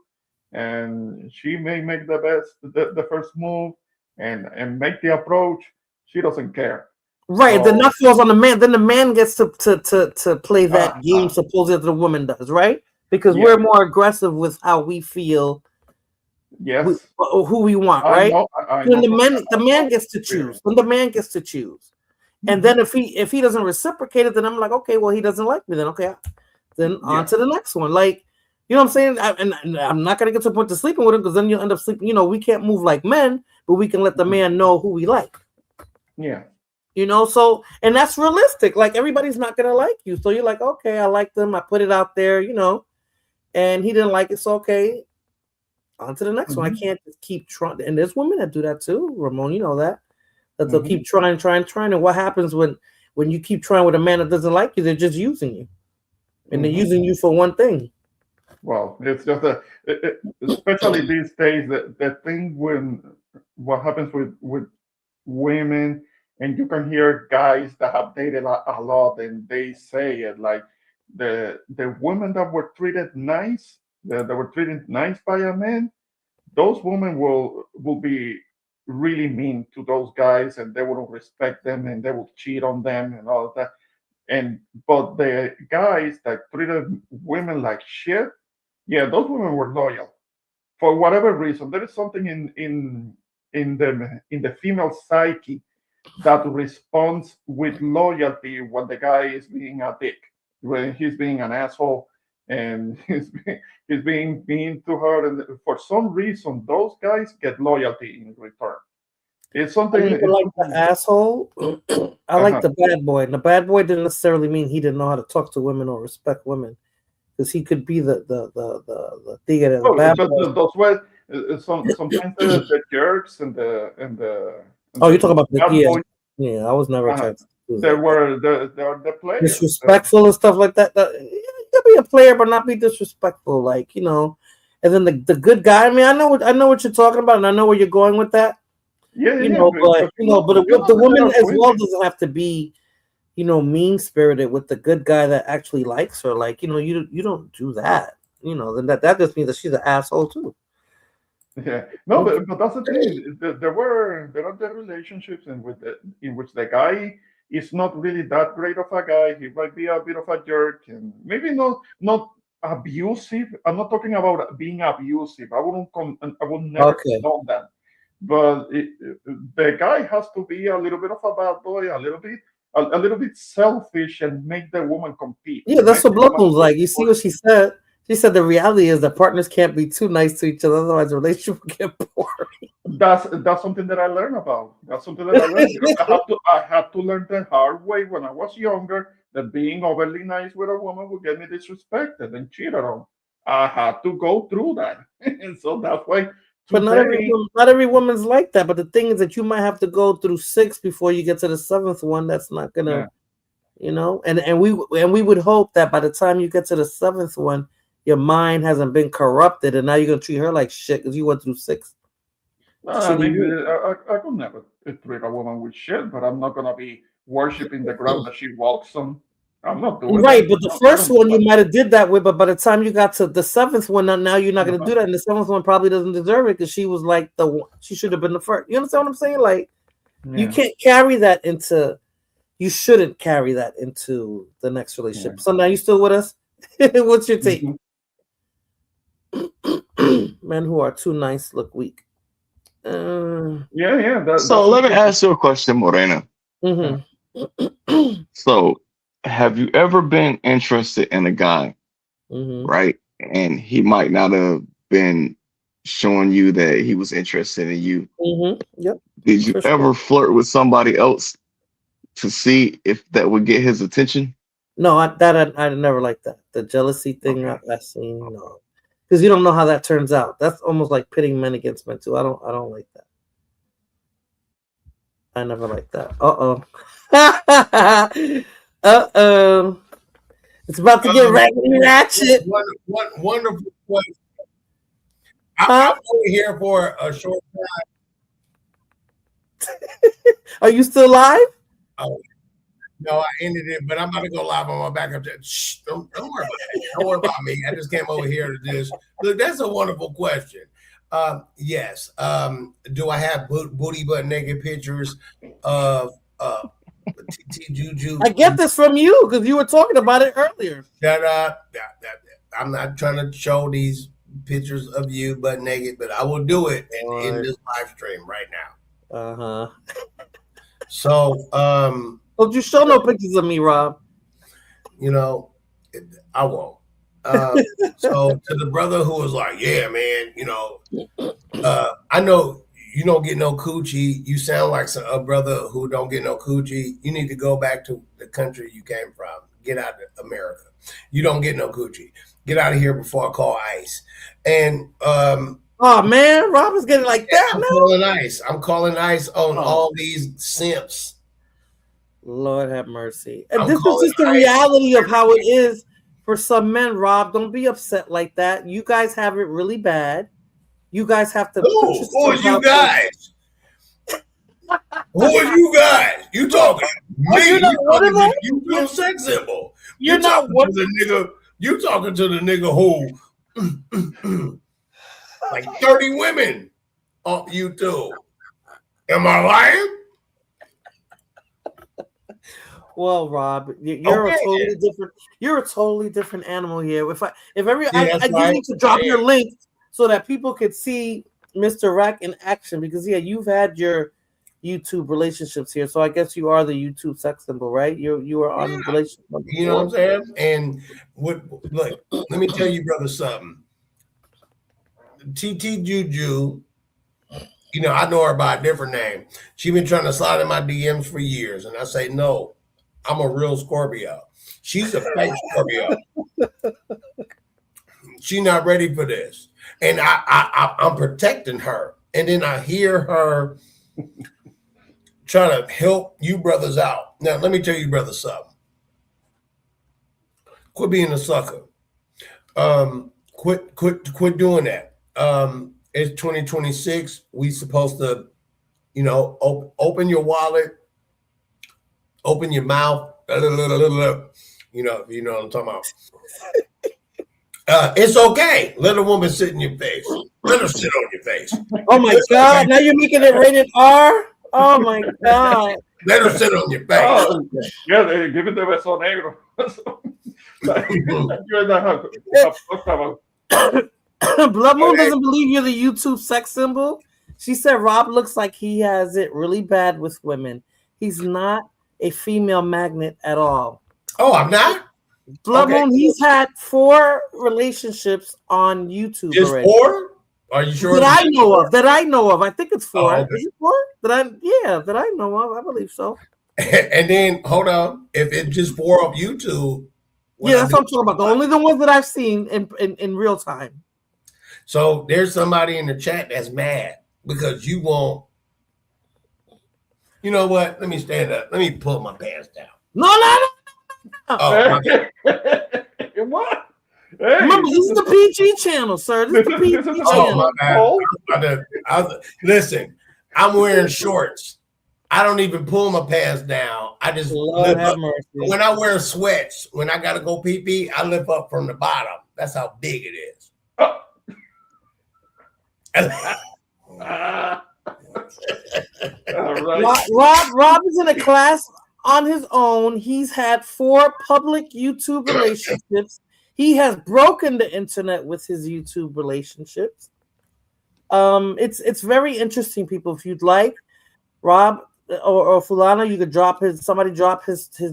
and she may make the first move and make the approach. She doesn't care. Right, So, the nut falls on the man. Then the man gets to play that game, supposedly the woman does, right? Because we're more aggressive with how we feel. Yes, who we want, I right? know. Then the man gets to choose. Then the man gets to choose. And then if he doesn't reciprocate it, then I'm like, okay, well, he doesn't like me. Then okay, then on to the next one. Like, you know what I'm saying? And I'm not gonna get to the point to sleeping with him because then you'll end up sleeping. You know, we can't move like men, but we can let the man know who we like. Yeah. You know, so and that's realistic. Like everybody's not gonna like you, so you're like, okay, I like them. I put it out there, you know, and he didn't like it, so okay. On to the next one. I can't just keep trying. And there's women that do that too, Ramon. You know that they'll keep trying. And what happens when you keep trying with a man that doesn't like you? They're just using you, and they're using you for one thing. Well, it's just especially these days, the thing when what happens with women, and you can hear guys that have dated a lot, and they say it like the women that were treated nice, that were treated nice by a man, those women will be really mean to those guys, and they wouldn't respect them, and they will cheat on them and all of that. But the guys that treated women like shit, yeah, those women were loyal for whatever reason. There is something in the female psyche that responds with loyalty when the guy is being a dick, when he's being an asshole, and he's being mean to her, and for some reason those guys get loyalty in return. It's something like the asshole. I like the bad boy, and the bad boy didn't necessarily mean he didn't know how to talk to women or respect women, because he could be the thing. Bad boy. Those were sometimes the jerks and the oh, you're talking about the yeah. I was never trying to do There that. were the players. Disrespectful and stuff like that. You can be a player, but not be disrespectful. Like, you know, and then the good guy. I mean, I know what you're talking about, and I know where you're going with that. Yeah, you know, but the woman as well doesn't have to be, you know, mean spirited with the good guy that actually likes her. Like, you know, you don't do that. You know, then that just means that she's an asshole too. Yeah, no, but that's the thing. There are the relationships in which the guy is not really that great of a guy. He might be a bit of a jerk, and maybe not abusive. I'm not talking about being abusive. I would never condone that. But the guy has to be a little bit of a bad boy, a little bit selfish, and make the woman compete. Yeah, that's what Blockman's like. You see what she said? She said the reality is that partners can't be too nice to each other, otherwise the relationship will get boring. That's something that I learned about. That's something that I learned. I had to learn the hard way when I was younger that being overly nice with a woman would get me disrespected and cheated on. I had to go through that, and so that's why But today. not every woman's like that. But the thing is that you might have to go through 6 before you get to the 7th one. That's not gonna, and we would hope that by the time you get to the 7th one, your mind hasn't been corrupted, and now you're gonna treat her like shit because you went through 6. I mean, I could never treat a woman with shit, but I'm not gonna be worshiping the ground that she walks on. I'm not doing Right, that. but the I first don't do one you that. might have did that with, but by the time you got to the 7th one, now you're not going to Uh-huh. do that, and the 7th one probably doesn't deserve it because she was like she should have been the first. You understand what I'm saying? Like you Yeah. can't carry that into. You shouldn't carry that into the next relationship. Yeah. So now you still with us? What's your take? Men who are too nice look weak. Yeah. So let me ask you a question, Morena. Mhm. So, have you ever been interested in a guy, Mhm. right? And he might not have been showing you that he was interested in you. Mhm. Yep. Did you For sure. ever flirt with somebody else to see if that would get his attention? No, I never liked that. The jealousy thing Okay. I seen, no, because you don't know how that turns out. That's almost like pitting men against men too. I don't like that. I never liked that. It's about to get ratchet. Wonderful question. Huh? I'm only here for a short time. Are you still live? Oh, no, I ended it, but I'm about to go live on my backup. Shh, don't worry about that. Don't worry about me. I just came over here to this. Look, that's a wonderful question. Yes. Do I have booty butt naked pictures of TT Juju? I get this from you because you were talking about it earlier. I'm not trying to show these pictures of you butt naked, but I will do it in this live stream right now. Uh-huh. So, don't you show no pictures of me, Rob? You know, I won't. So to the brother who was like, yeah, man, I know you don't get no coochie. You sound like a brother who don't get no coochie. You need to go back to the country you came from. Get out of America. You don't get no coochie. Get out of here before I call ICE. And oh man, Rob is getting like that. I'm calling ICE. I'm calling ICE on all these simps. Lord have mercy. And this is just the reality of how it is for some men, Rob. Don't be upset like that. You guys have it really bad. You guys have to. Who are you guys? Who are you guys? You talking me? You talking to you little sex symbol? You talking to the nigga? You talking to the nigga who like 30 women on YouTube? Am I lying? Well, Rob, you're a totally different. You're a totally different animal here. I do need to drop your link so that people could see Mr. Rack in action because you've had your YouTube relationships here, so I guess you are the YouTube sex symbol, right? You are on relationship. You know what I'm saying? And look, let me tell you, brother, something. TT Juju, I know her by a different name. She been trying to slide in my DMs for years, and I say no. I'm a real Scorpio. She's a fake Scorpio. She's not ready for this. And I'm protecting her. And then I hear her trying to help you brothers out. Now, let me tell you, brother, something. Quit being a sucker. Quit doing that. It's 2026. We supposed to, open your wallet, open your mouth. You know what I'm talking about. It's okay. Let a woman sit in your face. Let her sit on your face. Oh my God! Now you're making it rated R. Oh my God! Let her sit on your face. Oh, yeah, they give it the beso negro. Blood Moon doesn't believe you're the YouTube sex symbol. She said Rob looks like he has it really bad with women. He's not a female magnet at all. Oh, I'm not? Blood Moon, he's had 4 relationships on YouTube Just already. 4? Are you sure? That I know of. That I know of. I think it's 4. Oh, okay. Is it 4? That I know of. I believe so. And then hold on. If it's just 4 of YouTube, Yeah, that's what I'm talking about. Only the ones that I've seen in real time. So there's somebody in the chat that's mad because you won't. You know what? Let me stand up. Let me pull my pants down. No. Oh, What? Hey, Remember, this is the PG channel, sir. This is the PG channel. oh my bad. Listen, I'm wearing shorts. I don't even pull my pants down. I just lift up. When I wear sweats, when I gotta go pee pee, I lift up from the bottom. That's how big it is. Oh. Rob is in a class on his own. He's had 4 public YouTube relationships. He has broken the internet with his YouTube relationships. It's very interesting, people. If you'd like, Rob or Fulana, you could drop his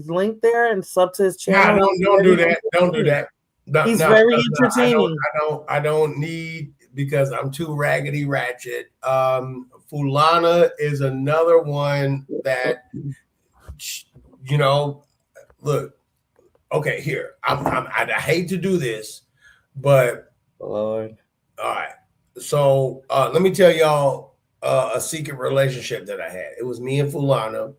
link there and sub to his channel. No, don't do that. Don't do that. He's very entertaining. I don't need, because I'm too raggedy ratchet. Fulana is another one that, you know, look. Okay, here. I hate to do this, but Lord. All right. So let me tell y'all a secret relationship that I had. It was me and Fulana.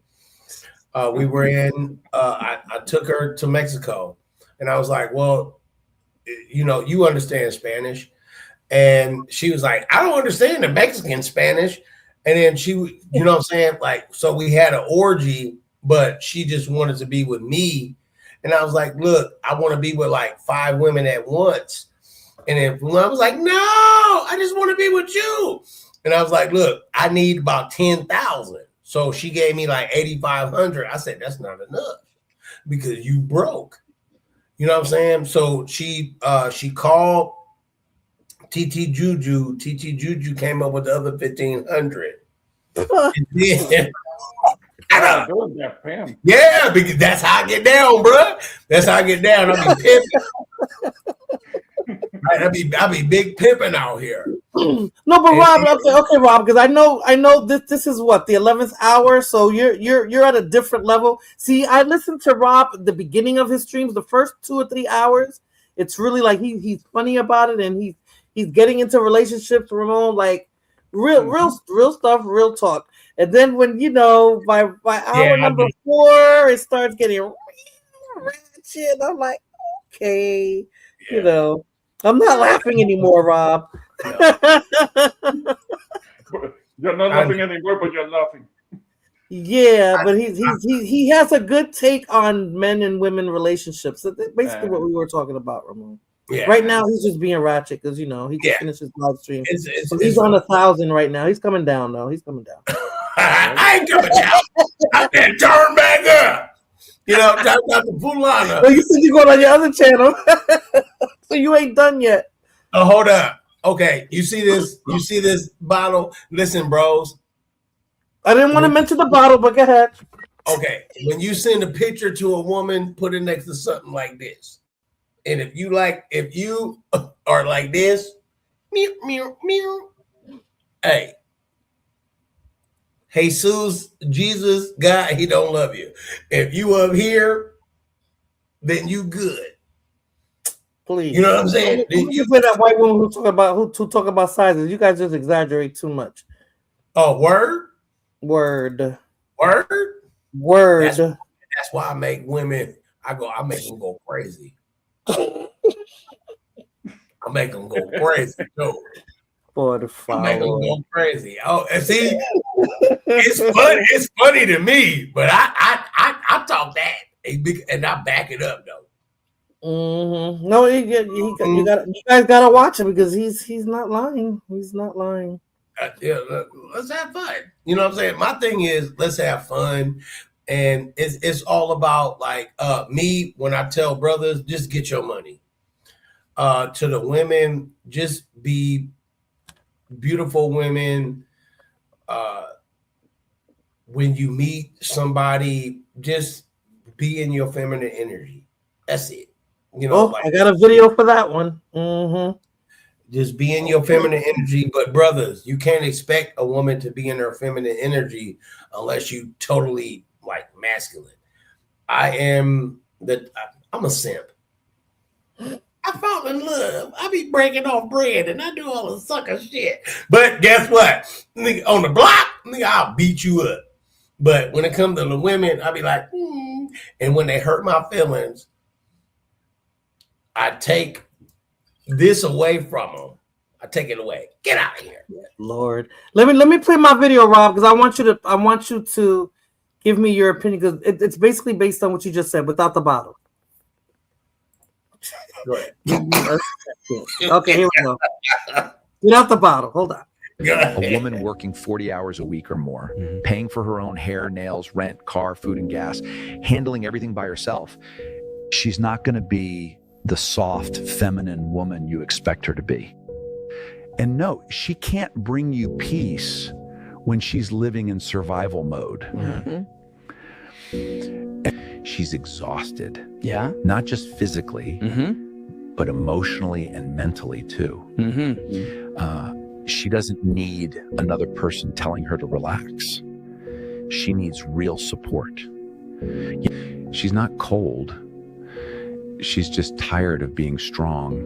We were in. I took her to Mexico, and I was like, "Well, you know, you understand Spanish," and she was like, "I don't understand the Mexican Spanish," and then she, you know what I'm saying, like, so we had an orgy, but she just wanted to be with me. And I was like, look, I want to be with like 5 women at once. And then I was like, no, I just want to be with you. And I was like, look, I need about 10,000. So she gave me like 8,500. I said, that's not enough because you broke. You know what I'm saying? So she called TT Juju. TT Juju came up with the other 1,500. And then, yeah, because that's how I get down, bro. That's how I get down. I be pimping. I be big pimping out here. No, but Rob, okay, Rob, because I know this is what, the 11th hour, so you're at a different level. See, I listened to Rob at the beginning of his streams, the first 2 or 3 hours. It's really like he's funny about it, and he's getting into relationships, Ramon, like real stuff, real talk. And then when, you know, by hour number 4, it starts getting ratchet. I'm like, okay, you know, I'm not laughing anymore, Rob. You're not laughing anymore, but you're laughing. Yeah, but he has a good take on men and women relationships. So that's basically what we were talking about, Ramon. Yeah. Right now he's just being ratchet because, you know, he just finished his live stream. So he's on 1,000 right now. He's coming down though. He's coming down. I ain't coming down. I can turn back up. You know, talk about the Fulana. Well, you said you're going on your other channel, so you ain't done yet. Oh, hold up. Okay, you see this? You see this bottle? Listen, bros. I didn't want to mention the bottle, but go ahead. Okay, when you send a picture to a woman, put it next to something like this. And if you are like this, meow, meow, meow. Hey, Jesus, God, he don't love you. If you up here, then you good. Please. You know what I'm saying? You play that white woman who talk about sizes. You guys just exaggerate too much. Oh, word. That's why I make women. I make them go crazy. I make them go crazy. No. For the I make them go crazy. Oh, and see, it's funny. It's funny to me, but I talk that and I back it up though. Mm-hmm. No, you guys gotta watch him because he's not lying. He's not lying. Yeah, let's have fun. You know what I'm saying? My thing is, let's have fun, and it's all about like me. When I tell brothers, just get your money. To the women, just be beautiful women. When you meet somebody, just be in your feminine energy. That's it. You know, I got a video for that one. Mm-hmm. Just be in your feminine energy. But brothers, you can't expect a woman to be in her feminine energy unless you totally like masculine. I'm a simp. I fall in love. I be breaking off bread and I do all the sucker shit. But guess what? Nigga, on the block, nigga, I'll beat you up. But when it comes to the women, I be like, and when they hurt my feelings, I take this away from them. I take it away. Get out of here. Lord, let me play my video, Rob, because I want you to give me your opinion, because it's basically based on what you just said without the bottle. Go ahead. Okay, here we go. Without the bottle. Hold on. A woman working 40 hours a week or more, paying for her own hair, nails, rent, car, food, and gas, handling everything by herself. She's not going to be the soft, feminine woman you expect her to be. And no, she can't bring you peace when she's living in survival mode. She's exhausted. Yeah. Not just physically, but emotionally and mentally too. She doesn't need another person telling her to relax. She needs real support. She's not cold. She's just tired of being strong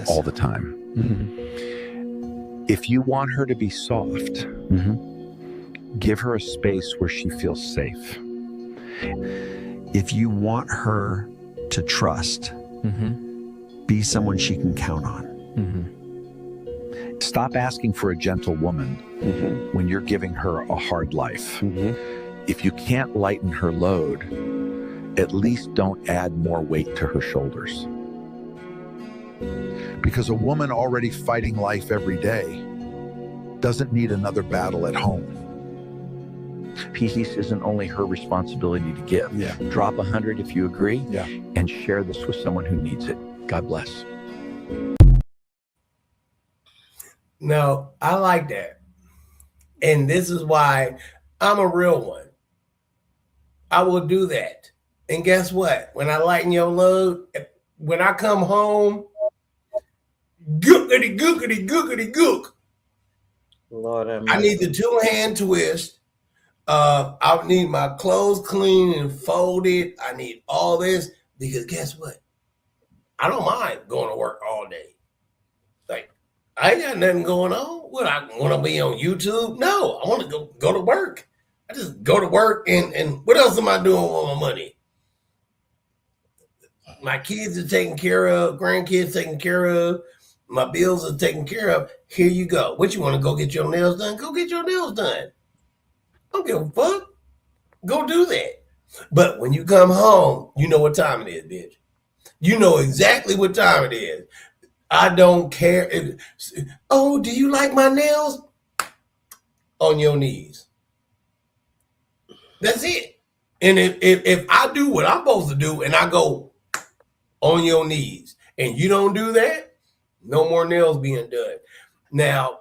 all the time. If you want her to be soft, give her a space where she feels safe. If you want her to trust, be someone she can count on. Stop asking for a gentle woman when you're giving her a hard life. If you can't lighten her load, at least don't add more weight to her shoulders. Because a woman already fighting life every day doesn't need another battle at home. Peace isn't only her responsibility to give. Drop 100 if you agree, and share this with someone who needs it. God bless. No, I like that. And this is why I'm a real one. I will do that. And guess what? When I lighten your load, when I come home, gookity, gookity, gookity, gook. Lord, I need the 2-hand twist. I need my clothes clean and folded. I need all this because guess what? I don't mind going to work all day. Like, I ain't got nothing going on. What, I want to be on YouTube? No, I want to go to work. I just go to work and what else am I doing with my money? My kids are taken care of, grandkids taken care of, my bills are taken care of. Here you go. What, you want to go get your nails done? Go get your nails done. I don't give a fuck. Go do that. But when you come home, you know what time it is, bitch. You know exactly what time it is. I don't care. Oh, do you like my nails? On your knees. That's it. And if I do what I'm supposed to do and I go on your knees and you don't do that, no more nails being done. Now,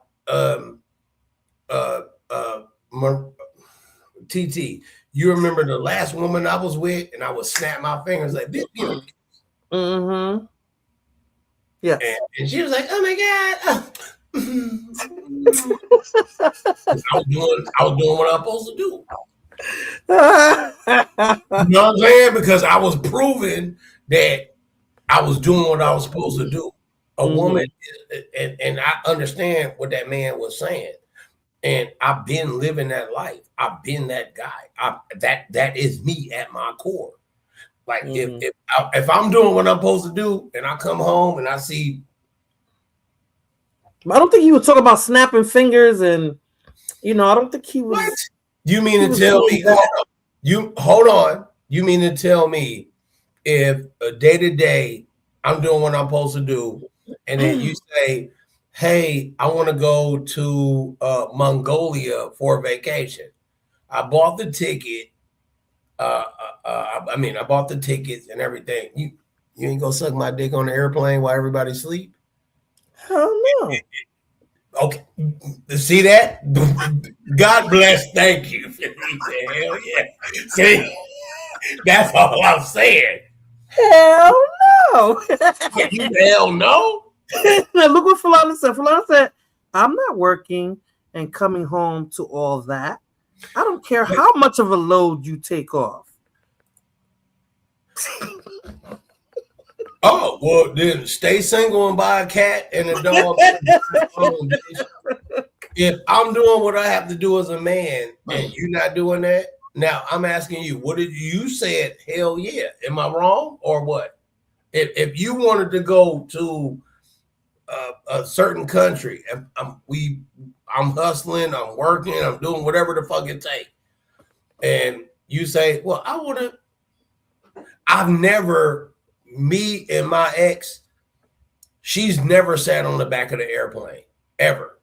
TT, you remember the last woman I was with and I would snap my fingers like this? Yeah. And she was like, oh my God. I was doing what I'm supposed to do. You know what I'm saying? Because I was proving that I was doing what I was supposed to do. A woman, and I understand what that man was saying. And I've been living that life. I've been that guy. That is me at my core. Like if I'm doing what I'm supposed to do, and I come home and I see. I don't think he was talking about snapping fingers, and I don't think he was. What? You mean to tell me? Hold on. You mean to tell me if a day to day I'm doing what I'm supposed to do, and then you say, hey, I want to go to Mongolia for a vacation. I bought the ticket. I bought the tickets and everything. You ain't gonna suck my dick on the airplane while everybody sleep? Hell no. Okay, see that? God bless. Thank you. Hell yeah. See, that's all I'm saying. Hell no. You hell no. Now look what Fulana said. Fulana said, I'm not working and coming home to all that. I don't care how much of a load you take off. Oh, well, then stay single and buy a cat and a dog. If I'm doing what I have to do as a man and you're not doing that, now I'm asking you, what did you said? Hell yeah. Am I wrong or what? If you wanted to go to a certain country, I'm hustling, I'm working, I'm doing whatever the fuck it takes, and you say, well, I've never, me and my ex, she's never sat on the back of the airplane ever.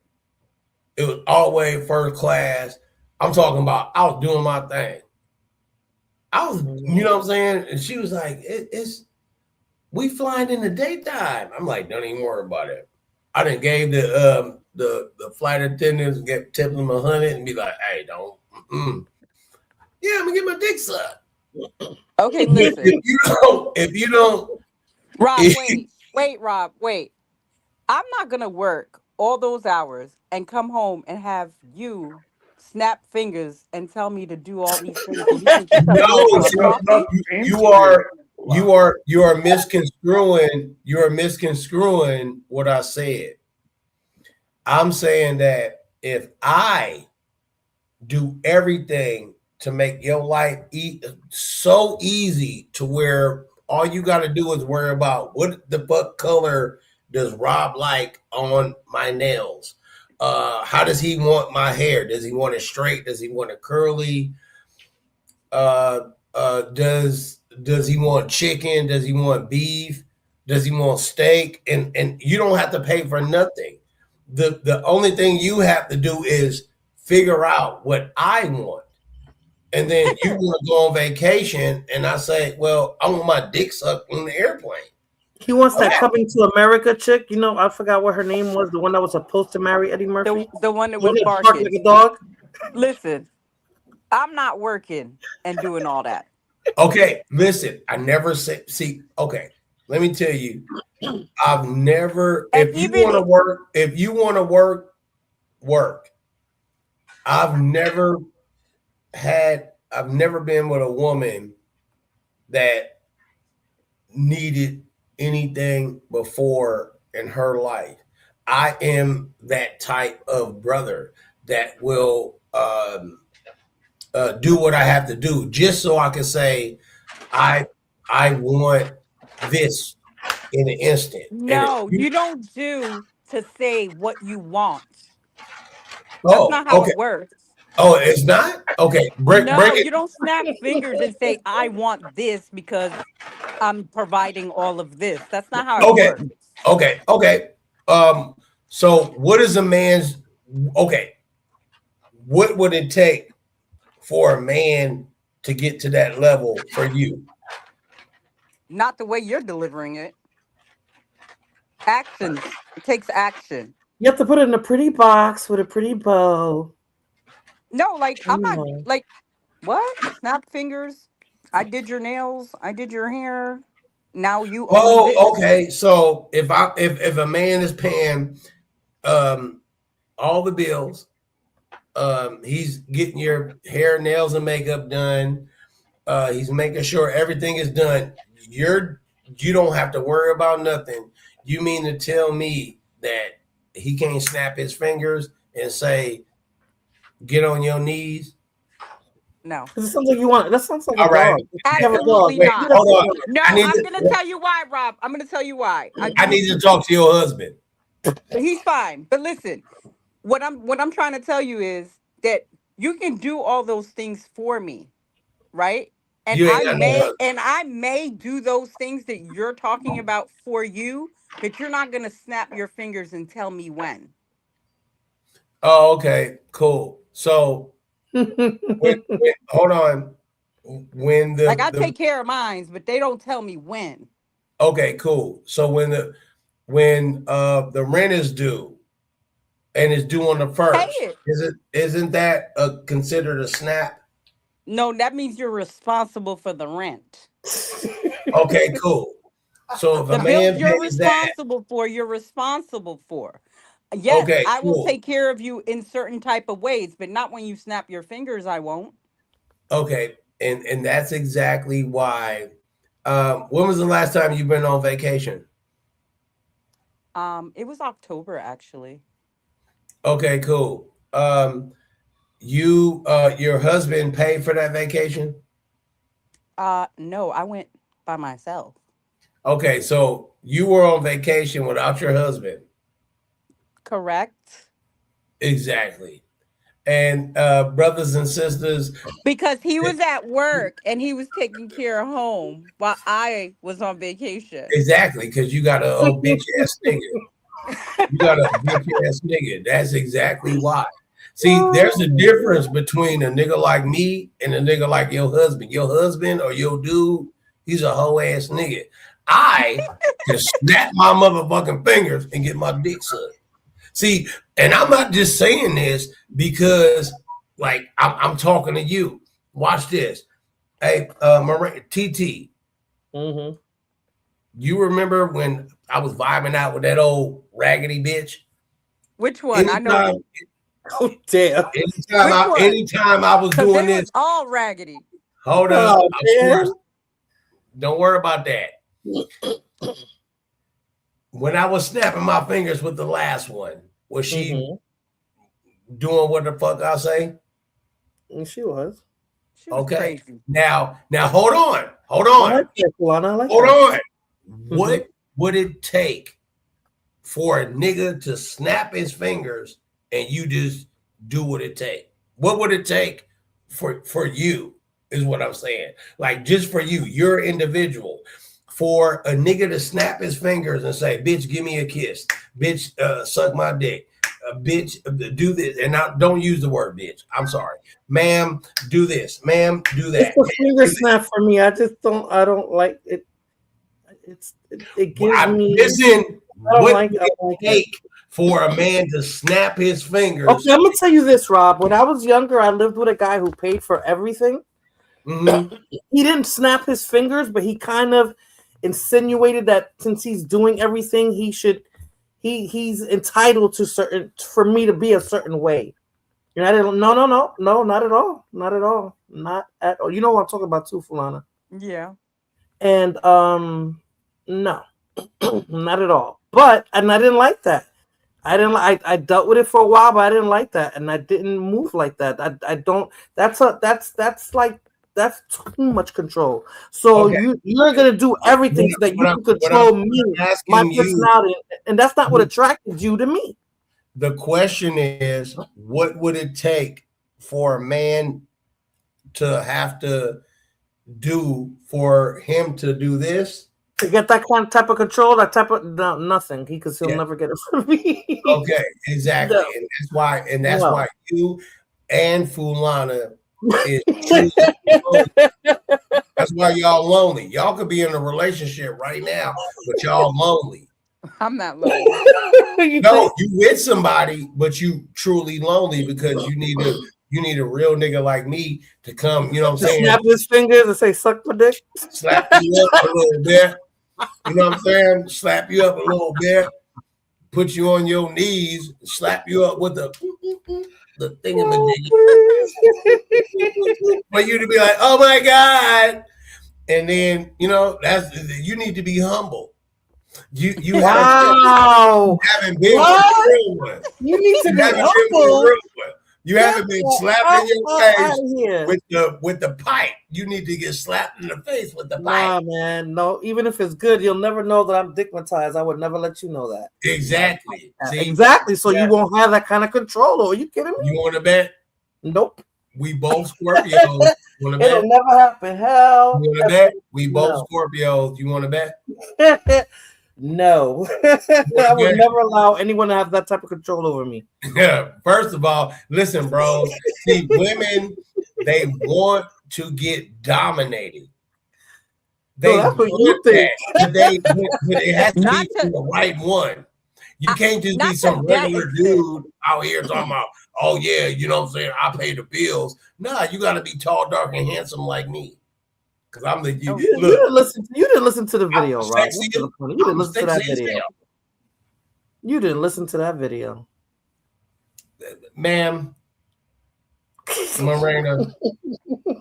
It was always first class. I'm talking about I was doing my thing. I was, you know what I'm saying? And she was like, we flying in the daytime. I'm like, don't even worry about it. I done gave the flight attendants, get tip them $100 and be like, hey, don't. Yeah, I'm gonna get my dick sucked. Okay, listen. If you don't, Rob, wait, Rob, wait. I'm not gonna work all those hours and come home and have you snap fingers and tell me to do all these things. And you think you're you are misconstruing. You are misconstruing what I said. I'm saying that if I do everything to make your life so easy to where all you got to do is worry about what the fuck color does Rob like on my nails? How does he want my hair? Does he want it straight? Does he want it curly? Does he want chicken? Does he want beef? Does he want steak? And you don't have to pay for nothing. The only thing you have to do is figure out what I want. And then you want to go on vacation, and I say, well, I want my dick sucked on the airplane. He wants that Coming to America chick. You know, I forgot what her name was. The one that was supposed to marry Eddie Murphy. The one that was barking like a dog. Listen, I'm not working and doing all that. Okay, listen. I never said. See, okay. Let me tell you. I've never. If you want to work. I've never been with a woman that needed anything before in her life. I am that type of brother that will do what I have to do just so I can say I want this in an instant. No, you don't do to say what you want. That's not how it works. Oh, it's not? Okay. Break it. You don't snap fingers and say, I want this because I'm providing all of this. That's not how it works. Okay. So what is a man's what would it take for a man to get to that level for you? Not the way you're delivering it. Action. It takes action. You have to put it in a pretty box with a pretty bow. No, like I'm not like what? Snap fingers. I did your nails. I did your hair. Now you. Okay. So if a man is paying all the bills, he's getting your hair, nails, and makeup done. He's making sure everything is done. You don't have to worry about nothing. You mean to tell me that he can't snap his fingers and say, "Get on your knees"? No. It sounds like you want. That sounds like all a right. dog. Absolutely not. Hold on. No, I'm going to tell you why, Rob. I'm going to tell you why. I need to talk to your husband. He's fine. But listen, what I'm trying to tell you is that you can do all those things for me, right? And I may do those things that you're talking about for you, but you're not going to snap your fingers and tell me when. Oh, okay, cool. So, hold on. When I take care of mine, but they don't tell me when. Okay, cool. So when the rent is due, and it's due on the 1st, isn't that considered a snap? No, that means you're responsible for the rent. Okay, cool. So if The a man bills you're pays that, responsible for, you're responsible for. Yes, okay, I will cool. take care of you in certain type of ways, but not when you snap your fingers, I won't. Okay, and that's exactly why. When was the last time you've been on vacation? It was October actually. Okay, cool. Your husband paid for that vacation? No, I went by myself. Okay, so you were on vacation without your husband. Correct. Exactly. And brothers and sisters, Because he was at work and he was taking care of home while I was on vacation. exactly, because you got a old bitch ass nigga. You got a bitch ass nigga. That's exactly why. See, there's a difference between a nigga like me and a nigga like your husband. Your husband or your dude, he's a hoe ass nigga. I can snap my motherfucking fingers and get my dick sucked. See, and I'm not just saying this because, like, I'm talking to you. Watch this. Hey, TT. Mm-hmm. You remember when I was vibing out with that old raggedy bitch? Which one? I know. Oh damn! Anytime I was doing this, all raggedy. Hold up, of course. Don't worry about that. When I was snapping my fingers with the last one, was she doing what the fuck I say? She was. Okay. Now hold on. Hold I on. like that, Luana. I like Hold that. on. What would it take for a nigga to snap his fingers and you just do what it take? What would it take for you is what I'm saying. Like just for you, you're individual. For a nigga to snap his fingers and say, bitch, give me a kiss. Bitch, suck my dick. Bitch, do this. And now don't use the word bitch. I'm sorry. Ma'am, do this. Ma'am, do that. It's a finger snap for me. I don't like it. It gives me. Listen, I don't what like would it. it take for a man to snap his fingers? Okay, I'm gonna tell you this, Rob. When I was younger, I lived with a guy who paid for everything. He didn't snap his fingers, but he kind of insinuated that since he's doing everything, he's entitled to for me to be a certain way. No, not at all. Not at all. Not at all. You know what I'm talking about too, Fulana. Yeah. And no, not at all. But I didn't like that. I dealt with it for a while, but I didn't like that, and I didn't move like that. I don't. That's too much control. So you're gonna do everything so that you can control me, my personality, and that's not what attracted you to me. The question is, what would it take for a man to have to do for him to do this? To get that type of control, nothing. Because he'll never get it from me. Okay, exactly, and that's why you and Fulana is. That's why y'all lonely. Y'all could be in a relationship right now, but y'all lonely. I'm not lonely. No, you with somebody, but you truly lonely because you need a real nigga like me to come, you know what I'm saying? Snap his fingers and say, suck my dick. Slap you up a little bit. You know what I'm saying? Slap you up a little bit. Put you on your knees. Slap you up with the thingamajiggy. For you to be like, oh my God. And then, you need to be humble. You haven't been with a real one. You need to be humble. You haven't been slapped in your face with the pipe. You need to get slapped in the face with the pipe. Nah, man. No, even if it's good, you'll never know that I'm dickmatized. I would never let you know that. Exactly. See? Exactly. So you won't have that kind of control. Are you kidding me? You want to bet? Nope. We both Scorpios. It'll never happen. Hell. You want to bet? We both Scorpios. You want to bet? No. I would never allow anyone to have that type of control over me. Yeah. First of all, listen, bro. See, women, they want to get dominated. They that's what you think. But they have to be the right one. You can't just be some regular dude out here talking about, oh yeah, you know what I'm saying? I pay the bills. Nah, you got to be tall, dark, and handsome like me. because I'm the you. You Look, didn't listen to the video, I'm Rob. sexy. You didn't listen to that sexy as video. hell. You didn't listen to that video, ma'am. Marina,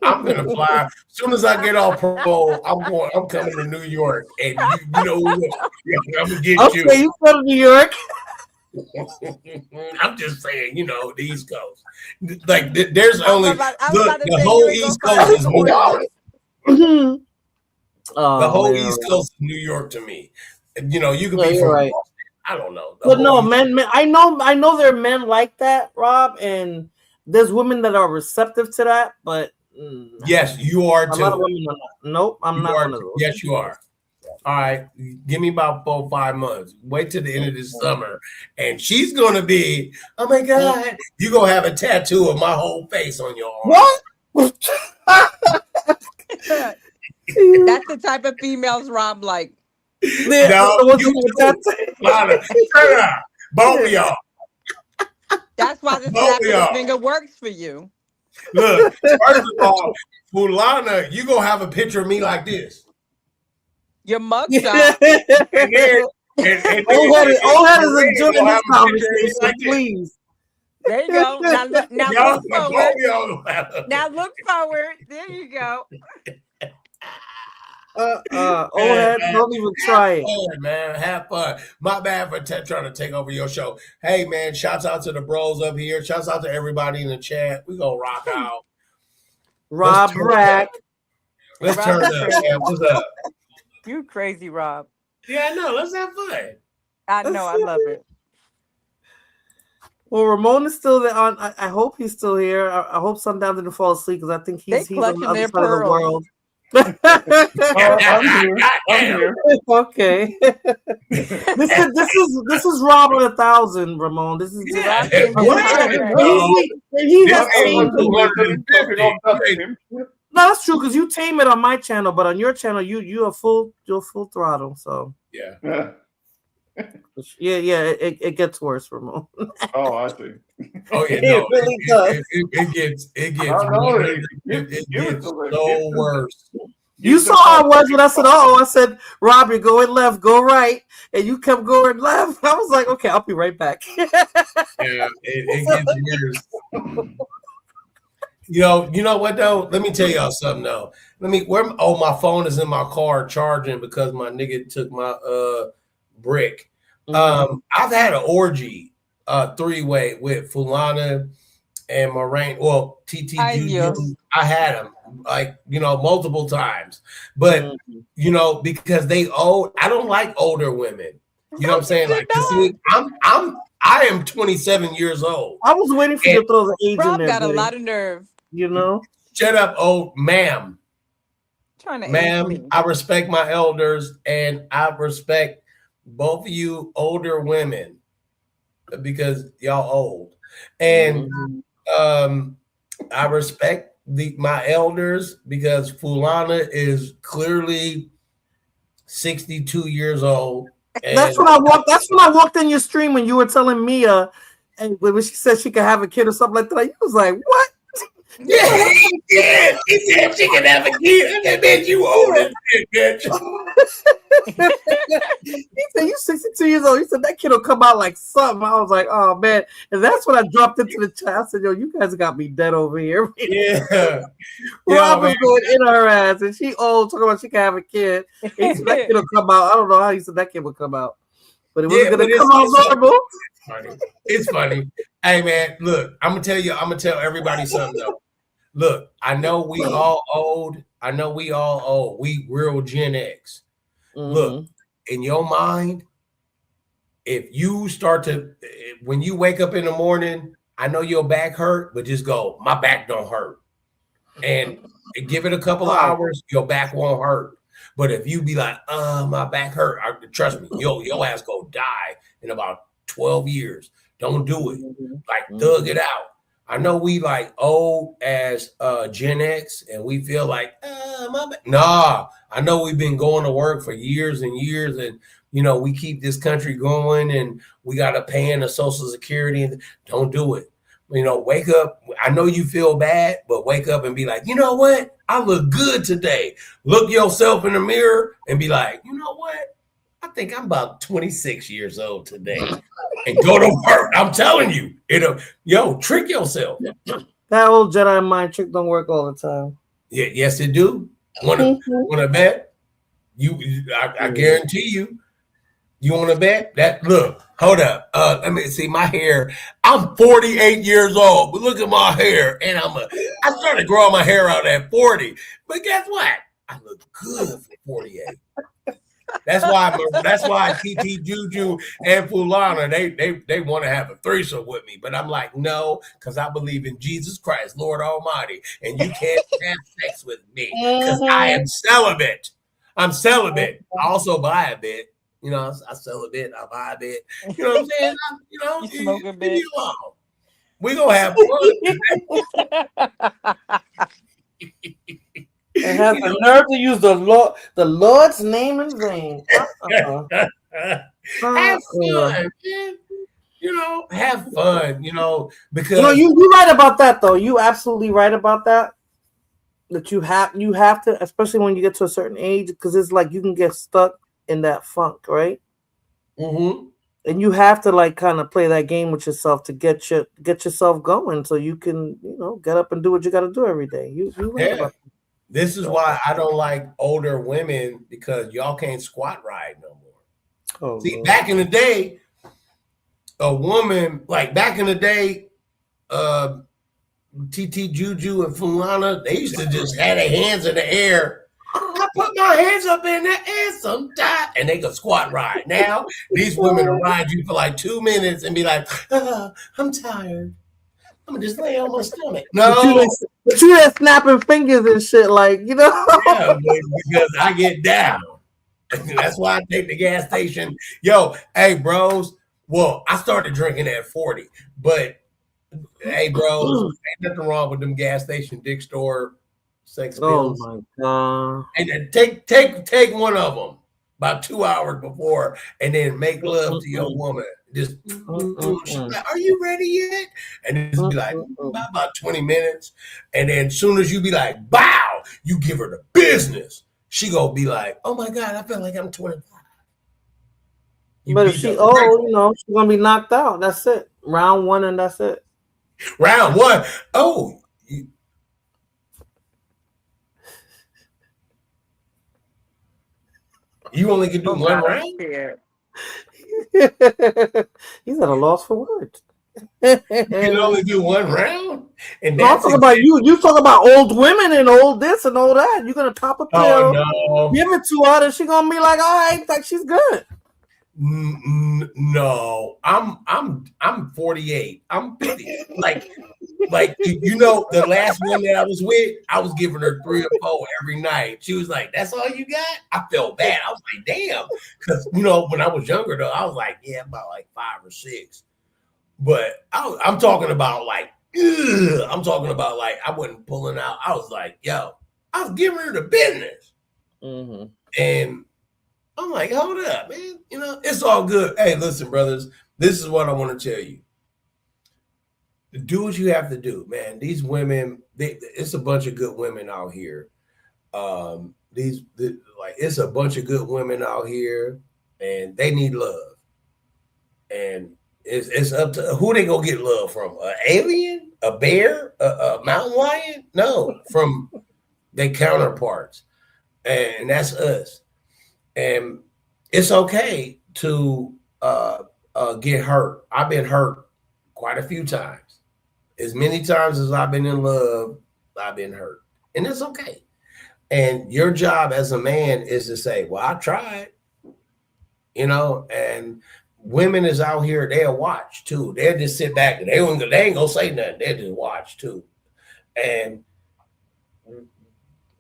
I'm gonna fly. As soon as I get off parole, I'm coming to New York, and you know what? I'm gonna get you. Okay, you go to New York. I'm just saying, you know, the East Coast. Like there's only the say whole you ain't East gonna Coast is New York. The whole man, East Coast is New York to me. You know, you could Yeah, be you're from right. Boston. I don't know. But no, men, I know there are men like that, Rob, and there's women that are receptive to that, but yes, you are a lot of too. women are not. Nope, I'm not one of those. Yes, you are. All right, give me about 4-5 months. Wait till the end of this summer, and she's gonna be, oh my God, you're gonna have a tattoo of my whole face on your arm. What? That's the type of females Rob like. No, you too. Shut up. Both of y'all. That's why the snap of the finger works for you. Look, first of all, Fulana, you gonna have a picture of me like this. Your mugshot. Old head is enjoying this conversation, please. There you go. Now look forward. Now look forward. There you go. Old head, don't even try it. Fun, man. Have fun. My bad for trying to take over your show. Hey, man, shouts out to the bros up here. Shouts out to everybody in the chat. We gonna rock out. Rob Rack. Let's turn up, man. What's up? You crazy, Rob. Yeah, I know. Let's have fun. I know. I love it. Well, Ramon is still there. I hope he's still here. I hope Sundown didn't fall asleep because I think he's on the other side of the world. I'm here. Okay. this is Rob on 1,000, Ramon. This is He has No, that's true because you tame it on my channel, but on your channel, you're full throttle. So yeah. It gets worse, Ramon. Oh, I see. Oh yeah, It really does. It gets so worse. You saw how I was when I said, I said, Rob, you're going left, go right. And you kept going left. I was like, okay, I'll be right back. Yeah, it gets worse. You know what though? Let me tell y'all something though. My phone is in my car charging because my nigga took my brick. Mm-hmm. I've had an orgy 3-way with Fulana and Moraine. Well, TT Juju. I had them multiple times. But because they old, I don't like older women. You know what I'm saying? Like, see, I am 27 years old. I was waiting for you to throw the age Rob in there. Got a lot of nerve. You know? Shut up, old ma'am. Ma'am, I respect my elders and I respect both of you older women because y'all old. And I respect my elders because Fulana is clearly 62 years old. That's when I walked in your stream when you were telling Mia, and when she said she could have a kid or something like that. I was like, what? Yeah, he said she could have a kid. And then you old as shit, bitch. He said, you 62 years old. He said, that kid will come out like something. I was like, oh, man. And that's when I dropped into the chat. I said, yo, you guys got me dead over here. Yeah. Rob was going in her ass, and she old, talking about she can have a kid. And he said, that kid will come out. I don't know how he said that kid would come out. But it was going to come out normal. It's funny. Hey, man, look, I'm going to tell everybody something, though. Look, I know we all old. We real Gen X. Mm-hmm. Look, in your mind, if you when you wake up in the morning, I know your back hurt, but just go, my back don't hurt. And give it a couple of hours, your back won't hurt. But if you be like, my back hurt, trust me, your ass go die in about 12 years. Don't do it. Like, thug it out. I know we like old as Gen X and we feel like, my back. Nah, I know we've been going to work for years and years and, we keep this country going and we got to pay in the Social Security. And don't do it. Wake up. I know you feel bad, but wake up and be like, you know what? I look good today. Look yourself in the mirror and be like, you know what? I think I'm about 26 years old today. And go to work. I'm telling you, trick yourself. That old Jedi mind trick don't work all the time. Yeah, yes, it do. Want to bet? I guarantee you. You want to bet? Look, hold up. Let me see my hair. I'm 48 years old, but look at my hair. And I started growing my hair out at 40. But guess what? I look good for 48. That's why TT Juju and Fulana, they want to have a threesome with me. But I'm like, no, because I believe in Jesus Christ, Lord Almighty, and you can't have sex with me because I am celibate. I'm celibate. I also buy a bit. I sell a bit, I buy a bit. You know what I'm saying? You smoke a bit. We're going to have fun. And have the nerve to use the Lord's name in vain. Have fun, man. Have fun, because you're right about that though. You absolutely right about that. That you have to, especially when you get to a certain age, because it's like you can get stuck in that funk, right? Mm-hmm. And you have to kind of play that game with yourself to get yourself going, so you can get up and do what you got to do every day. You right about that. This is why I don't like older women, because y'all can't squat ride no more. Oh, see, Lord. Back in the day, a woman back in the day, TT Juju and Fulana, they used to just have their hands in the air. I put my hands up in the air sometimes, and they could squat ride. Now these women will ride you for 2 minutes and be like, I'm tired. I'm gonna just lay on my stomach. No, but you ain't snapping fingers and shit, Yeah, because I get down. That's why I take the gas station. Yo, hey, bros. Well, I started drinking at 40, but hey, bros, ain't nothing wrong with them gas station, dick store, sex pills. Oh my god! And take one of them about 2 hours before, and then make love to your woman. Just she's like, are you ready yet? And it's be like about 20 minutes, and then as soon as you be like, bow, you give her the business. She gonna be like, oh my god, I feel like I'm 25. But if she old, she's gonna be knocked out. That's it. Round one, and that's it. Round one. Oh. You only can do one round? He's at a loss for words. You can only do one round? And I'm talking about you. You talk about old women and old this and all that. You're gonna pop a pill, give it to her, and she's gonna be like, all right, like she's good. No, I'm 48. I'm 50. The last one that I was with, I was giving her 3 or 4 every night. She was like, "That's all you got?" I felt bad. I was like, "Damn," because when I was younger though, I was like, "Yeah, about 5 or 6." But I'm talking about I'm talking about I wasn't pulling out. I was like, "Yo," I was giving her the business, and I'm like, hold up, man. It's all good. Hey, listen, brothers, this is what I want to tell you. Do what you have to do, man. These women, it's a bunch of good women out here. It's a bunch of good women out here, and they need love. And it's up to who they gonna get love from? An alien? A bear? A mountain lion? No, from their counterparts. And that's us. And it's okay to get hurt. I've been hurt quite a few times. As many times as I've been in love, I've been hurt. And it's okay. And your job as a man is to say, well, I tried. And women is out here, they'll watch too. They'll just sit back and they ain't gonna say nothing. They'll just watch too. And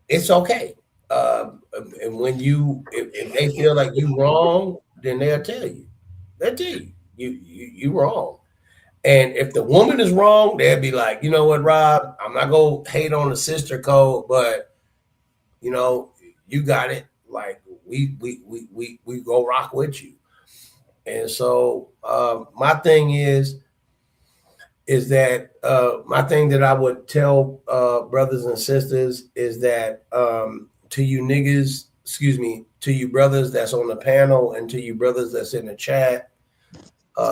it's okay. And when if they feel like you wrong, then they'll tell you. They'll tell you you wrong. And if the woman is wrong, they'll be like, you know what, Rob, I'm not gonna hate on the sister code, but you got it. Like we go rock with you. And so my thing is, is that my thing that I would tell brothers and sisters is that to you niggas, excuse me, to you brothers that's on the panel and to you brothers that's in the chat,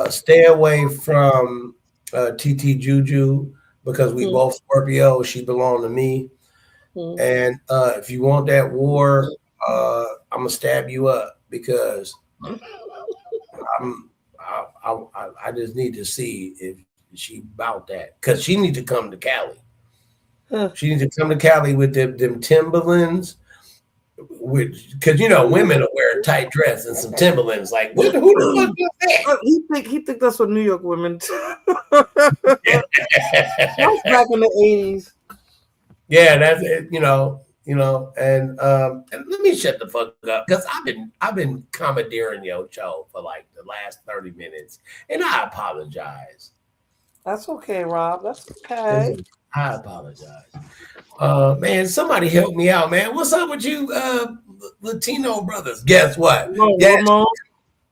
stay away from TT Juju because we both Scorpio. She belonged to me. And if you want that war, I'm gonna stab you up because I just need to see if she about that because she need to come to Cali. She needs to come to Cali with them Timberlands, because women will wear a tight dress and some Timberlands. Like who the fuck is that? He think that's what New York women. That's back in the 80s. Yeah, that's it. And let me shut the fuck up because I've been commandeering your show for like the last 30 minutes, and I apologize. That's okay, Rob. That's okay. I apologize. Man, somebody help me out, man. What's up with you, Latino brothers? Guess what? Ramon,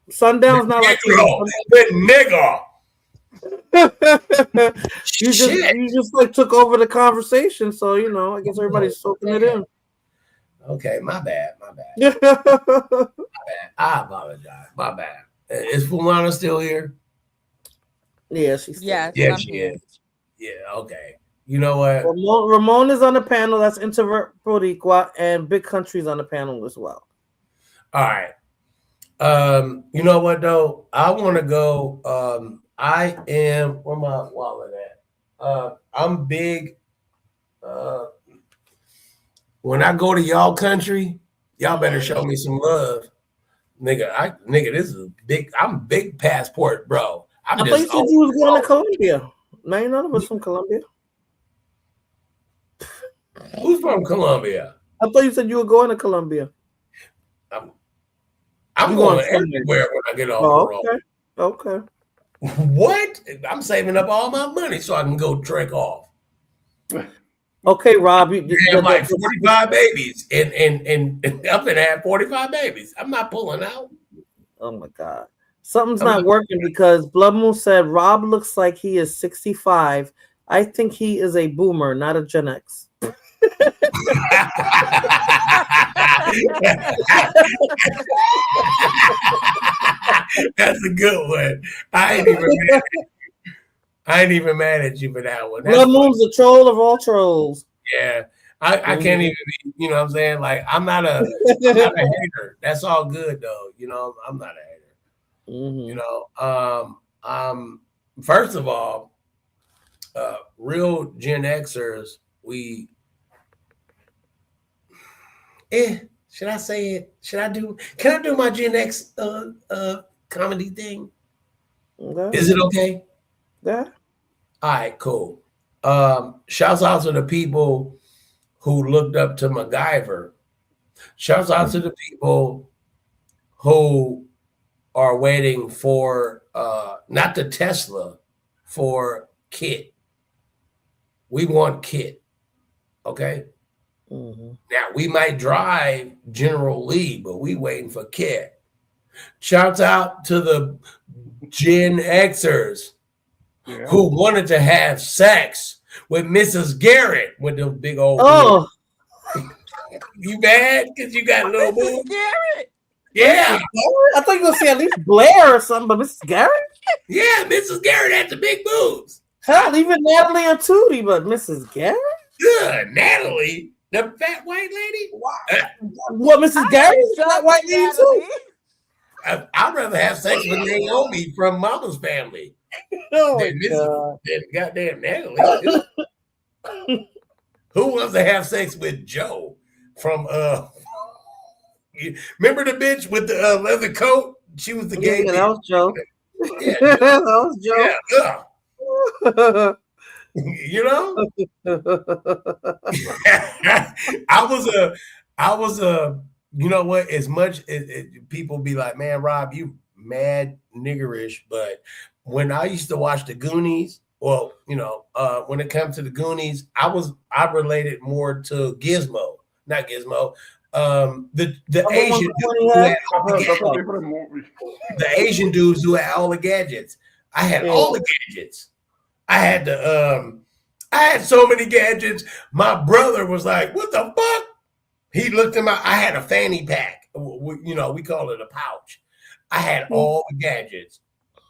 Sundown's not like nigga. you just like took over the conversation, so I guess everybody's soaking it in. Okay, my bad. I apologize. My bad. Is Fulana still here? Yeah, she's still yes, yeah, I'm she here. is. Yeah, okay. You know what? Ramon is on the panel. That's Introvert Boricua, and Big Country's on the panel as well. All right. You know what though? I want to go. I am. Where my wallet at? I'm big. When I go to y'all country, y'all better show me some love, nigga. This is big. I'm big passport, bro. I thought you said you was going to Colombia. Now you're none of us from Colombia. Who's from Colombia? I thought you said you were going to Colombia. I'm going everywhere when I get off the road. Okay. What? I'm saving up all my money so I can go trek off. Okay, Rob. You have like 45 babies, and I'm gonna have 45 babies. I'm not pulling out. Oh my God. Something's not working because Blood Moon said Rob looks like he is 65. I think he is a boomer, not a Gen X. That's a good one. I ain't even mad at you for that one. Blood Moon's the troll of all trolls. Yeah. I can't even be, you know what I'm saying? Like I'm not a hater. That's all good though. I'm not a hater. First of all, real Gen Xers, should I say it? Can I do my Gen X comedy thing? Okay. Is it okay? Yeah. All right, cool. Shouts out to the people who looked up to MacGyver. Shouts out to the people who are waiting for not the Tesla, for Kit. We want Kit. Okay. Now we might drive General Lee, but we waiting for Kit. Shouts out to the Gen Xers who wanted to have sex with Mrs. Garrett with the big old. Oh, you mad because you got a little boobs? Garrett. Yeah, I thought you were gonna say at least Blair or something, but Mrs. Garrett. Yeah, Mrs. Garrett had the big boobs. Hell, even Natalie and Tootie, but Mrs. Garrett. Good, Natalie, the fat white lady. What, Mrs. Garrett is a fat white lady too? I'd rather have sex with Naomi from Mama's family than goddamn Natalie. Who wants to have sex with Joe from remember the bitch with the leather coat? She was the gay. Yeah, that was Joe. Yeah, that was Joe. Yeah, I was a you know what, as much as people be like, man, Rob, you mad niggerish, but when I used to watch the Goonies, well, when it comes to the Goonies, I related more to Gizmo, not Gizmo, the Asian dude who had all the Asian dudes who had all the gadgets. I had all the gadgets. I had so many gadgets. My brother was like, "What the fuck?" He looked at I had a fanny pack. You know, we call it a pouch. I had all the gadgets.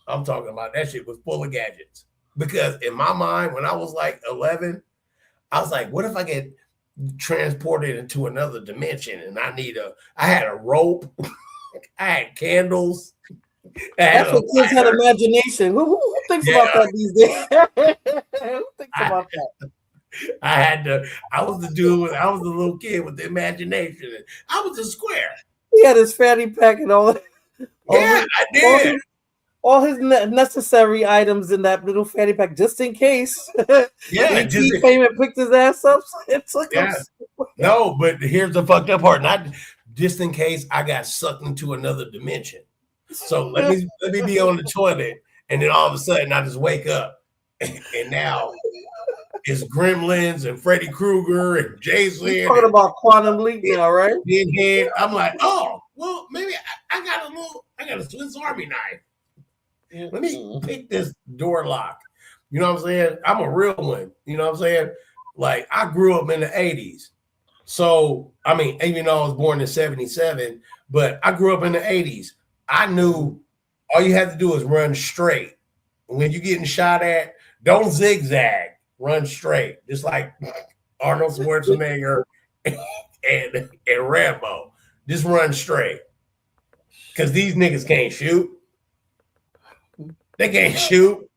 I'm talking about that shit was full of gadgets. Because in my mind, when I was like 11, I was like, what if I get transported into another dimension and I had a rope, I had candles. That's what kids had imagination. Who thinks about that these days? Who thinks about that? I was the little kid with the imagination. I was a square. He had his fanny pack and all. I did. All his necessary items in that little fanny pack, just in case. Yeah, he came and picked his ass up. No, but here's the fucked up part. Not just in case I got sucked into another dimension. So let me be on the toilet, and then all of a sudden I just wake up, and now it's Gremlins and Freddy Krueger and Jason. You're talking about Quantum Leap now, right? I'm like, oh, well, maybe I got a Swiss Army knife. Let me pick this door lock. You know what I'm saying? I'm a real one. You know what I'm saying? Like, I grew up in the 80s. So, I mean, even though I was born in 77, but I grew up in the 80s. I knew all you had to do is run straight. When you're getting shot at, don't zigzag. Run straight. Just like Arnold Schwarzenegger and Rambo. Just run straight. Because these niggas can't shoot. They can't shoot.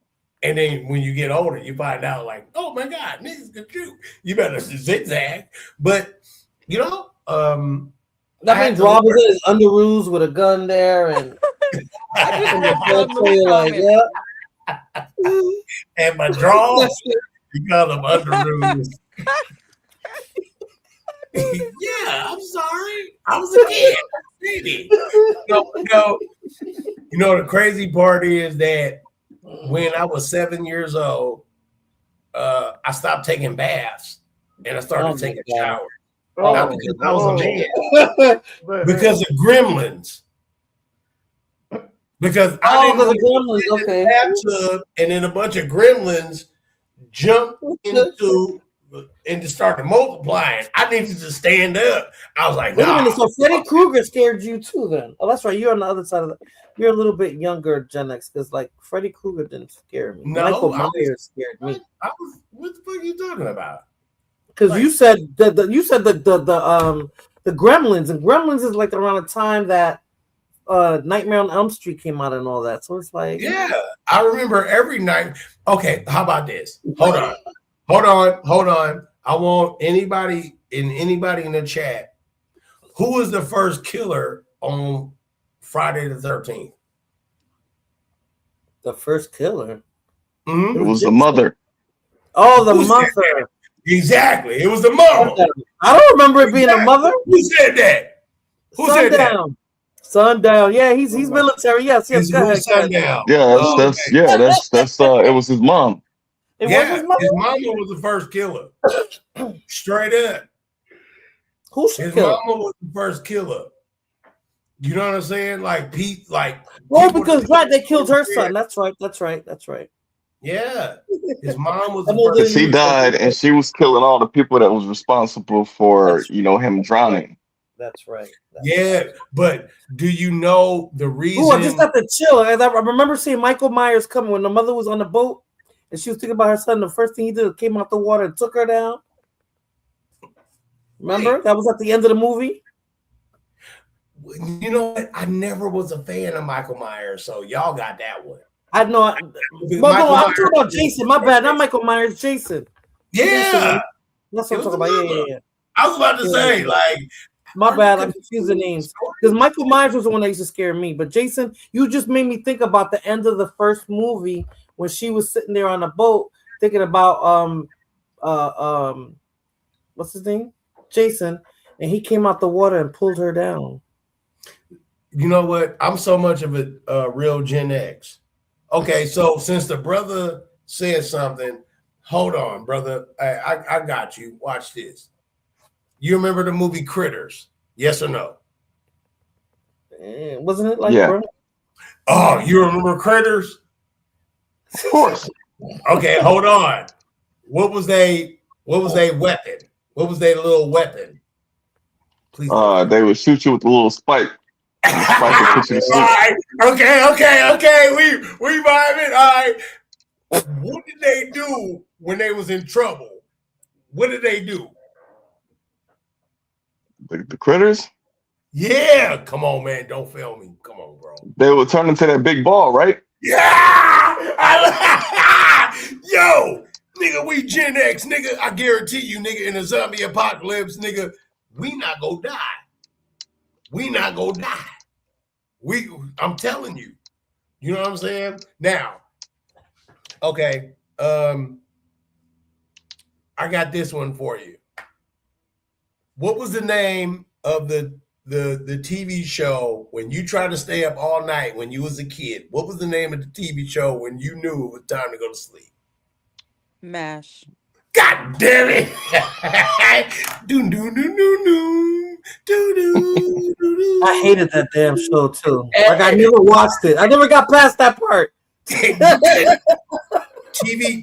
And then when you get older, you find out like, oh my God, niggas can shoot. You better zigzag. But, you know, that means Rob was in his underoos with a gun there and like, yeah. And my drawers, you call them underoos. Yeah, I'm sorry. I was a kid. Baby. You know, the crazy part is that when I was 7 years old, I stopped taking baths and I started taking showers. Not because I was a man, because of Gremlins. Because I didn't want to get in the bathtub, and then a bunch of Gremlins jumped into and just started multiplying. I needed to stand up. I was like, wait a minute, so Freddy Krueger scared you too then? Oh, that's right. You're on the other side of you're a little bit younger, Gen X, because like Freddy Krueger didn't scare me. No, Michael Myers scared me. What the fuck are you talking about? Because like, you said the Gremlins, and Gremlins is like around the time that Nightmare on Elm Street came out and all that. So it's like, yeah, I remember every night. Okay, how about this? Hold on. I want anybody in the chat. Who was the first killer on Friday the 13th? The first killer? Mm-hmm. It was the mother. Oh, the mother. Exactly. It was the mother. I don't remember it being a mother. Who said that? Who said that? Sundown. Yeah, he's military. Yes. Go ahead. Sundown. Yeah, that's it was his mom. His mama was the first killer. Straight up. His mama was the first killer. You know what I'm saying? Like Pete, like. Oh, because they killed her son. That's right. Yeah. His mom was because he died and she was killing all the people that was responsible for him drowning. That's right. But do you know the reason? Oh, I just got to chill. I remember seeing Michael Myers coming when the mother was on the boat and she was thinking about her son. The first thing he did was came out the water and took her down. Remember? That was at the end of the movie. You know what? I never was a fan of Michael Myers, so y'all got that one. I know. I'm talking about Jason. My bad. Not Michael Myers. Jason. Yeah. Jason. That's what I'm talking about. Yeah. I was about to say, like. My bad. I'm confusing names. Because Michael Myers was the one that used to scare me. But Jason, you just made me think about the end of the first movie when she was sitting there on a boat thinking about what's his name? Jason. And he came out the water and pulled her down. You know what? I'm so much of a real Gen X. Okay, so since the brother said something, hold on, brother. I got you. Watch this. You remember the movie Critters? Yes or no? Wasn't it like? Yeah. Bro? Oh, you remember Critters? Of course. Okay, hold on. What was they weapon? What was their little weapon? Please. They would shoot you with a little spike. The spike would put you to All sleep. right. Okay. We vibing. All right. What did they do when they was in trouble? What did they do? The critters? Yeah. Come on, man. Don't fail me. Come on, bro. They would turn into that big ball, right? Yeah. Yo, nigga, we Gen X, nigga. I guarantee you, nigga, in a zombie apocalypse, nigga, we not gonna die. We not gonna die. I'm telling you. You know what I'm saying? Now, okay. I got this one for you. What was the name of the TV show when you tried to stay up all night when you was a kid? What was the name of the TV show when you knew it was time to go to sleep? MASH. God damn it! I hated that damn show too. Like I never watched it. I never got past that part. TV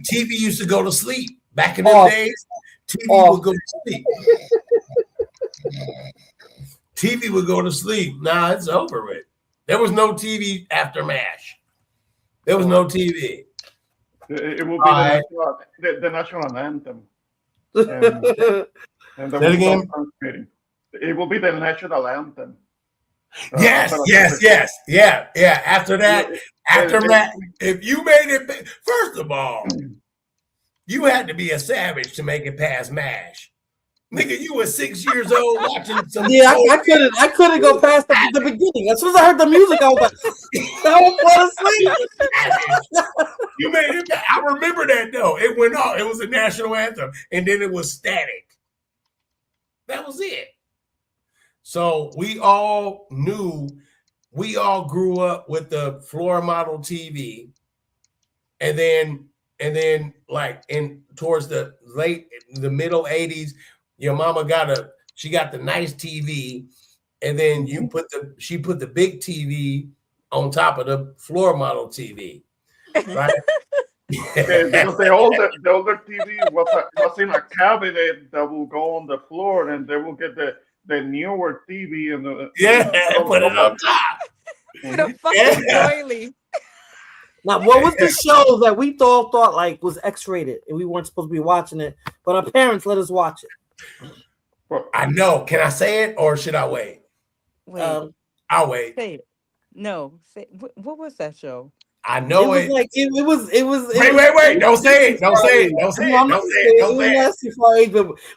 used to go to sleep back in the days. TV would go to sleep. TV would go to sleep. Nah, it's over with. There was no TV after MASH. There was no TV. It will be the national anthem. And Say it again? It will be the national anthem. Yes. Yeah. After that, if you made it, first of all, you had to be a savage to make it past MASH. Nigga, you were 6 years old watching some. Yeah, I couldn't go past the beginning. As soon as I heard the music, I was like, I was falling asleep. You made it. I remember that though. It went off. It was a national anthem, and then it was static. That was it. So we all grew up with the floor model TV, and then like towards the middle 80s, your mama got the nice TV, and then she put the big TV on top of the floor model TV, right? Because the older TV was in a cabinet that will go on the floor, and they will get the newer TV and put it on top. The fucking doily. Now, what was the show that we all thought like was X-rated and we weren't supposed to be watching it, but our parents let us watch it? I know. Can I say it or should I wait? I'll wait. Say it. No. Say what was that show? I know it. Like it was. Wait! Don't say it. Don't say it.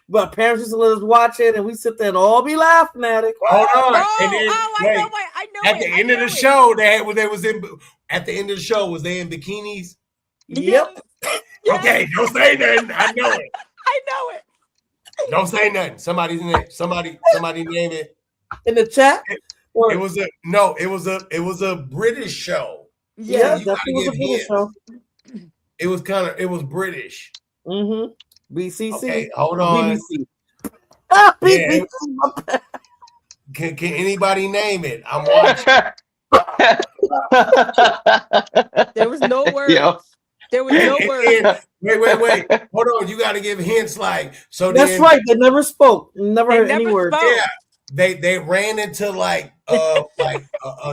But parents used to let us watch it, and we sit there and all be laughing at it. Hold on. I know. At the end of the show, at the end of the show, was they in bikinis? Yep. Okay, don't say nothing. I know it. I know it. Don't say nothing. Somebody name it in the chat. It was a British show. Yeah, definitely was a British show. It was British. Mm-hmm. BCC. Okay, hold on. BBC. Can anybody name it? I'm watching. There was no words. Yeah. There was no words. Wait. Hold on. You got to give hints like so. That's right. They never spoke. Never heard any words. Yeah. They ran into like a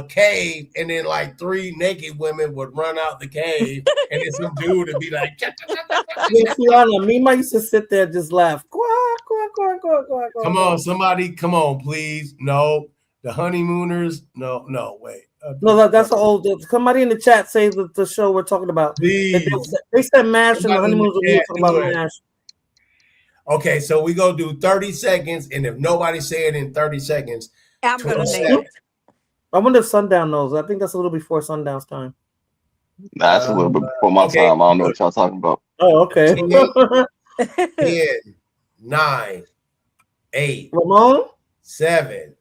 cave, and then like 3 naked women would run out the cave, and then some dude would be like, Tiana, Mima used to sit there and just laugh. Come on, somebody, come on, please. No, the honeymooners. No, wait. No, that's the old. Somebody in the chat say that the show we're talking about. Please. They said MASH and the honeymooners were talking about MASH. Okay, so we go do 30 seconds, and if nobody say it in 30 seconds, I'm gonna name it. I wonder if Sundown knows. I think that's a little before Sundown's time. Nah, that's a little bit before my time. I don't know what y'all talking about. Oh, okay. 10, 9, 8, Ramon? 7,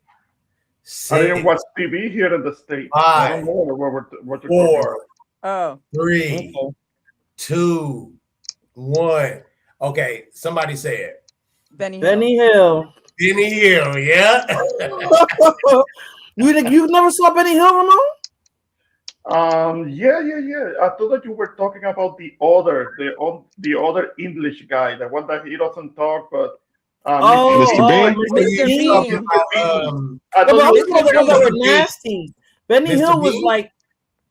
6. I didn't watch TV here in the States. 5, what 4, 3, 2, 1. Okay, somebody say it. Benny Hill. Benny Hill, yeah. You never saw Benny Hill, Ramon? Yeah. I thought that you were talking about the other English guy, the one that he doesn't talk, but Mr. Oh, Bean? Mr. Mr. Bean. Bean. I Yeah, thought but you I'm were talking about Mr. the ones that talking were Bean. nasty. Benny Mr. Hill was Bean? like,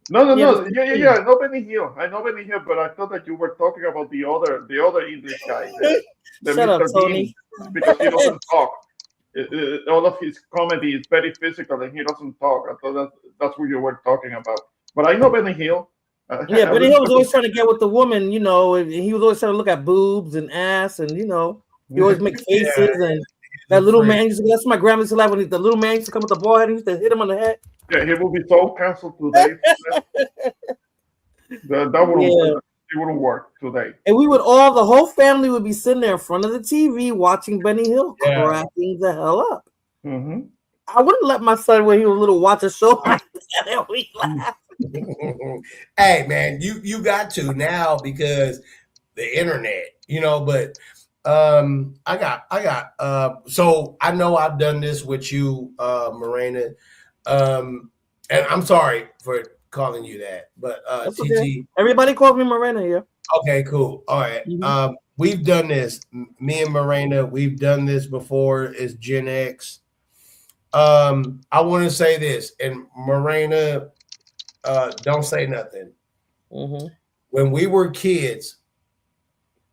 no. Mr. Yeah. Bean. I know Benny Hill. I know Benny Hill, but I thought that you were talking about the other English guy, the Shut up, Mr. Bean, Tony. because he doesn't talk. All of his comedy is very physical, and he doesn't talk. I thought that's what you were talking about. But I know Benny Hill. Yeah, I Benny Hill was remember. always trying to get with the woman, and he was always trying to look at boobs and ass, and he always make faces. And that little man, that's my grandma used to laugh when the little man used to come with the ball head. He used to hit him on the head. Yeah, he will be so canceled today. That Yeah. it wouldn't work today. And the whole family would be sitting there in front of the TV watching Benny Hill, cracking the hell up. Mm-hmm. I wouldn't let my son, when he was little, watch a show like that and we laugh. Hey man, you got to now because the internet, but I got so I know I've done this with you, Morena. And I'm sorry for calling you that, but That's TT. okay. Everybody calls me Morena here. Okay, cool. All right. Mhm. We've done this. Me and Morena, we've done this before as Gen X. I want to say this, and Morena, don't say nothing. Mm-hmm. When we were kids,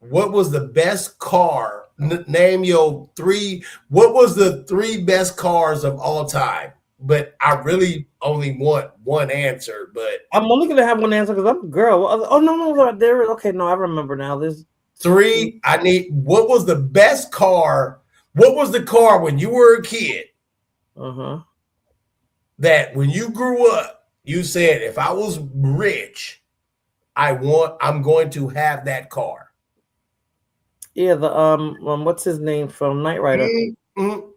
what was the best car? Name your three. What was the three best cars of all time? But I really only want one answer. But I'm only gonna have one answer because I'm a girl. Oh no, there. Okay, no, I remember now. There's three. I need. What was the best car? What was the car when you were a kid? That when you grew up, you said, if I was rich, I'm going to have that car. Yeah, the what's his name from Knight Rider? No.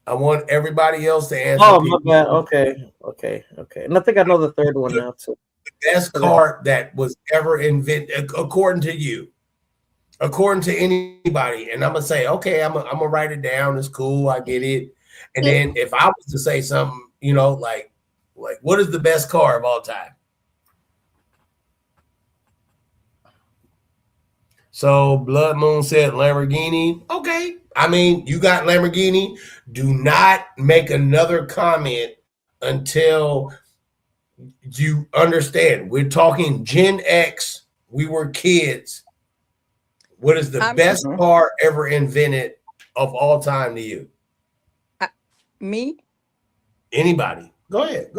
I want everybody else to answer. Oh, my bad. Okay. And I think I know the third one now too. The best car that was ever invented, according to you, according to anybody. And I'm gonna say, okay, I'm gonna write it down. It's cool. I get it. And then if I was to say something, like what is the best car of all time? So Blood Moon said Lamborghini. Okay. I mean, you got Lamborghini. Do not make another comment until you understand. We're talking Gen X. We were kids. What is the best car ever invented of all time to you? Me? Anybody? Go ahead.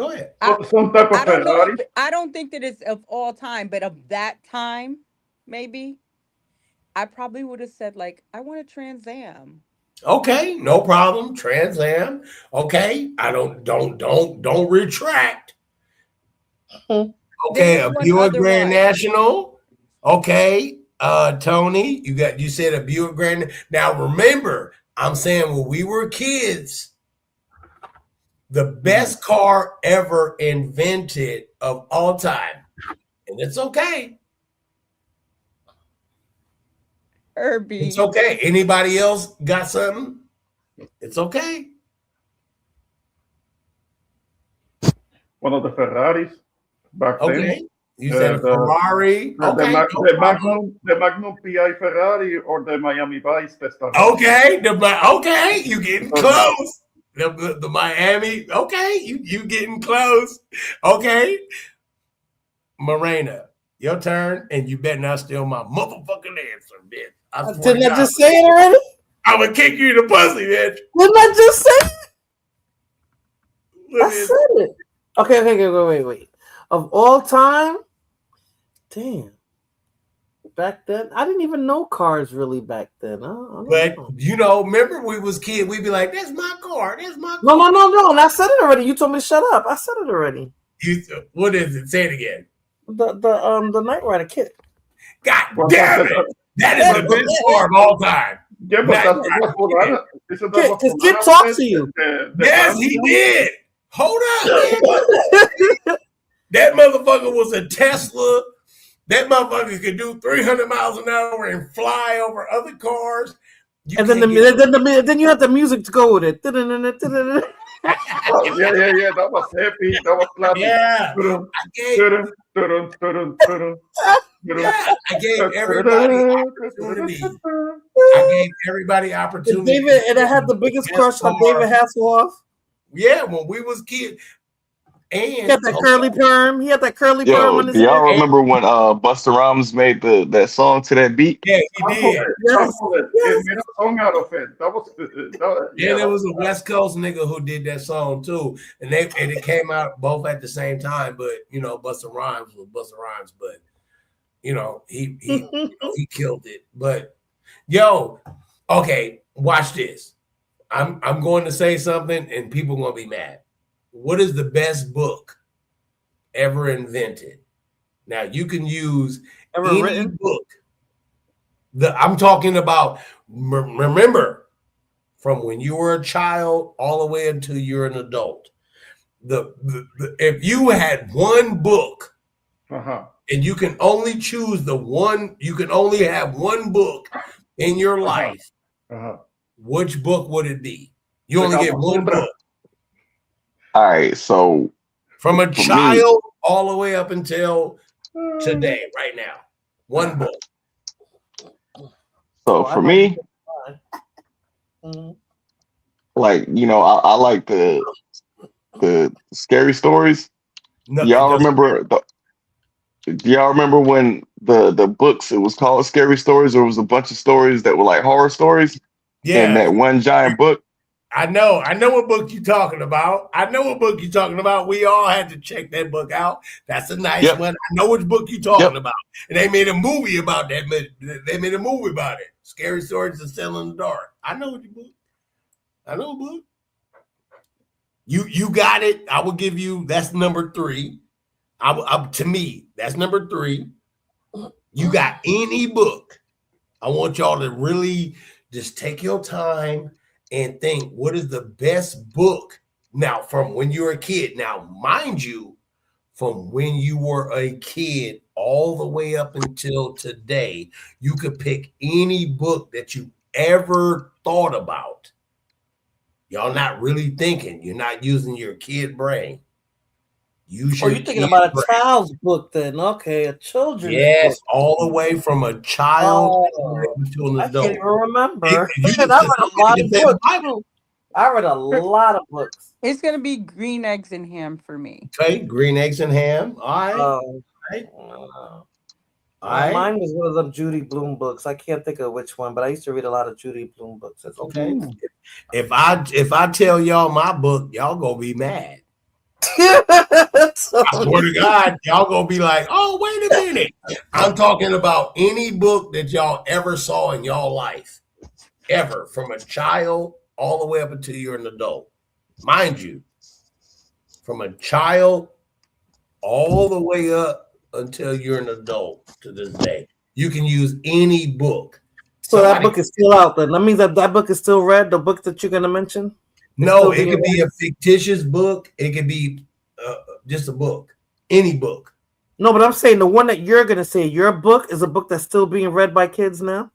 Some type of Ferrari. I don't think that it's of all time, but of that time, maybe. I probably would have said I want a Trans Am. Okay, no problem. Trans Am. Okay, I don't retract. Okay, a Buick Grand National. Okay, Tony, you said a Buick Grand. Now remember, I'm saying when we were kids, the best car ever invented of all time, and it's okay. Herbie. It's okay. Anybody else got something? It's okay. One of the Ferraris back then. You said a Ferrari. The Magnum PI Ferrari or the Miami Vice Testarossa. Okay, you getting close. The Miami. Okay, you getting close. Okay, Morena, your turn, and you better not steal my motherfucking answer, bitch. Didn't I just say it already? I'm gonna kick you in the pussy, bitch. Didn't I just say it? I said it. Okay, wait. Of all time, damn. Back then, I didn't even know cars really back then. But remember we was kids, we'd be like, "That's my car. That's my car." No. And I said it already. You told me to shut up. I said it already. What is it? Say it again. The Knight Rider kit. God damn it! That is the best car of all time. Yeah, but Because Kid talked to you. Yes, he did. Hold up, man. That motherfucker was a Tesla. That motherfucker could do 300 miles an hour and fly over other cars. Then you have the music to go with it. Yeah. That was happy. That was clapping. Yeah. I gave everybody opportunity. I gave everybody opportunity. And I had the biggest crush on David Hasselhoff. Yeah, when we was kids. And he had that curly perm. He had that curly perm Yo, on his do y'all head. remember when Busta Rhymes made that song to that beat? Yeah, he did. Yes. It made a song out of it. That was There was a West Coast nigga who did that song too, and it came out both at the same time. But you know, Busta Rhymes was Busta Rhymes, but you know he killed it. But yo, okay, watch this. I'm going to say something, and people are gonna be mad. What is the best book ever invented? Now you can use any book. I'm talking about. Remember, from when you were a child all the way until you're an adult. If you had one book, and you can only choose the one, you can only have one book in your life. Which book would it be? You only get one book. All right, so from a child all the way up until today, right now, one book. So for me, like I like the scary stories. Do y'all remember when the books, it was called Scary Stories, or it was a bunch of stories that were like horror stories? Yeah, in that one giant book. I know what book you're talking about. We all had to check that book out. That's a nice one. I know which book you're talking about. And they made a movie about that. They made a movie about it. Scary Stories to Sell in the Dark. I know what book. You got it. I will give you, that's number 3. To me, that's number 3. You got any book. I want y'all to really just take your time and think, what is the best book now from when you were a kid? Now, mind you, from when you were a kid all the way up until today, you could pick any book that you ever thought about. Y'all not really thinking. You're not using your kid brain. You're thinking about a child's book then. Okay, a children's book. Yes, all the way from a child to an adult. I can't even remember. I read a lot of books. I read a lot of books. It's going to be Green Eggs and Ham for me. Okay, Green Eggs and Ham. All right. Mine was one of them Judy Blume books. I can't think of which one, but I used to read a lot of Judy Blume books. Okay. If I tell y'all my book, y'all gonna be mad. I swear to God, y'all gonna be like, oh, wait a minute. I'm talking about any book that y'all ever saw in y'all life. Ever. From a child all the way up until you're an adult. Mind you, from a child all the way up until you're an adult to this day. You can use any book. So that book is still out then. That means that book is still read, the book that you're going to mention? No, it could be a fictitious book. It could be just a book. Any book. No, but I'm saying the one that you're going to say, your book is a book that's still being read by kids now?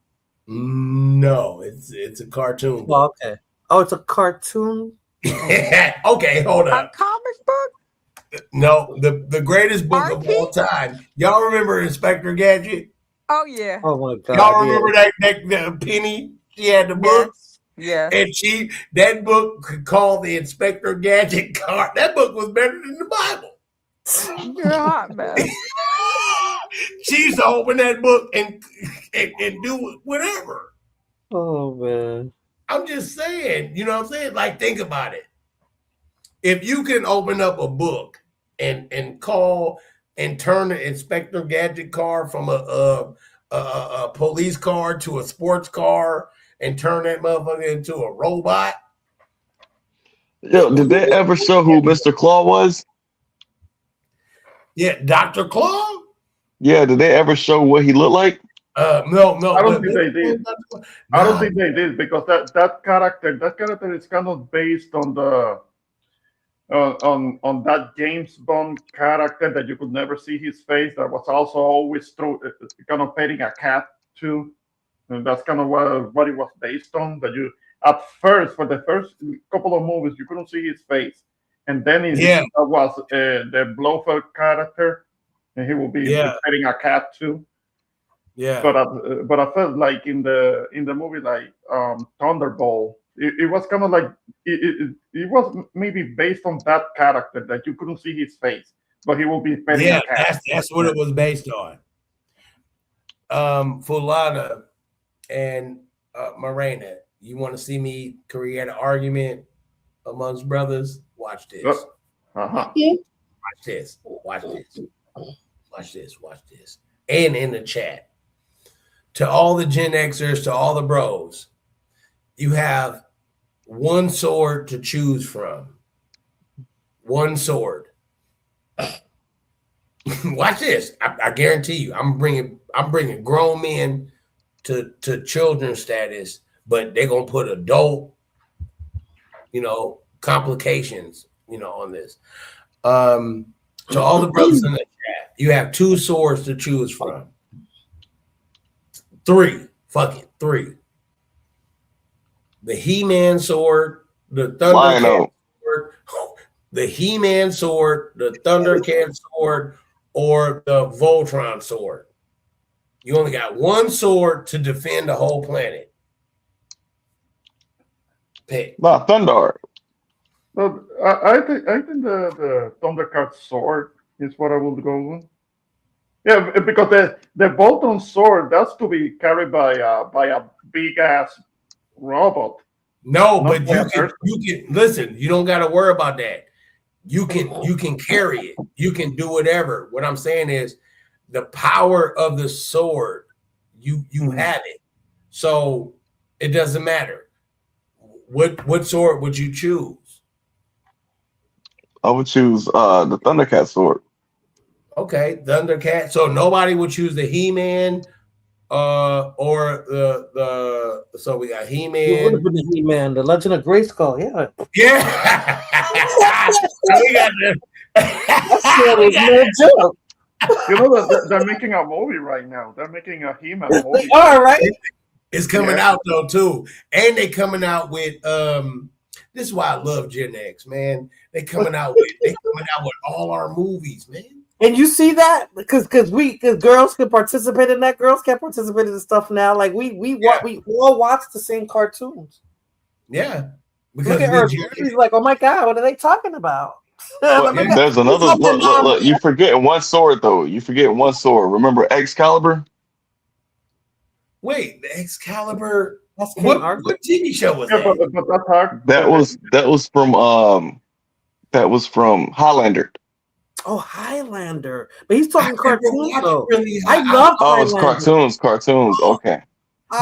No, it's a cartoon book. Oh, okay. Oh, it's a cartoon? Okay, hold on. A comic book? No, the greatest book of all time. Y'all remember Inspector Gadget? Oh, yeah. Oh, my God. Y'all remember that Penny? She had the book? Yeah. And that book called the Inspector Gadget card. That book was better than the Bible. You're hot, man. She used to open that book and do whatever. Oh, man. I'm just saying, you know what I'm saying? Like, think about it. If you can open up a book and call and turn the Inspector Gadget car from a police car to a sports car and turn that motherfucker into a robot. Yo, did they ever show who Mr. Claw was? Yeah, Dr. Claw? Yeah, did they ever show what he looked like? No. I don't think they did. I don't think they did because that character is kind of based on the on that James Bond character that you could never see his face. That was also always kind of petting a cat too. And that's kind of what it was based on. That at first, for the first couple of movies, you couldn't see his face, and then that was the Blofeld character, and he will be petting a cat too. Yeah. But I felt like in the movie like Thunderbolt, it was kind of like it was maybe based on that character that you couldn't see his face, but he will be petting a cat. That's what it was based on. Fulana and Morena, you want to see me create an argument amongst brothers? Watch this. Uh-huh. Watch this. Watch this. Watch this. Watch this. And in the chat, to all the Gen Xers, to all the bros, you have one sword to choose from. One sword. Watch this. I guarantee you, I'm bringing grown men to children's status, but they're gonna put adult, complications, on this. To all the brothers in the chat, you have two swords to choose from. Three. The He-Man sword, the Thundercat sword, the He-Man sword, the Thundercat sword, or the Voltron sword. You only got one sword to defend the whole planet. Pick. Thunder. So I think the Thundercat sword is what I would go with. Yeah, because the Bolton sword, that's to be carried by a big ass robot. No, but you can listen. You don't got to worry about that. You can carry it. You can do whatever. What I'm saying is, the power of the sword, you have it. So it doesn't matter. What sword would you choose? I would choose the Thundercat sword. Okay, Thundercat. So nobody would choose the He-Man or the so we got He-Man. You would have been the He-Man, the Legend of Grayskull, yeah. Yeah. We got that sword was no joke. You know they're making a movie right now. They're making a He-Man movie. They are, right? It's coming out though too, and they coming out with This is why I love Gen X, man. They coming out with all our movies, man. And you see that because girls can participate in that. Girls can't participate in the stuff now. Like we all watch the same cartoons. Yeah, because look at her. She's like, oh my god, what are they talking about? There's another look. You forgetting one sword though. You forgetting one sword. Remember Excalibur? Wait, the Excalibur. What TV show was that? That was from Highlander. Oh, Highlander. But he's talking cartoons though. I love cartoons. Okay.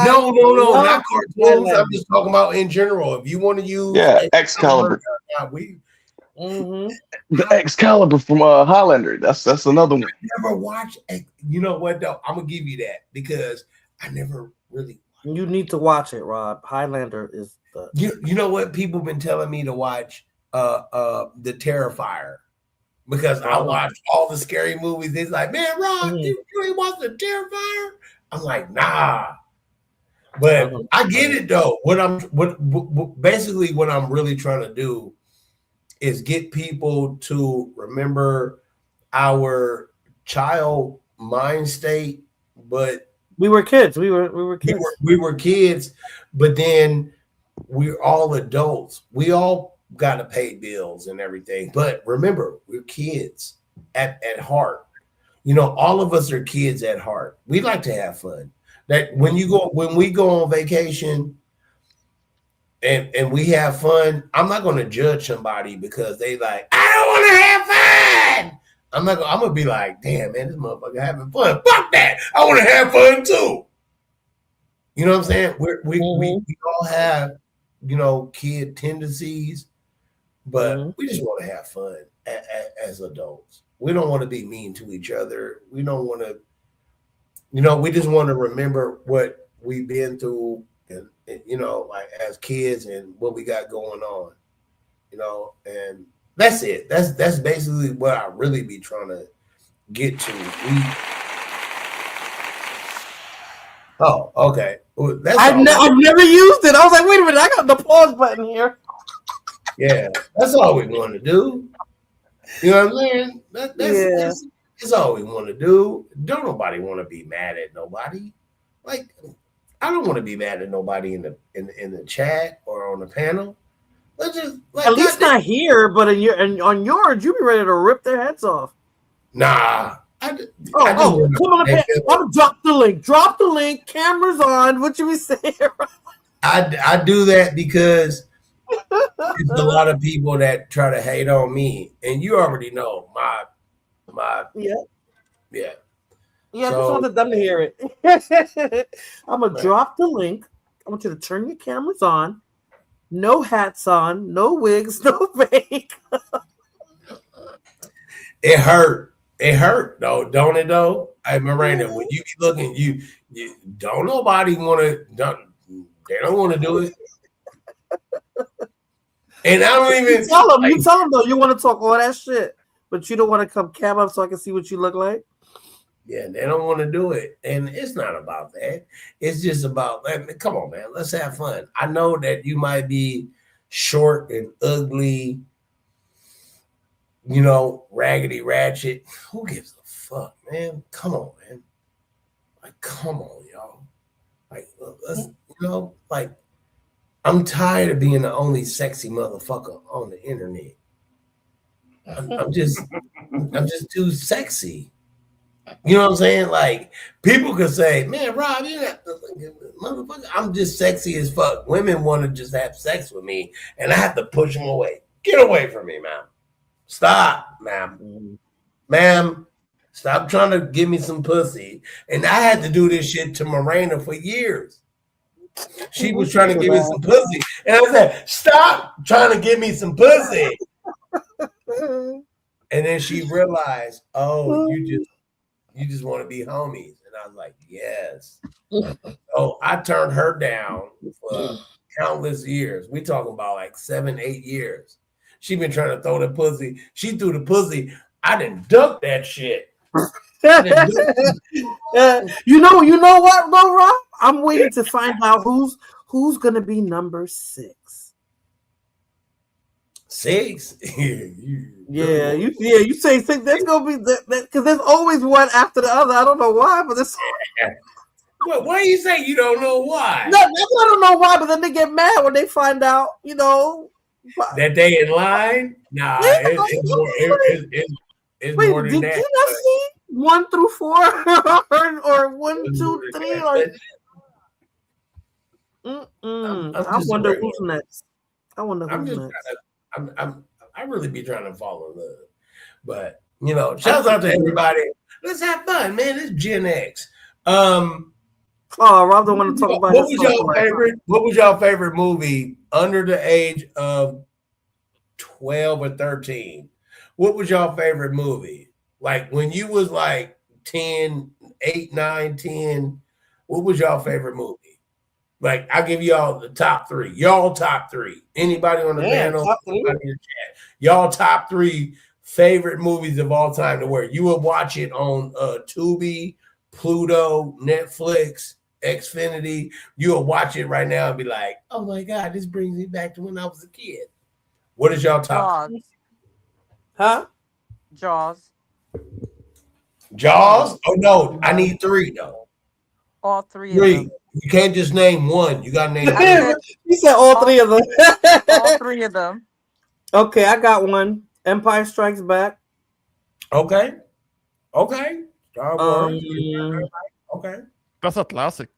No, not cartoons. Highlander. I'm just talking about in general. If you want to use Excalibur. The Excalibur from Highlander. That's another one. I never watched. You know what though? I'm gonna give you that because I never really. You need to watch it, Rob. Highlander is the. You know what? People been telling me to watch the Terrifier because I watched all the scary movies. It's like, man, Rob, you ain't watched the Terrifier? I'm like, nah. But I get it though. Basically what I'm really trying to do is get people to remember our child mind state, but we were kids. We were kids. We were kids, but then we're all adults. We all got to pay bills and everything. But remember, we're kids at heart. You know, all of us are kids at heart. We like to have fun. That when we go on vacation and we have fun, I'm not going to judge somebody because they like, I don't want to have fun. I'm gonna be like, damn, man, this motherfucker having fun. Fuck that. I want to have fun too. You know what I'm saying? We all have, kid tendencies, but we just want to have fun as adults. We don't want to be mean to each other. We don't want to, we just want to remember what we've been through and like as kids and what we got going on, and that's it. That's basically what I really be trying to get to. Oh, okay. Well, that's I've never used it. I was like, wait a minute, I got the pause button here. Yeah, that's all we want to do. You know what I'm saying? That's all we want to do. Don't nobody want to be mad at nobody. Like, I don't want to be mad at nobody in the chat or on the panel. Let's just at least not here, but on yours, you be ready to rip their heads off. Nah. Come on the panel. I'm drop the link. Drop the link. Cameras on. What you be saying? I do that because there's a lot of people that try to hate on me, and you already know my yeah. Yeah, I just wanted them to hear it. I'm gonna drop the link. I want you to turn your cameras on. No hats on, no wigs, no fake. It hurt. It hurt though, don't it though? Hey Miranda, when you be looking, you don't nobody want to. They don't want to do it. And I don't even tell them. You tell them though. You want to talk all that shit, but you don't want to come cam up so I can see what you look like. Yeah, they don't want to do it, and it's not about that. It's just about, come on, man, let's have fun. I know that you might be short and ugly, you know, raggedy ratchet. Who gives a fuck, man? Come on, man. Like, come on, y'all. Like, let's, you know, like, I'm tired of being the only sexy motherfucker on the internet. I'm just too sexy. You know what I'm saying? Like, people could say, man, Rob, you got motherfucker. I'm just sexy as fuck. Women want to just have sex with me, and I have to push them away. Get away from me, ma'am. Stop, ma'am. Ma'am, stop trying to give me some pussy. And I had to do this shit to Miranda for years. She was trying to give me some pussy. And I said, stop trying to give me some pussy. And then she realized, oh, you just want to be homies. And I was like, yes. So I turned her down for countless years. We talking about like 7-8 years. She been trying to throw the pussy. She threw the pussy. I didn't duck that shit. You know what, though, Rob? I'm waiting to find out who's gonna be number 6. 6? You say 6. There's gonna be that because there's always one after the other. I don't know why, but it's. Why you say you don't know why? No, I don't know why, but then they get mad when they find out, you know, that they in line. Nah, it's more than that. Did you not see 1 through 4 or 1, 2, 3? I wonder who's next. I really be trying to fall in love, but you know, shouts out to everybody. Let's have fun, man. It's Gen X. Rob don't want to talk about. What was your favorite movie under the age of 12 or 13? What was your favorite movie? Like when you was like 10, 8, 9, 10, what was your favorite movie? Like, I'll give y'all the top 3. Y'all top 3. Anybody on the panel, anybody in the chat. Y'all top 3 favorite movies of all time to where you will watch it on Tubi, Pluto, Netflix, Xfinity. You'll watch it right now and be like, oh my God, this brings me back to when I was a kid. What is y'all top? Huh? Jaws. Jaws? Oh no, I need 3 though. All 3 of them. You can't just name one. You gotta name. You said all 3 of them. All 3 of them. Okay, I got one. Empire Strikes Back. Okay. Star Wars. Okay. That's a classic.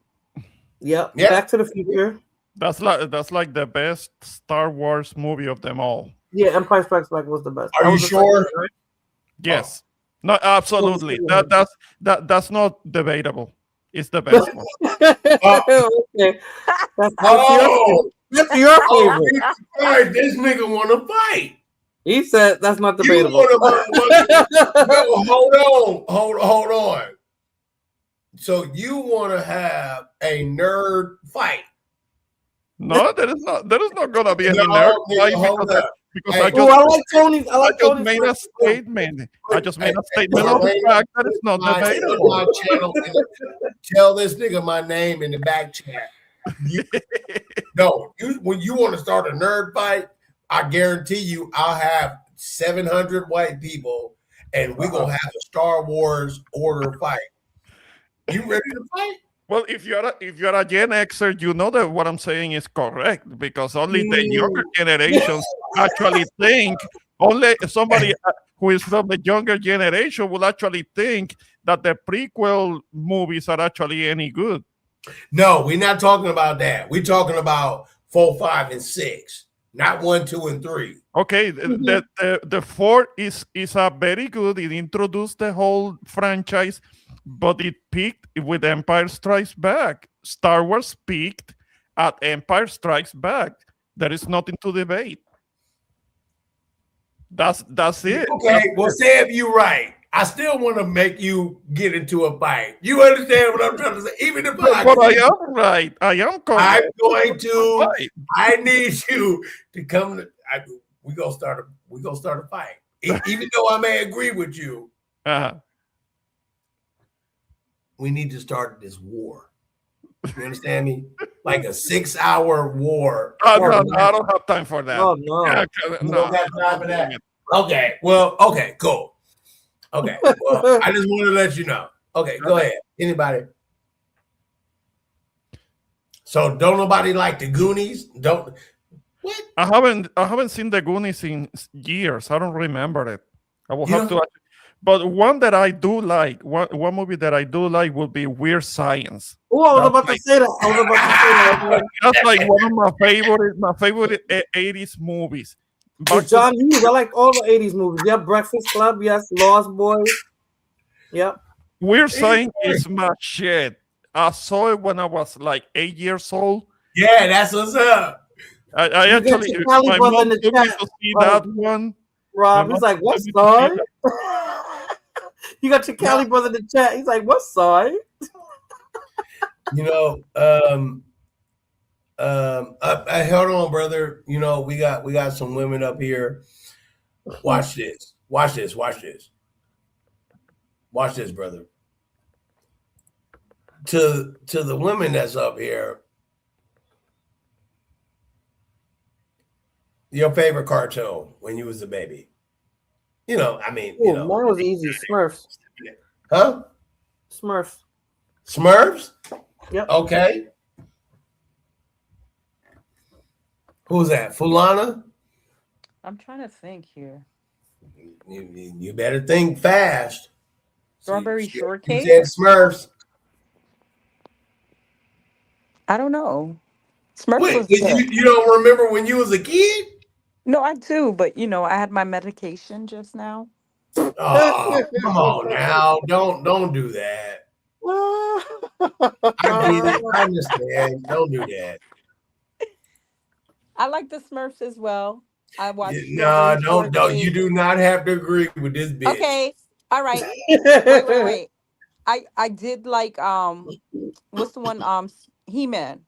Yep. Back to the Future. That's like the best Star Wars movie of them all. Yeah, Empire Strikes Back was the best. Are you sure? Right? Yes. No, absolutely. That's not debatable. It's the best one. Okay. That's your favorite. Right, this nigga want to fight. He said that's not debatable. Hold on. So you want to have a nerd fight? No, there is not gonna be any nerd fight because Hey. I just, Oh, I like Tony. I like I just Tony's made a first. statement. I just made a statement Hey, of the lady, fact that it's not my debatable. channel. Tell this nigga my name in the back chat. When you want to start a nerd fight, I guarantee you I'll have 700 white people and we're going to have a Star Wars order fight. You ready to fight? Well, if you're a Gen Xer, you know that what I'm saying is correct because only the younger generations actually think. Only somebody who is from the younger generation will actually think that the prequel movies are actually any good. No, we're not talking about that. We're talking about 4, 5, and 6, not 1, 2, and 3. Okay, the 4 is a very good. It introduced the whole franchise, but it peaked with Empire Strikes Back. Star Wars peaked at Empire Strikes Back. There is nothing to debate. That's it. Okay, well, say if you're right. I still want to make you get into a fight. You understand what I'm trying to say? Even if But I am right. I am correct. I'm going to. I need you to come. We're gonna start a fight. Even though I may agree with you, we need to start this war. You understand me? Like a 6-hour war. I don't have time for that. Oh no, you don't have time for that. Okay, well, okay, cool. Okay, well, I just want to let you know. Okay, go ahead. Anybody? So don't nobody like the Goonies? Don't. What? I haven't seen the Goonies in years. I don't remember it. I will have to. But one that I do like, one movie that I do like would be Weird Science. Oh, I was about to say that. That's like one of my favorite 80s movies. With John Hughes, I like all the 80s movies. Yep, Breakfast Club, yes, Lost Boys. Yep. Weird Science is my shit. I saw it when I was like 8 years old. Yeah, that's what's up. I actually, my mom took me to see that one. Rob, he's like, what song? You got your Cali brother in the chat. He's like, what song? You know, hold on, brother. You know, we got some women up here. Watch this, brother. To the women that's up here, your favorite cartoon when you was a baby. You know, I mean, you know, mine was easy. Smurfs. Huh? Smurfs. Smurfs? Yep. Okay. Who's that? Fulana? I'm trying to think here. You better think fast. Strawberry shortcake? You said Smurfs. I don't know. Smurfs Wait, was good. you don't remember when you was a kid? No, I do, but you know, I had my medication just now. Oh, come on now. Don't do that. I get it. I understand. Don't do that. I like the Smurfs as well. I watched. No, don't. You do not have to agree with this bitch. Okay. All right. Wait. I did like what's the one He-Man.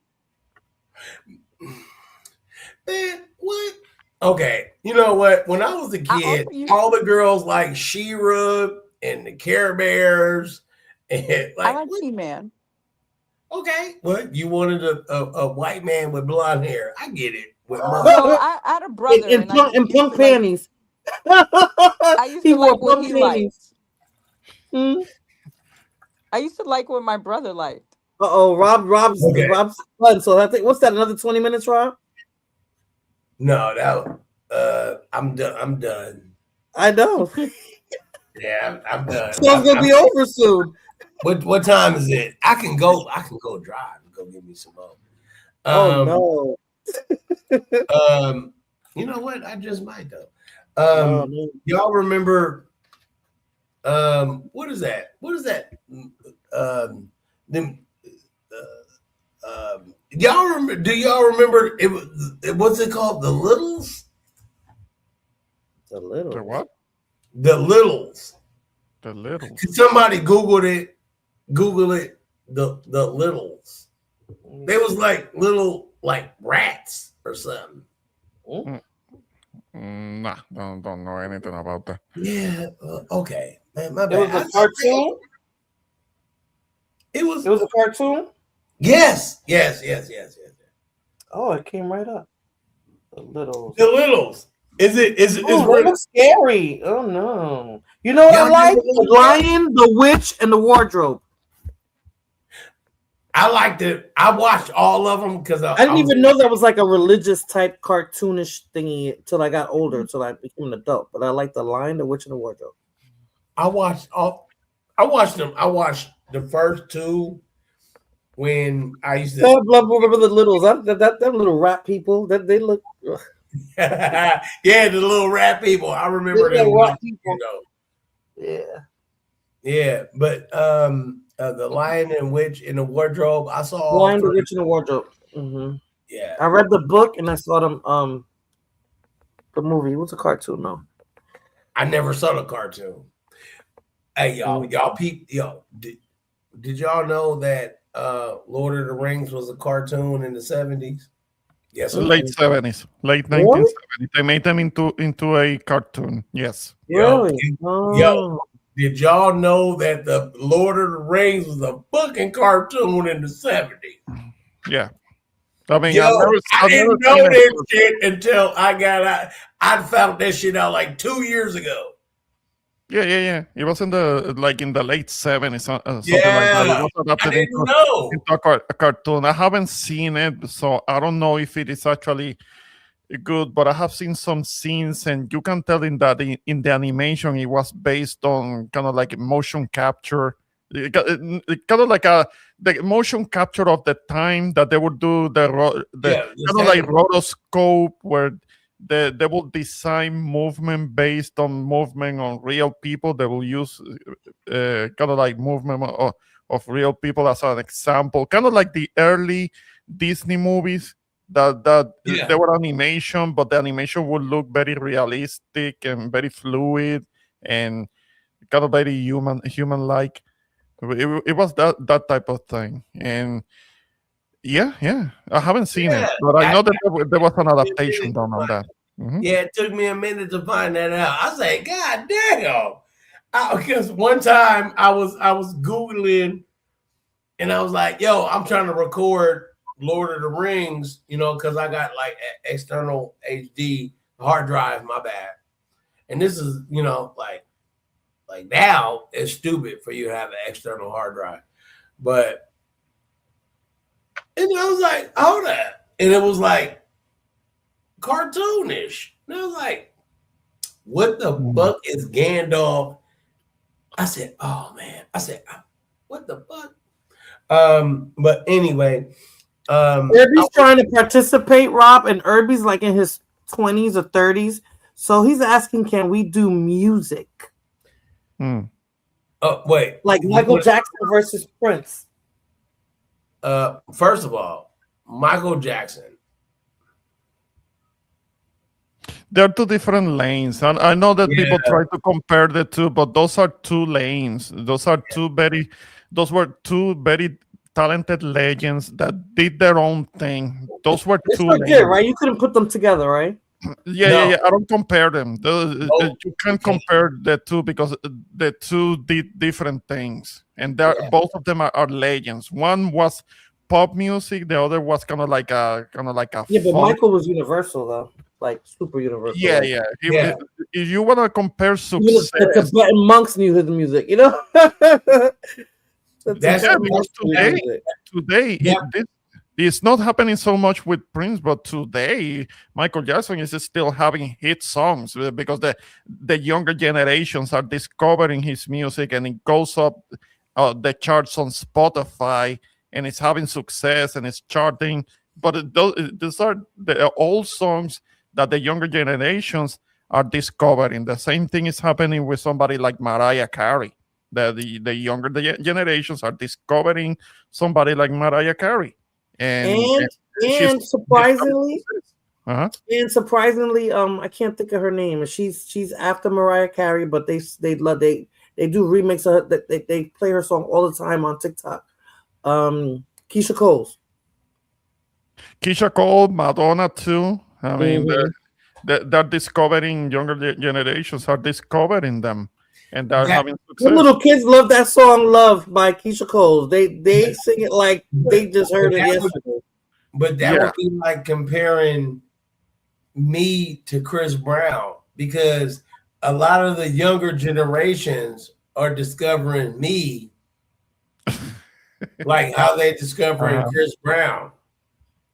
Man, what? Okay, you know what? When I was a kid, all the girls like She-Ra and the Care Bears, and I like He-Man. Okay, what? You wanted a white man with blonde hair? I get it. No, I had a brother in punk panties. I used to like what he liked. I used to like what my brother liked. Rob's fun. So I think what's that? Another 20 minutes, Rob? No, that I'm done. I know. Yeah, I'm done. So it's gonna be over soon. What time is it? I can go drive and go get me some more. Oh no. You know what? I just might though. Y'all remember? What is that? What is that? Y'all remember? Do y'all remember? What's it called? The Littles. The Littles. The what? The Littles. The Littles. Could somebody Google it. The Littles. They was like little like rats or something. Nah, don't know anything about that. Yeah. Okay. Man, my It bad. was a cartoon. It was a cartoon. Yes. Oh, it came right up. The Littles. The Littles. Is it? Is Oh, really that looks scary. Oh no! You know what I Y'all like? never The watched that? Lion, the Witch, and the Wardrobe. I liked it. I watched all of them because I didn't even know that was like a religious type cartoonish thingy till I got older, till I became an adult. But I like the Lion, the Witch, and the Wardrobe. I watched all. I watched them. I watched the first two when I used to. I remember the Littles. That little rat people. That they look. Yeah, the little rat people. I remember Little them. rat people. You know. Yeah. Yeah, but the Lion and Witch in the Wardrobe. I saw all Lion, the three. Witch, and the Wardrobe. Mm-hmm. Yeah, I read the book and I saw them. The movie. It was a cartoon, though. I never saw the cartoon. Hey, y'all, did y'all know that Lord of the Rings was a cartoon in the 70s? Yes, late 70s, late 1970s. They made them into a cartoon. Yes. Really? Yo, did y'all know that the Lord of the Rings was a fucking cartoon in the 70s? Yeah. I mean, I didn't know that shit until I got out. I found that shit out like 2 years ago. Yeah. It was in the late 70s, something like that. Yeah, It was adapted I didn't know. into a cartoon. I haven't seen it, so I don't know if it is actually good, but I have seen some scenes, and you can tell in the animation it was based on kind of like motion capture. Kind of like the motion capture of the time that they would do the kind of like rotoscope where they will design movement based on movement on real people. They will use kind of like movement of real people as an example, kind of like the early Disney movies that they were animation, but the animation would look very realistic and very fluid and kind of very human like. It was that type of thing. And yeah, I haven't seen it, but I know that there was an adaptation done on that. Mm-hmm. Yeah, it took me a minute to find that out. I said, God damn. Because one time I was Googling and I was like, yo, I'm trying to record Lord of the Rings, because I got like external HD hard drive, my bad. And this is, like now it's stupid for you to have an external hard drive. But, and I was like, hold on. And it was like cartoonish. And I was like, what the fuck is Gandalf? I said, oh man. I said, what the fuck? But anyway, Irby's trying to participate, Rob, and Irby's like in his 20s or 30s. So he's asking, can we do music? Wait. Like Michael Jackson versus Prince. First of all, Michael Jackson. They're two different lanes. And I know that people try to compare the two, but those are two lanes. Those were two very talented legends that did their own thing. Those were two lanes. Good, right? You couldn't put them together, right? Yeah. I don't compare them. You can't compare the two because the two did different things, and both of them are legends. One was pop music, the other was kind of like a Yeah, but Michael was universal though, like super universal. Yeah. If you want to compare success, the Tibetan monks knew his music, because today it's not happening so much with Prince, but today Michael Jackson is still having hit songs because the younger generations are discovering his music, and it goes up the charts on Spotify, and it's having success and it's charting. But those are the old songs that the younger generations are discovering. The same thing is happening with somebody like Mariah Carey. The younger generations are discovering somebody like Mariah Carey. And surprisingly, I can't think of her name. She's after Mariah Carey, but they do remix of her. They play her song all the time on TikTok. Keisha Cole, Madonna too. I mean, they're discovering younger generations are discovering them, and they're having The success. little kids love that song "Love" by Keisha Cole. They sing it like they just heard it yesterday. But that would be like comparing me to Chris Brown, because a lot of the younger generations are discovering me like how they discovering Chris Brown.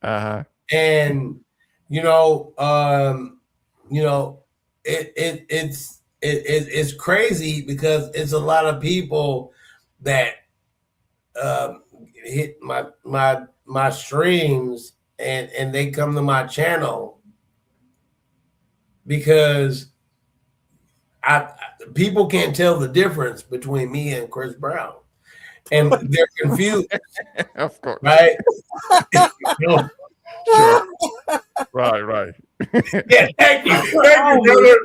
And it's crazy because it's a lot of people that hit my streams and they come to my channel because people can't tell the difference between me and Chris Brown, and they're confused. Of course, right? Sure. Right. Yeah, thank you, brother.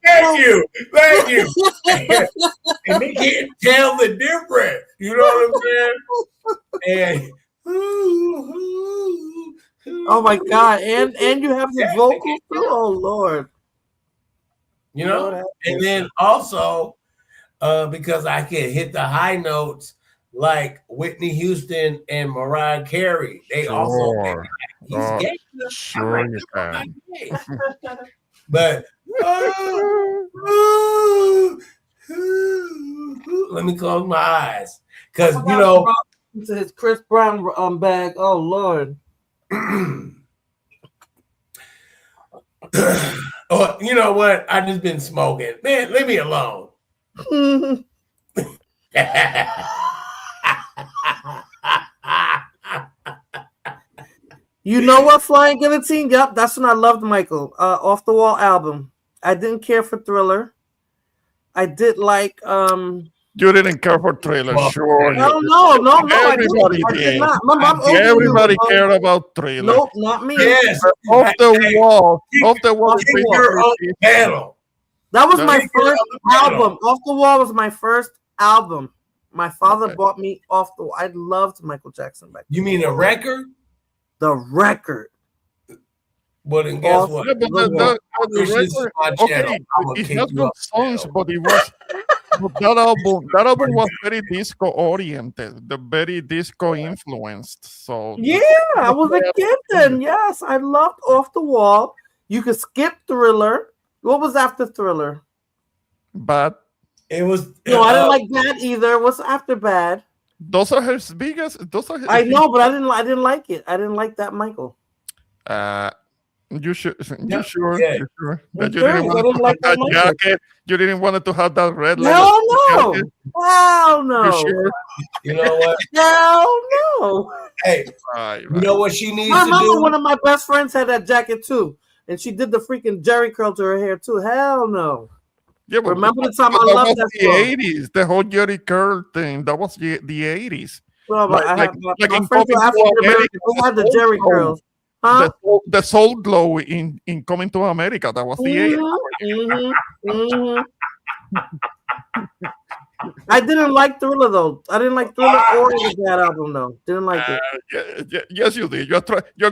Thank you. And they can't tell the difference. You know what I'm saying? And oh my God! And you have the vocals too. Oh Lord! And then also because I can hit the high notes like Whitney Houston and Mariah Carey. They also he's gay. Sure you can. But let me close my eyes because to his Chris Brown bag. Oh Lord. Oh, you know what? I just been smoking. Man, leave me alone. You know what, Flying Guillotine? Yep, that's when I loved Michael. Off the Wall album. I didn't care for Thriller. I did like You didn't care for Thriller, sure. No. Everybody I did. Everybody cared about Thriller. Nope, not me. Yes. Off the wall. Panel. That was my first album. Off the Wall was my first album. My father bought me Off the Wall. I loved Michael Jackson back then. You mean a record? The record. But then guess what? Yeah, but it has good songs, but it was that album was very disco oriented, the very disco influenced. So yeah, I was a kid then. Yes, I loved Off the Wall. You could skip Thriller. What was after Thriller? Bad. It was no, I didn't like Bad either. What's after Bad? Those are his biggest. I know, but I didn't like it. I didn't like that Michael. You sure? Yeah. You sure that you didn't want to have that jacket? You didn't want to have that red? Hell no! Hell no! You sure? You know what? Hell no! Hey, right. You know what she needs my to mama, do? one of my best friends had that jacket too, and she did the freaking Jerry curl to her hair too. Hell no! Yeah, but remember the time I that loved was that the song? 80s, the whole Jerry curl thing. That was the 80s. Well, but I have my friends were Coming to African American America, who had the Jerry curls. Huh? The soul glow in Coming to America. That was the 80s. I didn't like Thriller though. I didn't like Thriller or that album though. Didn't like it. Yes, you did. You're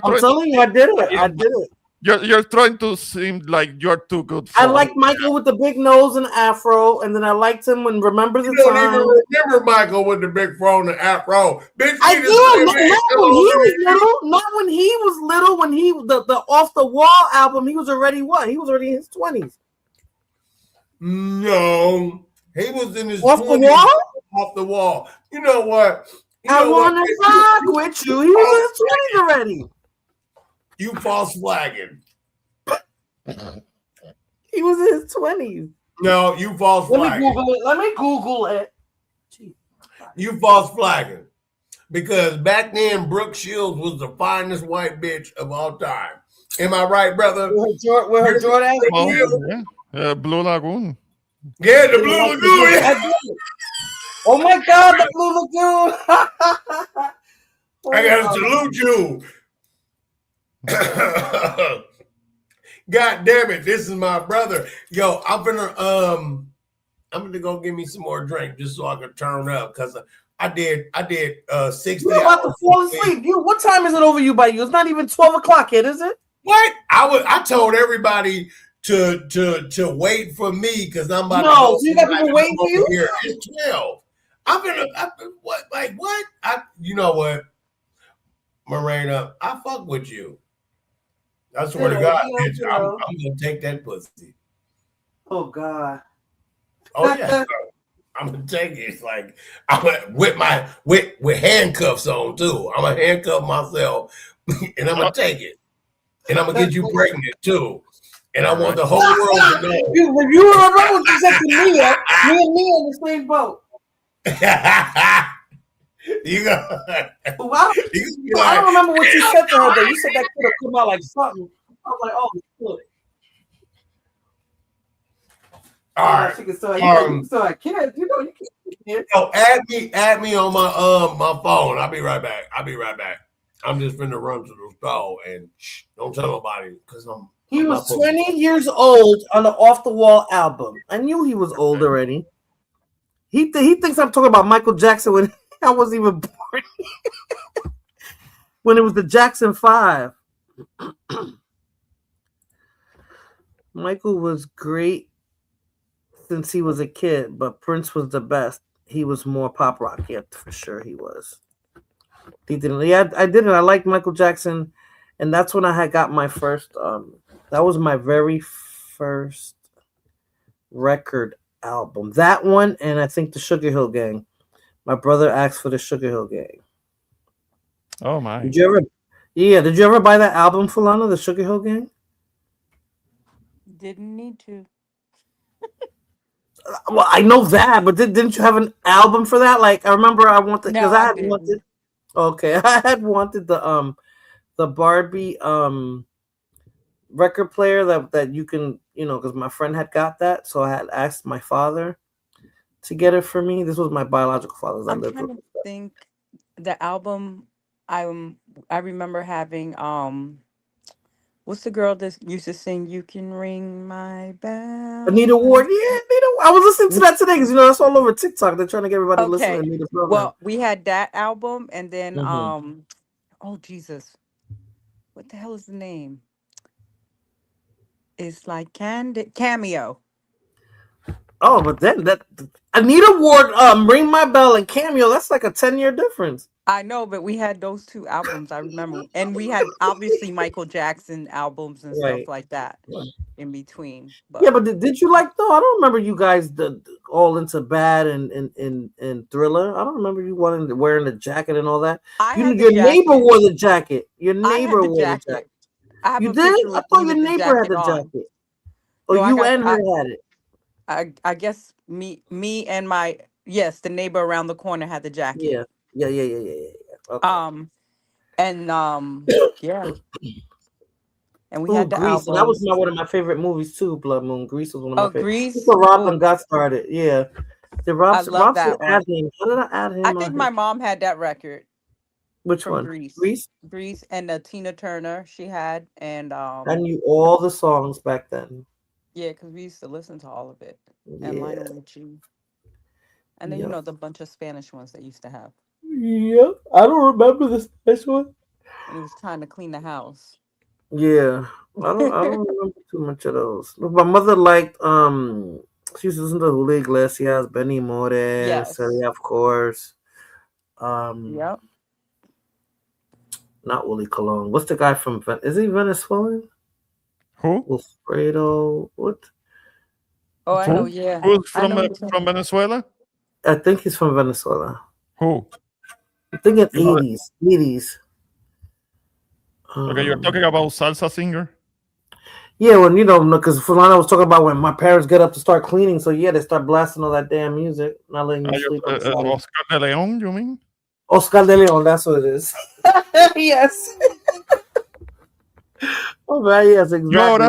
I'm telling you, I did it. I did it. You're trying to seem like you're too good. I liked Michael with the big nose and afro, and then I liked him when Remember the You Time. don't even remember Michael with the big fro and the afro. Bitch, I do. Not when he was little. When he the Off the Wall album, he was already what? He was already in his 20s. No, he was in his Off 20s. the Wall. Off the Wall. You know what? I wanna rock with you. He was in his 20s already. You false flagging. He was in his 20s. No, you false flagging. Let me Google it. You false flagging. Because back then, Brooke Shields was the finest white bitch of all time. Am I right, brother? With her Jordan? Blue Lagoon. Yeah, the Blue Lagoon. Oh my God, the Blue Lagoon. I gotta salute you. God damn it, this is my brother. Yo, I'm gonna go get me some more drink just so I can turn up because I did 60. You're about to fall asleep. What time is it over you by you? It's not even 12 o'clock yet, is it? What? I told everybody to wait for me because I'm about to No, go you got people waiting for you? here. It's 12. I've been what? Like what? You know what, Morena? I fuck with you. I swear to God, bitch, I'm gonna take that pussy. Oh God. Oh yeah. I'm gonna take it. It's like I'm gonna with handcuffs on too. I'm gonna handcuff myself and I'm gonna take it. And I'm gonna get you pregnant too. And I want the whole world to know. You remember what you said to Mia? Me and Mia in the same boat. You go. I don't remember what you said to her though. You said that could have come out like something. I was like, oh, good. All right. You can't. Oh, add me on my phone. I'll be right back. I'm just finna run to the store and don't tell nobody because He was 20 years old on the Off the Wall album. I knew he was old already. He thinks I'm talking about Michael Jackson when I wasn't even born. When it was the Jackson 5. Michael was great since he was a kid, but Prince was the best. He was more pop rock, yeah, for sure he was. He didn't. Yeah, I didn't. I liked Michael Jackson, and that's when I had got my first. That was my very first record album. That one, and I think the Sugar Hill Gang. My brother asked for the Sugar Hill Gang. Oh my! Did you ever? Yeah, did you ever buy that album, Fulana, the Sugar Hill Gang? Didn't need to. Well, I know that, but didn't you have an album for that? Like, I remember I wanted because No, I I had didn't. wanted. Okay, I had wanted the Barbie record player that you can, because my friend had got that, so I had asked my father to get it for me. This was my biological father's. I'm trying to think. The album I remember having what's the girl that used to sing "You Can Ring My Bell"? Anita Ward, yeah, Anita. I was listening to that today because that's all over TikTok. They're trying to get everybody to listen to Anita's program. Well, we had that album, and then oh Jesus, what the hell is the name? It's like Cameo. Oh, but then that Anita Ward, Ring My Bell and Cameo, that's like a 10-year difference. I know, but we had those two albums, I remember. And we had obviously Michael Jackson albums and stuff like that in between. But yeah, but did you like though? I don't remember you guys all into Bad and Thriller. I don't remember you wearing the jacket and all that. Your neighbor wore the jacket. Your neighbor wore the jacket. I have you a did? picture I thought your with neighbor had the jacket. Oh, no, you and her had it. I guess me and the neighbor around the corner had the jacket. Yeah. Okay. And yeah. And we had the Grease. album. That was one of my favorite movies too. Blood Moon. Grease was one of my favorites. Grease. That's where Rob got started. Yeah. Did Rob? I love that one. Add him. How did I add him? I think my mom had that record. Which one? Grease and Tina Turner she had, and I knew all the songs back then. Yeah, because we used to listen to all of it. And Lionel Richie. And then the bunch of Spanish ones they used to have. Yeah, I don't remember the Spanish one. And it was time to clean the house. Yeah, I don't remember too much of those. My mother liked she used to listen to Julio Iglesias, Benny Moré, Celia, of course. Yep. Not Willie Colon. What's the guy from? Is he Venezuelan? Who? Wilfredo. What? Oh, I know. Yeah. Who's from Venezuela? I think he's from Venezuela. Who? I'm thinking 80s. Okay, you're talking about salsa singer? Yeah, when because Fulana was talking about when my parents get up to start cleaning, so yeah, they start blasting all that damn music, not letting you sleep. Oscar de Leon, you mean? Oscar de Leon, that's what it is. Yes. Oh, right, yes, exactly.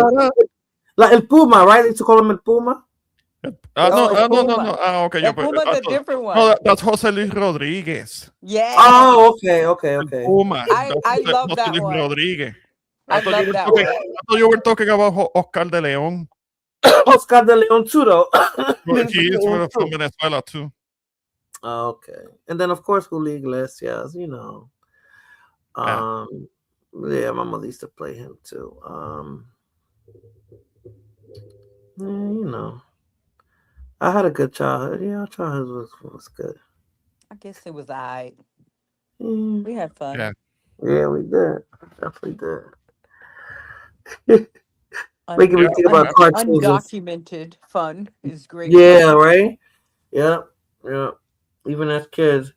Like El Puma, right? They used to call him El Puma. No. Okay. El Puma's a different one. No, that's Jose Luis Rodriguez. Yeah. Oh, okay. Puma. I love that Luis one. Rodriguez. I love that one. I thought you were talking about Oscar de Leon. Oscar de Leon too, though. He is from Venezuela too. Okay, and then of course Julio Iglesias, Yeah, my mother used to play him too. Yeah, you know, I had a good childhood. Yeah, our childhood was good. I guess it was alright. Mm. We had fun. Yeah. Yeah, we did. Definitely did. Making me think about cartoons. Undocumented fun is great Yeah, fun. right. Yeah, yeah. Even as kids,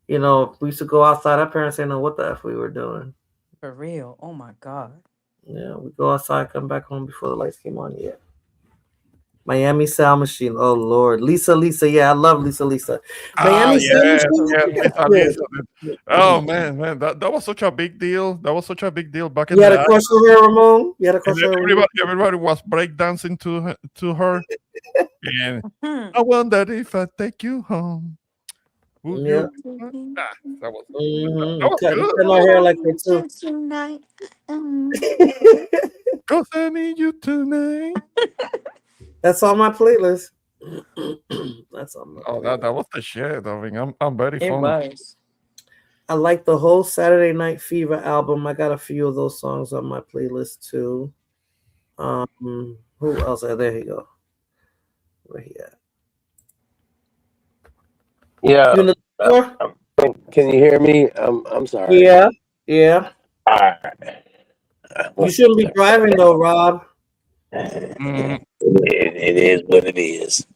you know, we used to go outside. Our parents didn't know what the f we were doing. For real. Oh my God. Yeah, we go outside, come back home before the lights came on. Yeah. Miami Sound Machine. Oh Lord, Lisa. Yeah, I love Lisa. Ah, Miami Sound yes, Machine. yes, Yeah. Lisa. Oh man, that was such a big deal. That was such a big deal back in You had the a crush on her, Ramon. You had a crush and on her. everybody was breakdancing to her. And I wonder if I take you home. Would Yeah. you? Ah, that was Mm-hmm. that was Cutting good. her hair like that too. Cause I need you tonight. That's on my playlist. That's on my Oh, playlist. that was the shit. I mean, I'm very It fond of. was. I like the whole Saturday Night Fever album. I got a few of those songs on my playlist too. Who else? There you go. Where he at? Yeah. You in the store? Can you hear me? I'm sorry. Yeah. Yeah. All right. You shouldn't be driving though, Rob. It is what it is.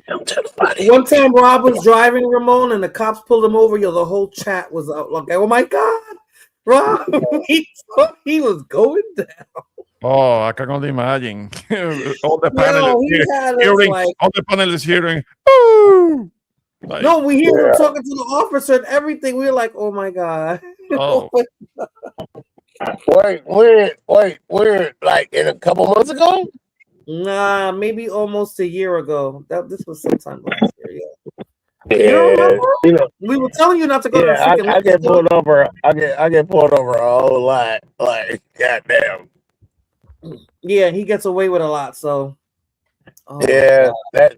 Don't tell nobody. One time Rob was driving, Ramon, and the cops pulled him over. Yo, the whole chat was out like, "Oh my God, Rob!" he was going down. Oh, I can only imagine. All the Yo, panelists he had us hearing, like. all the panelists hearing. Ooh! Like, No, we hear him talking to the officer and everything. We were like, "Oh my God!" oh, Wait, like in a couple months ago? Nah, maybe almost a year ago. This was sometime last year. Yeah. Yeah, You don't remember? you know. We were telling you not to go to the Yeah, freaking. I get pulled over. I get pulled over a whole lot. Like, goddamn. Yeah, he gets away with a lot. So. Oh Yeah, that's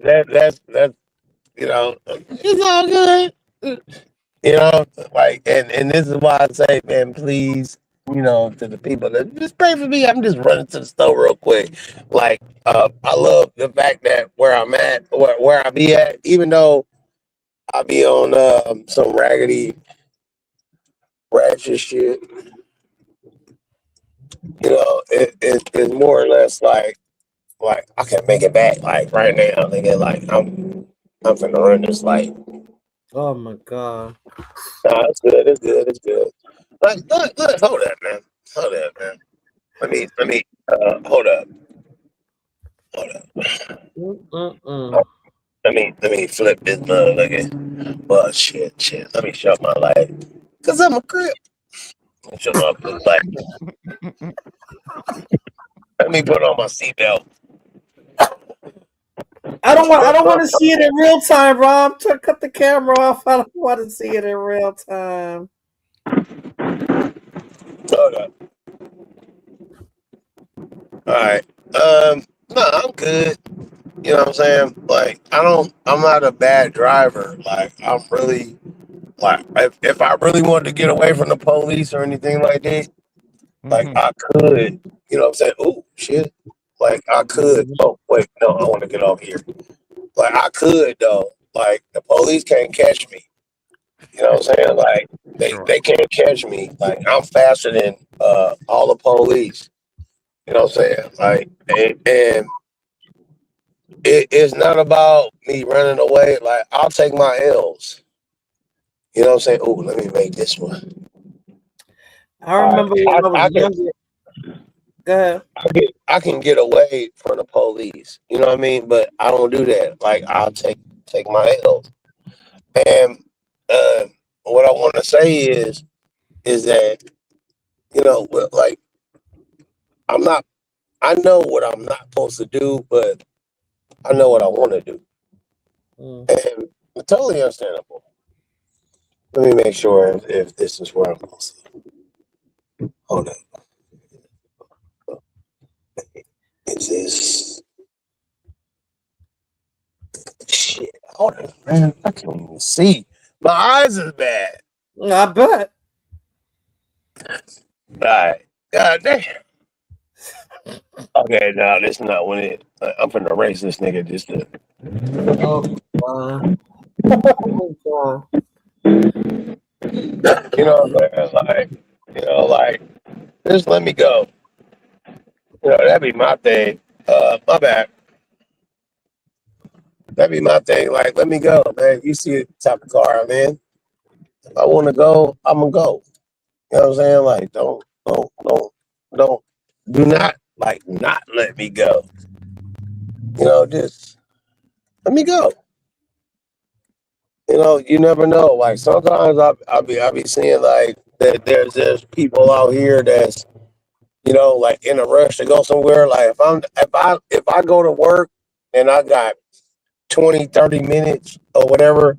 you know, it's all good. You know, like, and this is why I say, man, please, you know, to the people that just pray for me. I'm just running to the store real quick. Like, I love the fact that where I'm at, where I be at, even though I be on some ratchet shit. You know, it's more or less like I can make it back like right now, nigga. Like I'm finna run this light. Oh my God. Nah, it's good. It's good. It's good. Like, look, hold up, man. Hold up, man. Let me. Hold up. Let me flip this motherfucker. Well, shit. Let me shut my light. Cause I'm a crip. Let me shut my blue light. Let me put on my seatbelt. I don't want to see it in real time, Rob. Cut the camera off. I don't want to see it in real time. Hold up. All right. No, I'm good. You know what I'm saying? Like, I'm not a bad driver. Like, I'm really, like, if I really wanted to get away from the police or anything like that, like, I could, you know what I'm saying? Oh, shit. Like, I could. Oh, wait, no, I want to get off here. Like, I could, though. Like, the police can't catch me. You know what I'm saying? Like, they can't catch me. Like, I'm faster than all the police. You know what I'm saying? Like, and it's not about me running away. Like, I'll take my L's. You know what I'm saying? Oh, let me make this one. I remember when I was younger. Go ahead. I can get away from the police. You know what I mean? But I don't do that. Like, I'll take my L's. And what I want to say is that, you know, like, I know what I'm not supposed to do, but I know what I want to do. And totally understandable. Let me make sure if this is where I'm supposed to. Hold on. Is this shit? Hold on, man. I can't even see. My eyes is bad. I bet. All right. God damn. Okay, now this is not when it. I'm finna erase this nigga just to. Oh, You know, like, just let me go. You know, that'd be my thing. My bad. That'd be my thing. Like, let me go, man. You see the type of car I'm in. If I want to go, I'm gonna go. You know what I'm saying? Like, don't, do not not let me go. You know, just let me go. You know, you never know. Like sometimes I be seeing like that there's people out here that's, you know, like in a rush to go somewhere. Like if I go to work and I got 20, 30 minutes or whatever,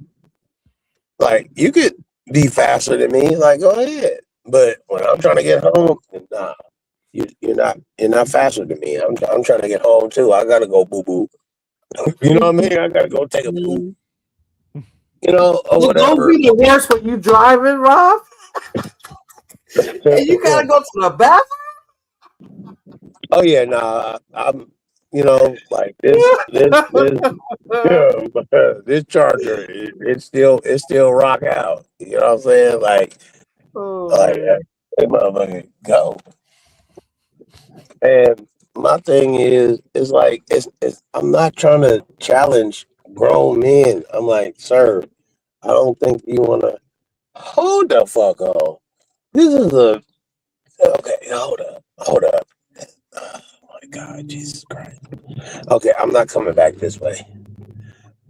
like you could be faster than me. Like go ahead. But when I'm trying to get home, nah, you're not faster than me. I'm trying to get home too. I gotta go boo boo. You know what I mean? I gotta go take a poop. You know, or It don't whatever. be the worst when you driving, Rob. And you gotta go to the bathroom. Oh yeah, nah. I'm, you know, like this charger, it's still rock out. You know what I'm saying? Like that motherfucker go. And my thing is like it's I'm not trying to challenge grown men. I'm like, sir, I don't think you wanna hold the fuck on. This is a okay, hold up. Oh my God, Jesus Christ. Okay, I'm not coming back this way.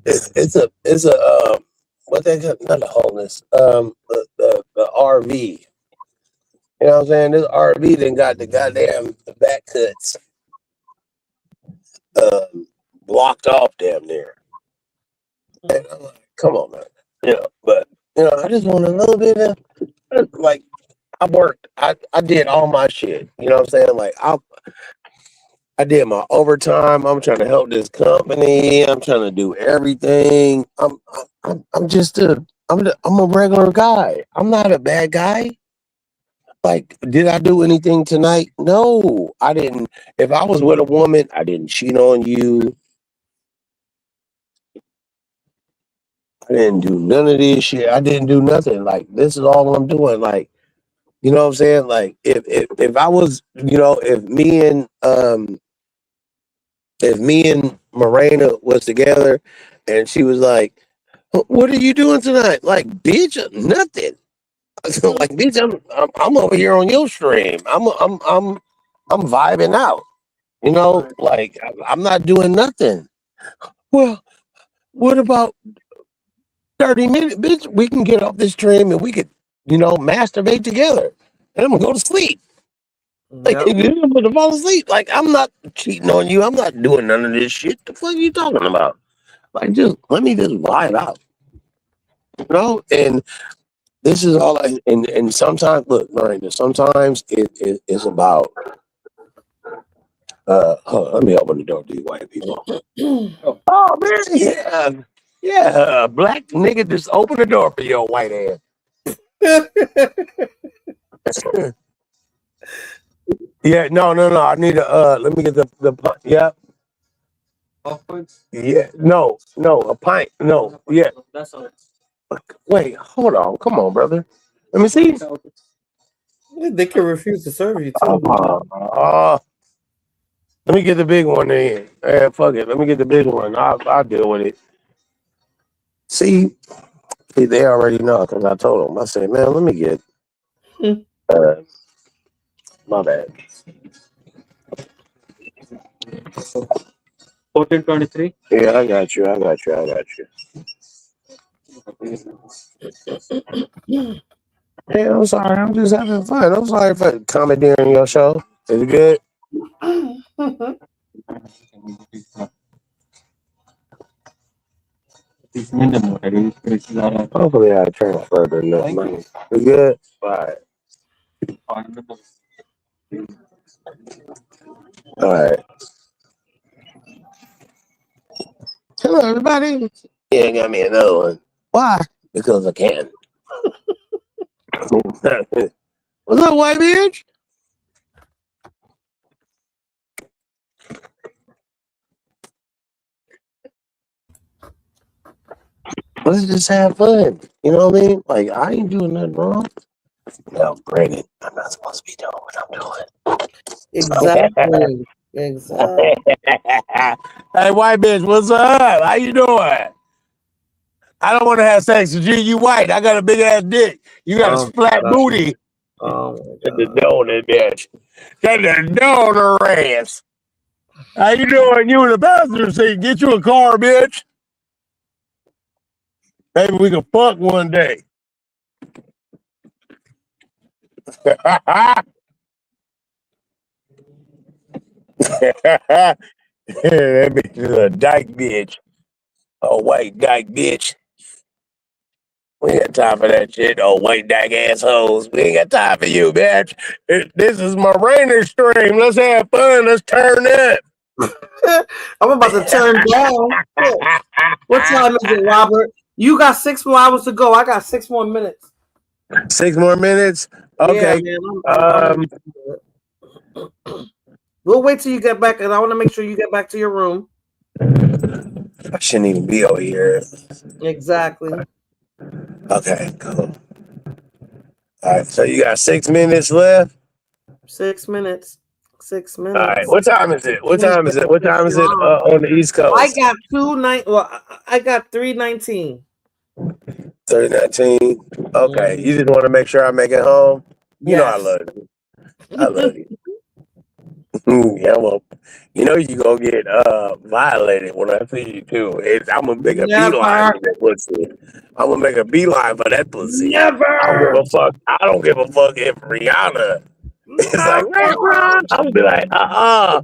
It's a what they got, not the homeless, the RV. You know what I'm saying? This RV then got the goddamn back cuts blocked off damn near. And I'm like, come on, man. You know, but you know, I just want a little bit of like I worked. I did all my shit. You know what I'm saying? Like I did my overtime. I'm trying to help this company. I'm trying to do everything. I'm just I'm a regular guy. I'm not a bad guy. Like, did I do anything tonight? No, I didn't. If I was with a woman, I didn't cheat on you. I didn't do none of this shit. I didn't do nothing. Like, this is all I'm doing. Like, you know what I'm saying? Like, if I was, you know, if me and Morena was together and she was like, what are you doing tonight? Like, bitch, nothing. Like, bitch, I'm over here on your stream. I'm vibing out. You know, like I'm not doing nothing. Well, what about 30 minutes, bitch? We can get off this stream and we could, you know, masturbate together. And I'm gonna go to sleep. Like, Yep. I'm gonna fall asleep. Like, I'm not cheating on you. I'm not doing none of this shit. The fuck are you talking about? Like, just let me just vibe out. You know, and this is all I and sometimes look, Miranda, sometimes it's about hold on, let me open the door to these white people. Oh man, yeah, black nigga just open the door for your white ass. Yeah, no. I need let me get the yeah. Yeah, no, a pint. No, yeah. Wait, hold on. Come on, brother. Let me see. They can refuse to serve you too. Let me get the big one then. Fuck it. Let me get the big one. I'll deal with it. See, they already know because I told them. I said, man, let me get. My bad. 1423. Yeah, I got you. Hey, I'm sorry. I'm just having fun. I'm sorry for commandeering your show. Is it good? Hopefully, I transferred enough money. You good? All right. All right. Hello, everybody. Yeah, got me another one. Why? Because I can. What's up, white bitch? Let's just have fun. You know what I mean? Like, I ain't doing nothing wrong. Now, granted, I'm not supposed to be doing what I'm doing. Exactly. Exactly. Hey, white bitch, what's up? How you doing? I don't want to have sex with you. You white. I got a big ass dick. You got a Oh, flat God. booty. Oh my Get the God. donut, bitch. Get the donor ass. How you doing? You in the passenger seat. Get you a car, bitch. Maybe we can fuck one day. That bitch is a dyke bitch. A white dyke bitch. We ain't got time for that shit. Oh, white dyke assholes. We ain't got time for you, bitch. This is my rainer stream. Let's have fun. Let's turn up. I'm about to turn down. What time is it, Robert? You got 6 more hours to go. I got 6 more minutes. 6 more minutes? Yeah, Okay. man. We'll wait till you get back, and I want to make sure you get back to your room. I shouldn't even be over here. Exactly. Okay, cool. All right, so you got 6 minutes left? 6 minutes. 6 minutes. All right, what time is it? What time is it? What time is it on the East Coast? I got 2:19. Well, I got 3:19. 3:19. Okay, you just want to make sure I make it home. You know I love you. I love you. Yeah, well, you know you gonna get violated when I see you too. I'm gonna make a beeline for that pussy. I'm gonna make a beeline for that pussy. Never. I don't give a fuck. I don't give a fuck if Rihanna is like, I'm gonna be like, I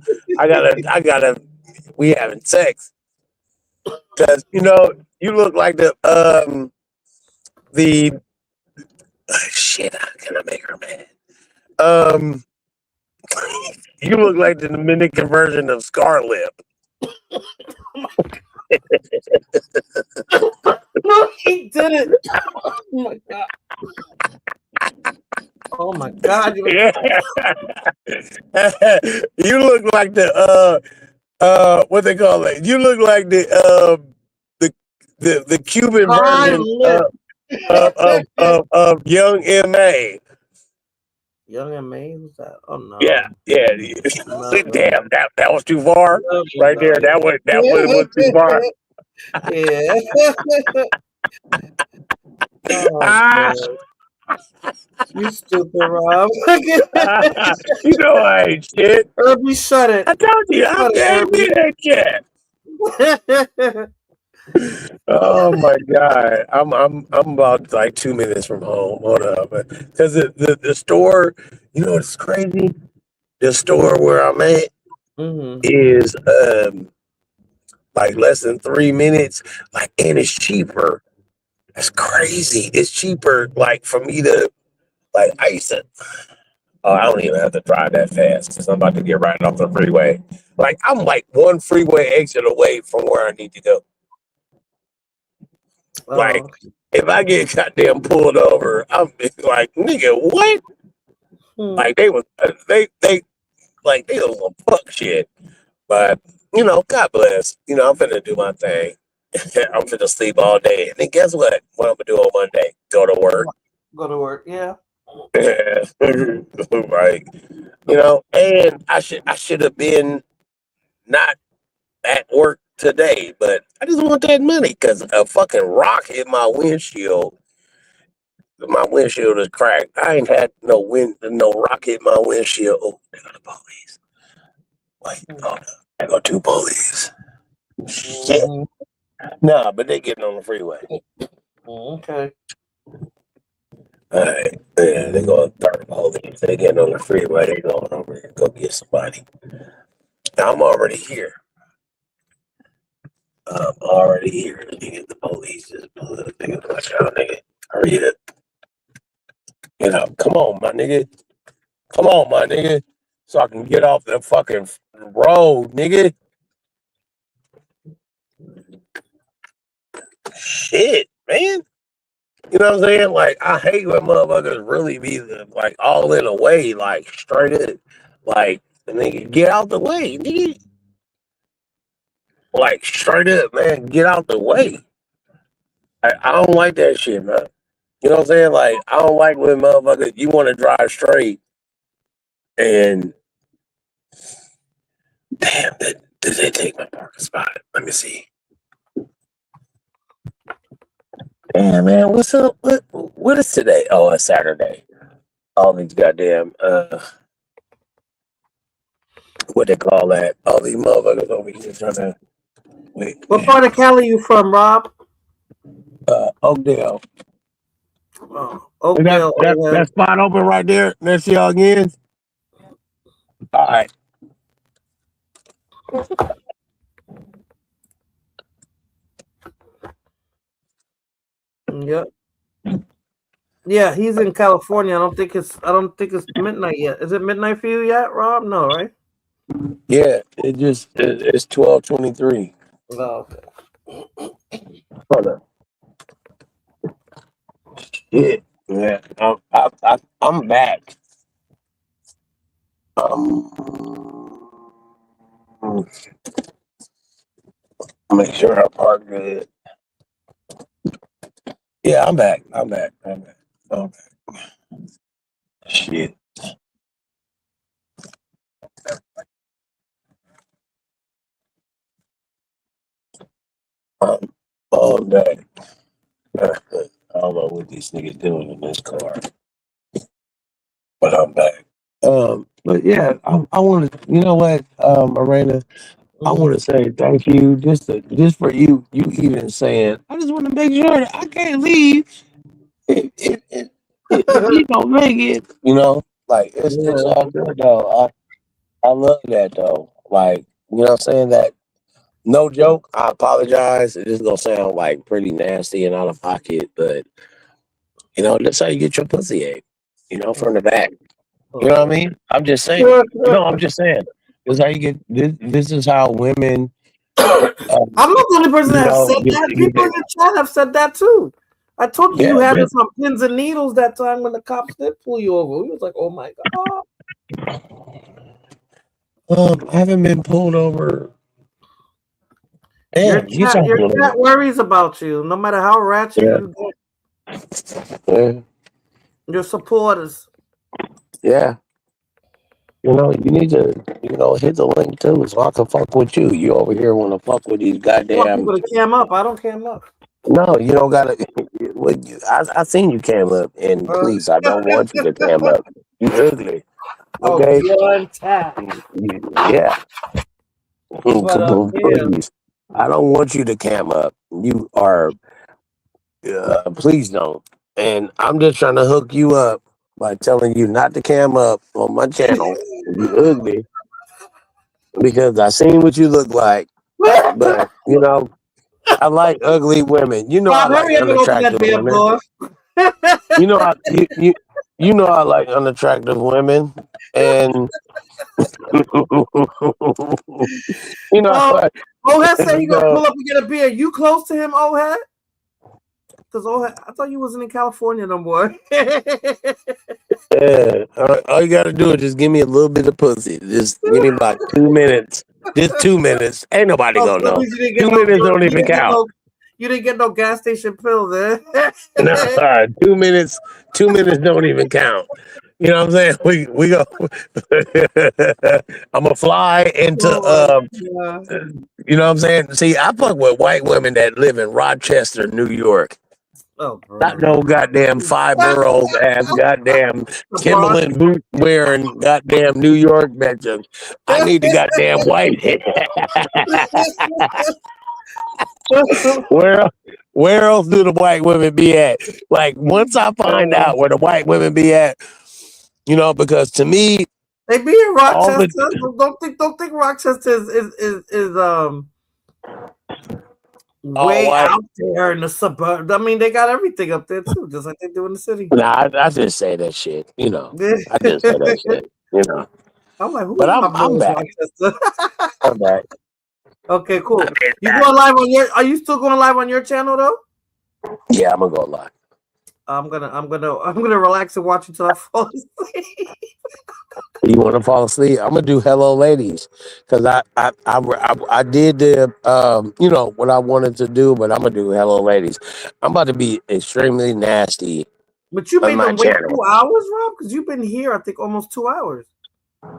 gotta. We having sex because you know you look like the shit. How can I make her mad? You look like the Dominican version of Scarlett. No, he did it. Oh my God. Oh my God. Yeah. You look like the what they call it? You look like the Cuban version of Young M.A. Young M.A. Who's that? Oh no. Yeah. No. Damn, that was too far. No, Right there. That was too far. Yeah. Oh, you stupid, Rob. You know I ain't shit. Herbie, shut it. I told you, I can't be that shit. Oh my God, I'm about like 2 minutes from home. Hold up, because the store, you know what's crazy? The store where I'm at is like less than 3 minutes, like, and it's cheaper. That's crazy. It's cheaper, like for me to like. I used to. Oh, I don't even have to drive that fast because I'm about to get right off the freeway. Like I'm like one freeway exit away from where I need to go. Like, if I get goddamn pulled over, I'm like, nigga, what? Like they was like they was some fuck shit. But you know, God bless. You know, I'm finna do my thing. I'm finna sleep all day. And then guess what? What I'm gonna do on Monday? Go to work. Go to work, yeah. Right. You know, and I should have been not at work today, but I just want that money because a fucking rock hit my windshield. My windshield is cracked. I ain't had no rock hit my windshield. Oh, they got the police. Wait, hold up. I got 2 police. Shit. Nah, but they getting on the freeway. Okay. All right. Yeah, they going 30 police. They getting on the freeway. They going over here go get somebody. I'm already here. I'm already here. Nigga, the police just pull up. Nigga, watch out, nigga. Hurry up. You know, come on, my nigga. Come on, my nigga. So I can get off the fucking road, nigga. Shit, man. You know what I'm saying? Like, I hate when motherfuckers really be like all in a way, like straight up. Like, nigga, get out the way, nigga. Like, straight up, man, get out the way. I don't like that shit, man. You know what I'm saying? Like, I don't like when motherfuckers, you want to drive straight and damn, did they take my parking spot? Let me see. Damn, man, what's up? What is today? Oh, it's Saturday. All these goddamn, what they call that? All these motherfuckers over here trying to, wait. What part of Cali you from, Rob? Oakdale. Oh, We got Oakdale. that spot open right there next to y'all again. All right. Yep. Yeah, he's in California. I don't think it's midnight yet. Is it midnight for you yet, Rob? No, right? Yeah, it's 12:23. Oh, okay. Hold up. Shit. Yeah, I'm back. Make sure I park good. Yeah, I'm back. Shit. All day. I don't know what these niggas doing in this car, but I'm back. But yeah, I want to. You know what, Miranda, I want to say thank you just for you even saying. I just want to make sure that I can't leave if you don't make it. You know, like it's all good though. I love that though. Like, you know what I'm saying? That no joke, I apologize. This is gonna sound like pretty nasty and out of pocket, but you know, that's how you get your pussy ate. You know, from the back. You know what I mean? I'm just saying. No, I'm just saying. This is how you get this is how women I'm not the only person that has said that. People in the chat have said that too. I told you had some pins and needles that time when the cops did pull you over. We was like, oh my god. I haven't been pulled over. Damn, your chat worries about you, no matter how ratchet you get. Yeah. Your supporters. Yeah. You know, you need to, hit the link too, so I can fuck with you. You over here want to fuck with these goddamn. I want people to cam up. I don't cam up. No, you don't gotta. I seen you cam up, and please, I don't want you to cam up. You ugly. Okay. One tap. Yeah. But, please, I don't want you to cam up. You are. Please don't. And I'm just trying to hook you up by telling you not to cam up on my channel. You ugly. Because I seen what you look like, but I like ugly women. You know I like unattractive women. You know you know I like unattractive women, and you know. Ohead said he gonna pull up and get a beer. You close to him, Ohead? Because Ohead, I thought you wasn't in California no more. Yeah, all you gotta do is just give me a little bit of pussy. Just give me about 2 minutes. Just 2 minutes. Ain't nobody gonna know. 2 minutes don't even count. You didn't get no gas station pills, eh? No, 2 minutes. 2 minutes don't even count. You know what I'm saying? We go. I'm gonna fly into. You know what I'm saying? See, I fuck with white women that live in Rochester, New York. Oh, bro. Not no goddamn 5-year-old ass goddamn Timberland boot wearing goddamn New York bitches. I need the goddamn white. Where else do the white women be at? Like, once I find out where the white women be at, because to me, they be in Rochester. Don't think Rochester is way out there in the suburb. I mean, they got everything up there too, just like they do in the city. Nah, I just say that shit. I just say that shit. I'm like, who's but I'm back. I'm back. Okay, cool. You going live on your? Are you still going live on your channel though? Yeah, I'm gonna go live. I'm gonna relax and watch until I fall asleep. You want to fall asleep? I'm gonna do Hello Ladies because I did the you know what I wanted to do, but I'm gonna do Hello Ladies. I'm about to be extremely nasty But you on made my them wait channel. 2 hours, Rob, because you've been here, I think, almost 2 hours.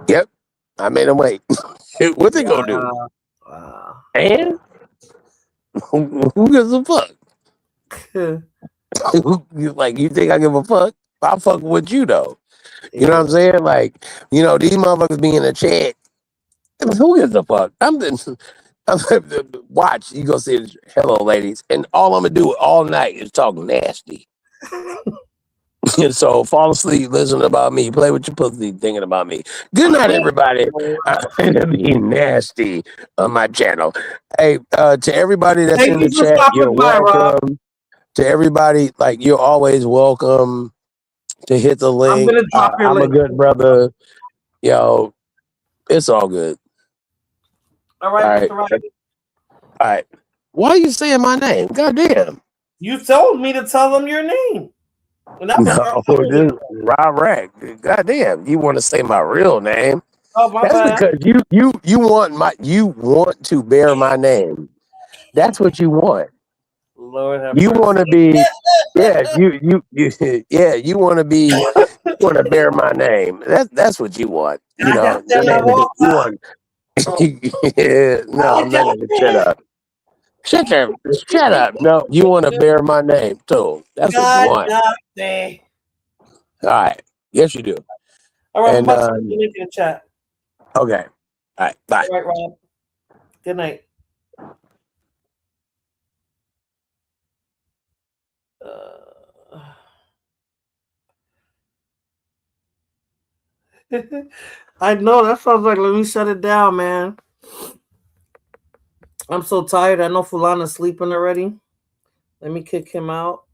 Yep, I made them wait. What they gonna do? Wow. And who gives a fuck? You think I give a fuck? I fuck with you though. You know what I'm saying? Like, you know, these motherfuckers be in the chat. Who gives a fuck? Watch, you go see Hello Ladies, and all I'm gonna do all night is talk nasty. So fall asleep, listen about me, play with your pussy, thinking about me. Good night, everybody. I'm gonna be nasty on my channel. Hey, to everybody that's Thank in you the for chat, you're stopping by, Rob. welcome. To everybody, like you're always welcome to hit the I'm link. gonna drop your I'm a link. good brother. Yo, it's all good. All right, All right. Mr. Rob. All right. Why are you saying my name? Goddamn. You told me to tell them your name. And that was No, this Rob Rack. Goddamn, you want to say my real name? oh my That's bad. because you want to bear my name. That's what you want. Lord have You want mercy. to be, yeah. Yeah. You want to bear my name. That's what you want. You I know, got your that name is you walk. want. Yeah, no, I I'm not got gonna shut up. Shut up. No, you want to bear my name too. That's what you God want. damn. All right. Yes, you do. All right, I'm And about to put the link in the chat. okay. All right. Bye. All right, Rob. Good night. I know that sounds like let me shut it down, man. I'm so tired. I know Fulana's sleeping already. Let me kick him out.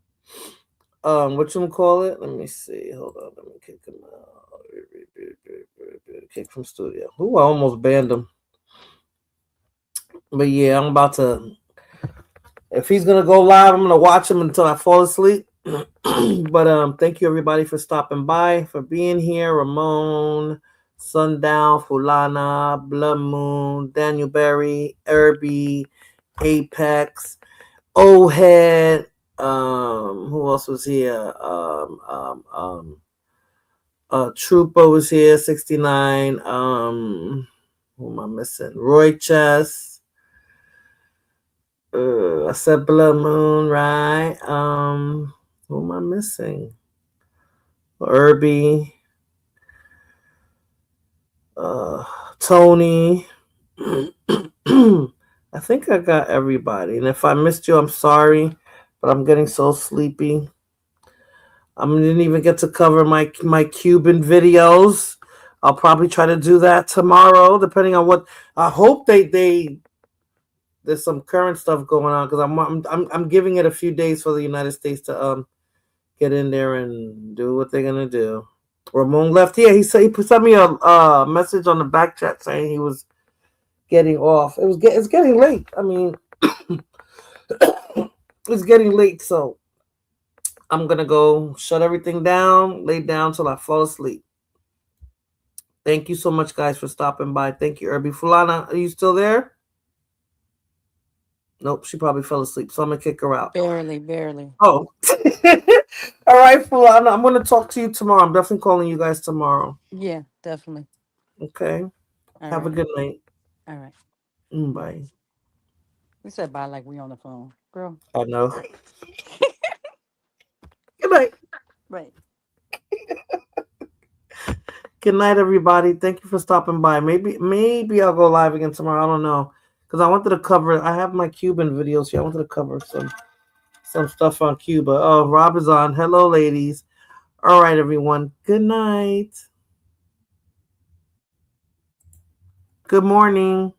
What you call it? Let me see. Hold on. Let me kick him out. Kick from studio. Ooh, I almost banned him. But yeah, I'm about to. If he's gonna go live, I'm gonna watch him until I fall asleep. But thank you everybody for stopping by, for being here. Ramon, Sundown, Fulana, Blood Moon, Daniel Berry, Irby, Apex, O-Head. Who else was here? Trooper was here, 69. Who am I missing? Roy Chess. I said Blood Moon, right? Who am I missing? Irby, Tony. I think I got everybody. And if I missed you, I'm sorry, but I'm getting so sleepy. I didn't even get to cover my Cuban videos. I'll probably try to do that tomorrow, depending on what. I hope they there's some current stuff going on because I'm giving it a few days for the United States to get in there and do what they're gonna do. Ramon left. Yeah, he sent me a message on the back chat saying he was getting off. It's getting late. I mean, it's getting late, so I'm gonna go shut everything down, lay down till I fall asleep. Thank you so much, guys, for stopping by. Thank you, Irby. Fulana, are you still there? Nope, she probably fell asleep, so I'm gonna kick her out. Barely. Oh. All right, Fulana, I'm gonna talk to you tomorrow. I'm definitely calling you guys tomorrow. Yeah, definitely. Okay. Have a good night. All right. Bye. We said bye like we on the phone, girl. I know. Good night. Right. Good night, everybody. Thank you for stopping by. Maybe I'll go live again tomorrow. I don't know, because I wanted to cover. I have my Cuban videos here. I wanted to cover some stuff on Cuba. Oh, Rob is on. Hello, ladies. All right, everyone. Good night. Good morning.